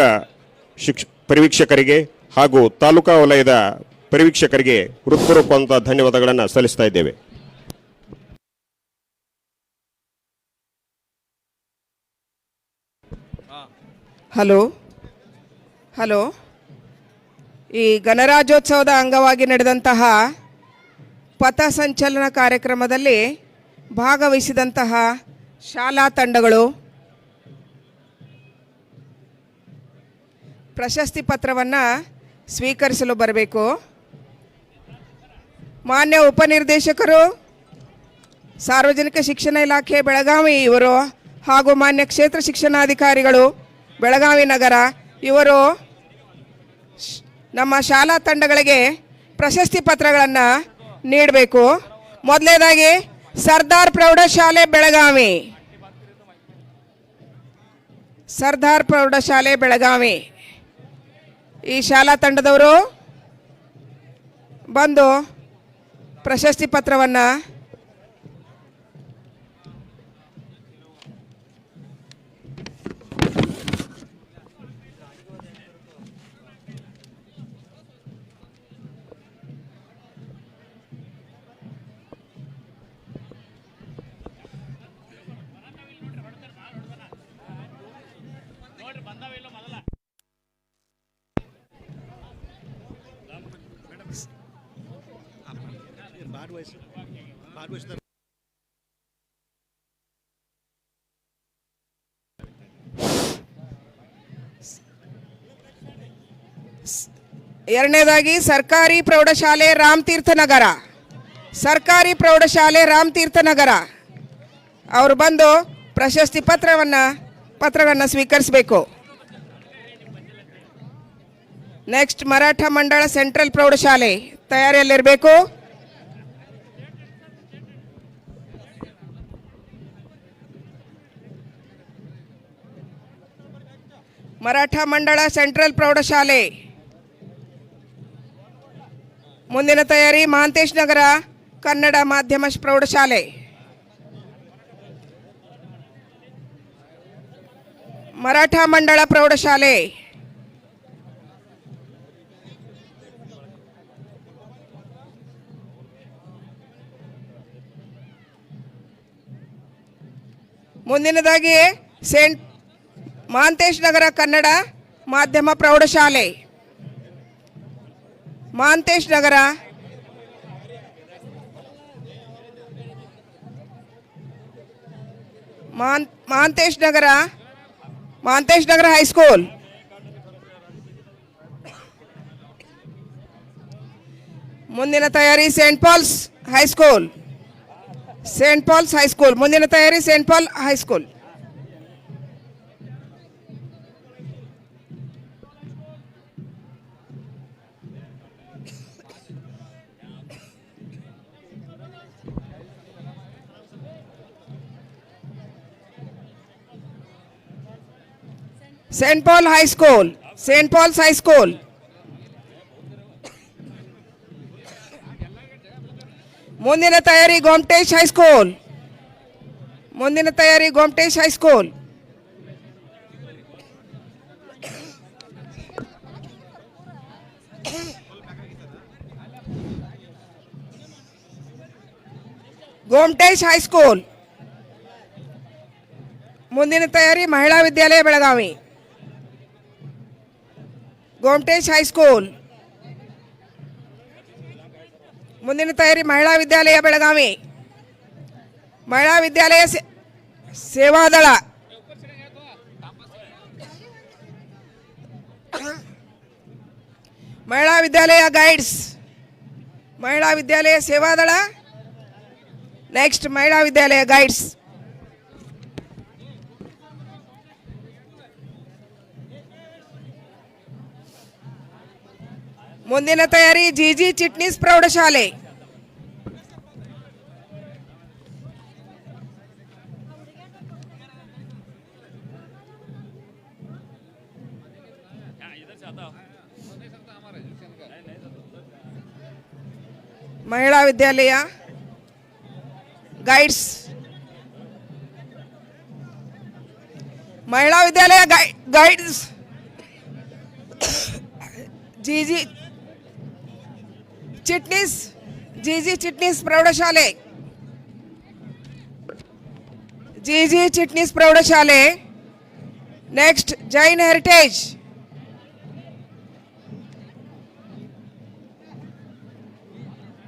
ಪರಿವೀಕ್ಷಕರಿಗೆ ಹಾಗೂ ತಾಲೂಕಾ ವಲಯದ ಪರಿವೀಕ್ಷಕರಿಗೆ ಹೃತ್ಪೂರ್ವಕವಾದಂತಹ ಧನ್ಯವಾದಗಳನ್ನು ಸಲ್ಲಿಸ್ತಾ ಇದ್ದೇವೆ. ಹಲೋ ಈ ಗಣರಾಜ್ಯೋತ್ಸವದ ಅಂಗವಾಗಿ ನಡೆದಂತಹ ಪಥಸಂಚಲನ ಕಾರ್ಯಕ್ರಮದಲ್ಲಿ ಭಾಗವಹಿಸಿದಂತಹ ಶಾಲಾ ತಂಡಗಳು ಪ್ರಶಸ್ತಿ ಪತ್ರವನ್ನು ಸ್ವೀಕರಿಸಲು ಬರಬೇಕು. ಮಾನ್ಯ ಉಪನಿರ್ದೇಶಕರು ಸಾರ್ವಜನಿಕ ಶಿಕ್ಷಣ ಇಲಾಖೆ ಬೆಳಗಾವಿ ಇವರು ಹಾಗೂ ಮಾನ್ಯ ಕ್ಷೇತ್ರ ಶಿಕ್ಷಣಾಧಿಕಾರಿಗಳು ಬೆಳಗಾವಿ ನಗರ ಇವರು ನಮ್ಮ ಶಾಲಾ ತಂಡಗಳಿಗೆ ಪ್ರಶಸ್ತಿ ಪತ್ರಗಳನ್ನು ನೀಡಬೇಕು. ಮೊದಲನೇದಾಗಿ ಸರ್ದಾರ್ ಪ್ರೌಢಶಾಲೆ ಬೆಳಗಾವಿ, ಸರ್ದಾರ್ ಪ್ರೌಢಶಾಲೆ ಬೆಳಗಾವಿ ಈ ಶಾಲಾ ತಂಡದವರು ಬಂದು ಪ್ರಶಸ್ತಿ ಪತ್ರವನ್ನು ಎರಡನೇದಾಗಿ ಸರ್ಕಾರಿ ಪ್ರೌಢಶಾಲೆ ರಾಮತೀರ್ಥ ನಗರ, ಸರ್ಕಾರಿ ಪ್ರೌಢಶಾಲೆ ರಾಮತೀರ್ಥ ನಗರ ಅವರು ಬಂದು ಪ್ರಶಸ್ತಿ ಪತ್ರವನ್ನು ಸ್ವೀಕರಿಸಬೇಕು. ನೆಕ್ಸ್ಟ್ ಮರಾಠ ಮಂಡಳ ಸೆಂಟ್ರಲ್ ಪ್ರೌಢಶಾಲೆ ತಯಾರಿಯಲ್ಲಿರಬೇಕು. ಮರಾಠ ಮಂಡಳ ಸೆಂಟ್ರಲ್ ಪ್ರೌಢಶಾಲೆ. ಮುಂದಿನ ತಯಾರಿ ಮಹಾಂತೇಶ್ ನಗರ ಕನ್ನಡ ಮಾಧ್ಯಮ ಪ್ರೌಢಶಾಲೆ. ಮರಾಠ ಮಂಡಳ ಪ್ರೌಢಶಾಲೆ. ಮುಂದಿನದಾಗಿ ಸೇಂಟ್ ಮಹಾಂತೇಶ್ ನಗರ ಕನ್ನಡ ಮಾಧ್ಯಮ ಪ್ರೌಢಶಾಲೆ. ಮಹಾಂತೇಶ್ ನಗರ ಮಹಾಂತೇಶ್ ನಗರ ಹೈಸ್ಕೂಲ್. ಮುಂದಿನ ತಯಾರಿ ಸೇಂಟ್ ಪಾಲ್ಸ್ ಹೈಸ್ಕೂಲ್. ಮುಂದಿನ ತಯಾರಿ saint Paul high school. Saint Paul's high school. ಮುಂದಿನ ತಯಾರಿ ಗೋಮಟೇಶ್ ಹೈಸ್ಕೂಲ್. ಮುಂದಿನ ತಯಾರಿ ಮಹಿಳಾ ವಿದ್ಯಾಲಯ ಬೆಳಗಾವಿ. ಗೋಮಟೇಶ್ ಹೈಸ್ಕೂಲ್. ಮುಂದಿನ ತಯಾರಿ ಮಹಿಳಾ ವಿದ್ಯಾಲಯ ಬೆಳಗಾವಿ. ಮಹಿಳಾ ವಿದ್ಯಾಲಯ ಸೇವಾದಳ. ಮಹಿಳಾ ವಿದ್ಯಾಲಯ ಗೈಡ್ಸ್. ಮಹಿಳಾ ವಿದ್ಯಾಲಯ ಸೇವಾದಳ. ನೆಕ್ಸ್ಟ್ ಮಹಿಳಾ ವಿದ್ಯಾಲಯ ಗೈಡ್ಸ್. ಮುಂದಿನ ತಯಾರಿ ಜಿಜಿ ಚಿಟ್ನೀಸ್ ಪ್ರೌಢಶಾಲೆ. ಮಹಿಳಾ ವಿದ್ಯಾಲಯ ಗೈಡ್ಸ್. ಮಹಿಳಾ ವಿದ್ಯಾಲಯ ಗೈಡ್ಸ್ ಜಿಜಿ ಚಿಟ್ನೀಸ್ ಪ್ರೌಢಶಾಲೆ. Next Jain heritage.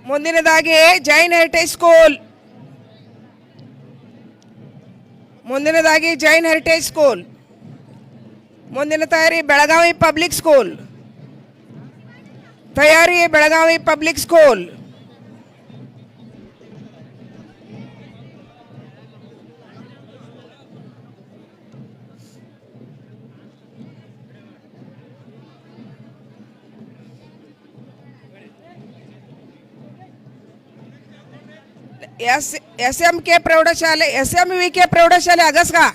ಮುಂದಿನದಾಗಿ ಜೈನ್ ಹೆರಿಟೇಜ್ ಸ್ಕೂಲ್. ಮುಂದಿನ ತಯಾರಿ ಬೆಳಗಾವಿ ಪಬ್ಲಿಕ್ ಸ್ಕೂಲ್. SMK ಪ್ರೌಢಶಾಲೆ SMVK ಪ್ರೌಢಶಾಲೆ ಅಗಸ್ಗಾ.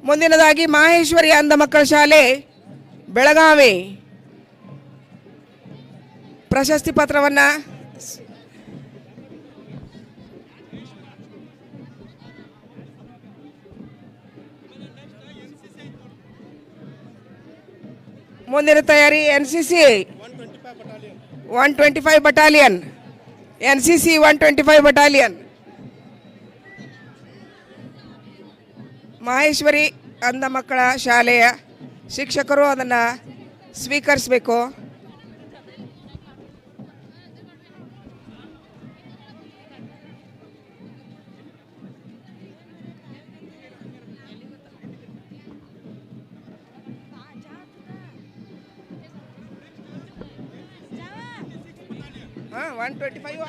ಮುಂದಿನದಾಗಿ ಮಾಹೇಶ್ವರಿ ಅಂಧ ಮಕ್ಕಳ ಶಾಲೆ ಬೆಳಗಾವಿ. ಪ್ರಶಸ್ತಿ ಪತ್ರವನ್ನು ಮುಂದಿನ ತಯಾರಿ NCC 125 battalion. NCC 125 battalion. Maheshwari ಅಂಧ ಮಕ್ಕಳ ಶಾಲೆಯ ಶಿಕ್ಷಕರು ಅದನ್ನು ಸ್ವೀಕರಿಸಬೇಕು. 125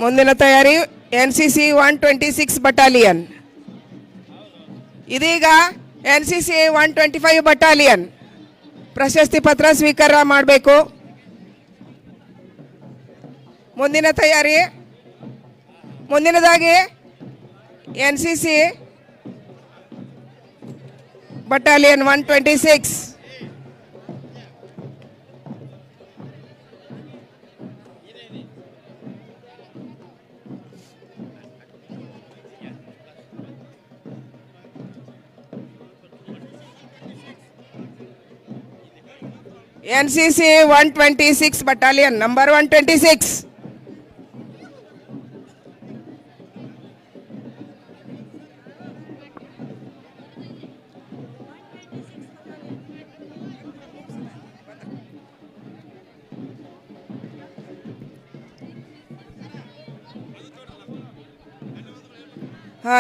ಮುಂದಿನ ತಯಾರಿ NCC 126 ಬಟಾಲಿಯನ್. ಇದೀಗ NCC 125 ಬಟಾಲಿಯನ್ ಪ್ರಶಸ್ತಿ ಪತ್ರ ಸ್ವೀಕಾರ ಮಾಡಬೇಕು. ಮುಂದಿನ ತಯಾರಿ ಮುಂದಿನದಾಗಿ NCC battalion 126. NCC 126 battalion number 126.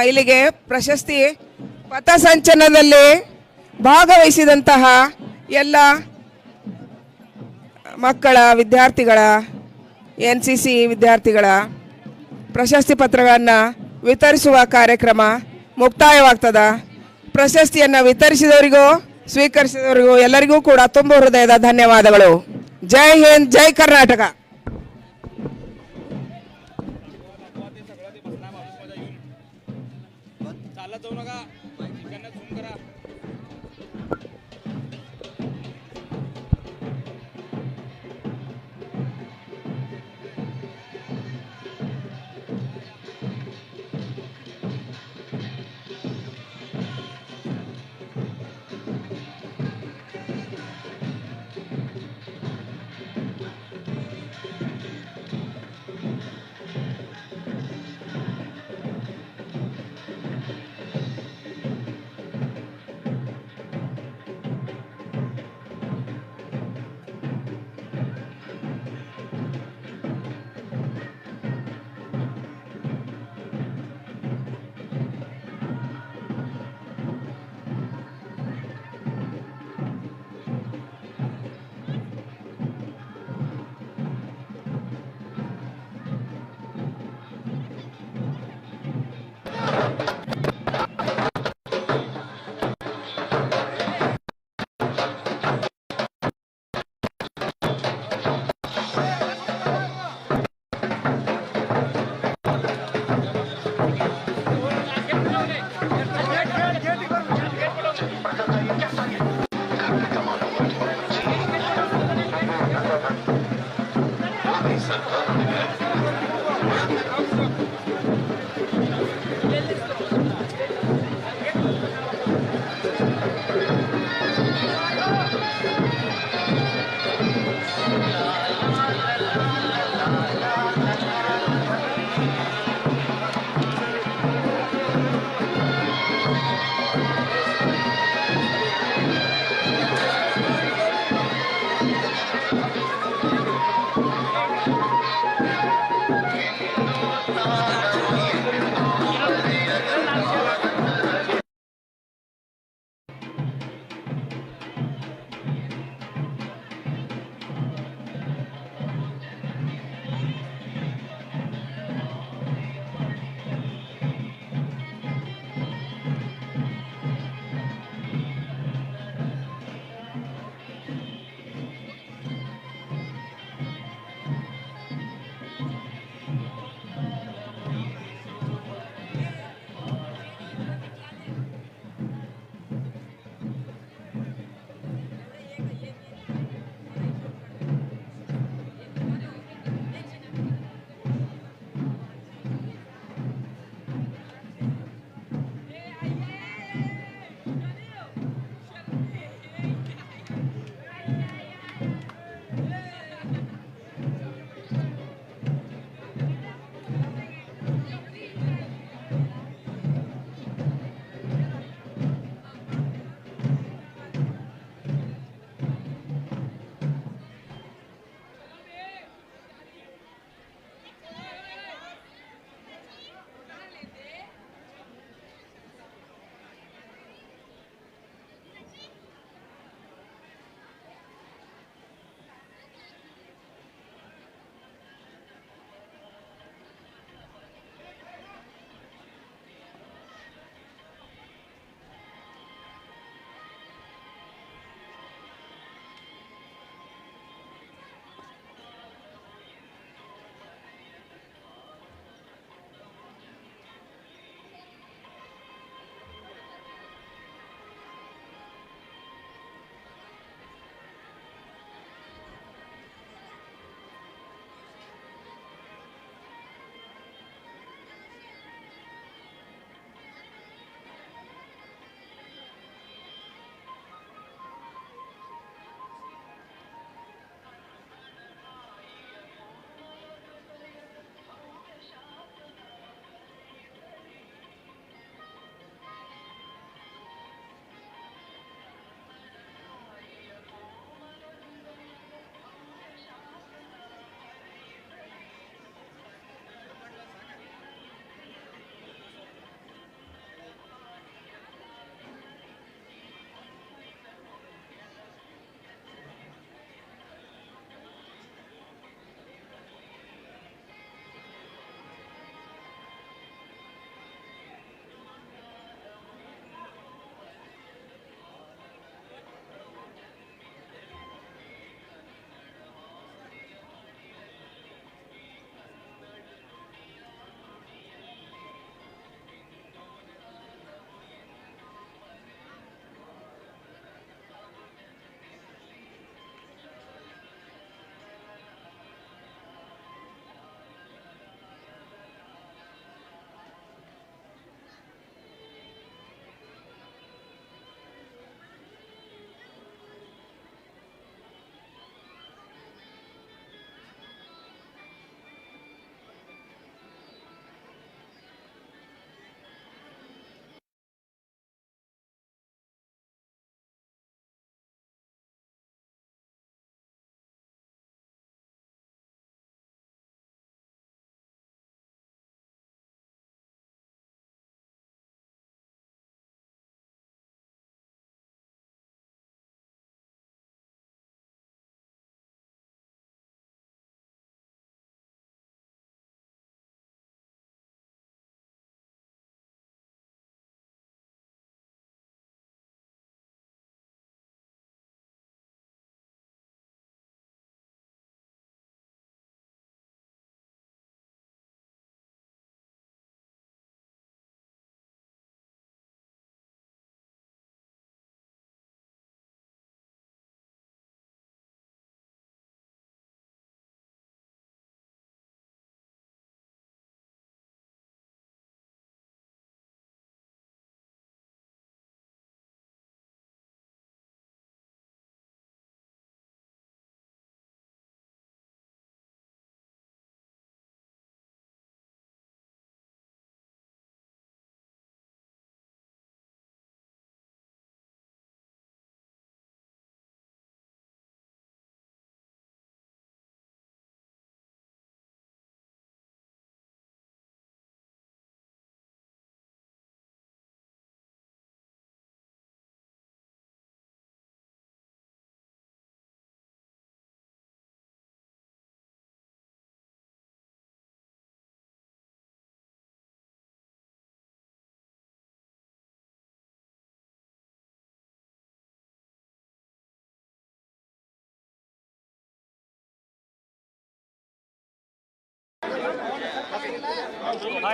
ಇಲ್ಲಿಗೆ ಪ್ರಶಸ್ತಿ ಪಥಸಂಚಲನದಲ್ಲಿ ಭಾಗವಹಿಸಿದಂತಹ ಎಲ್ಲ ಮಕ್ಕಳ ವಿದ್ಯಾರ್ಥಿಗಳ NCC ವಿದ್ಯಾರ್ಥಿಗಳ ಪ್ರಶಸ್ತಿ ಪತ್ರಗಳನ್ನು ವಿತರಿಸುವ ಕಾರ್ಯಕ್ರಮ ಮುಕ್ತಾಯವಾಗ್ತದ. ಪ್ರಶಸ್ತಿಯನ್ನು ವಿತರಿಸಿದವರಿಗೂ ಸ್ವೀಕರಿಸಿದವರಿಗೂ ಎಲ್ಲರಿಗೂ ಕೂಡ ತುಂಬ ಹೃದಯದ ಧನ್ಯವಾದಗಳು. ಜೈ ಹಿಂದ್, ಜೈ ಕರ್ನಾಟಕ.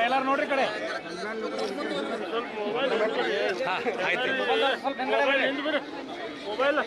ಎಲ್ಲಾರು ನೋಡ್ರಿ ಕಡೆ ಮೊಬೈಲ್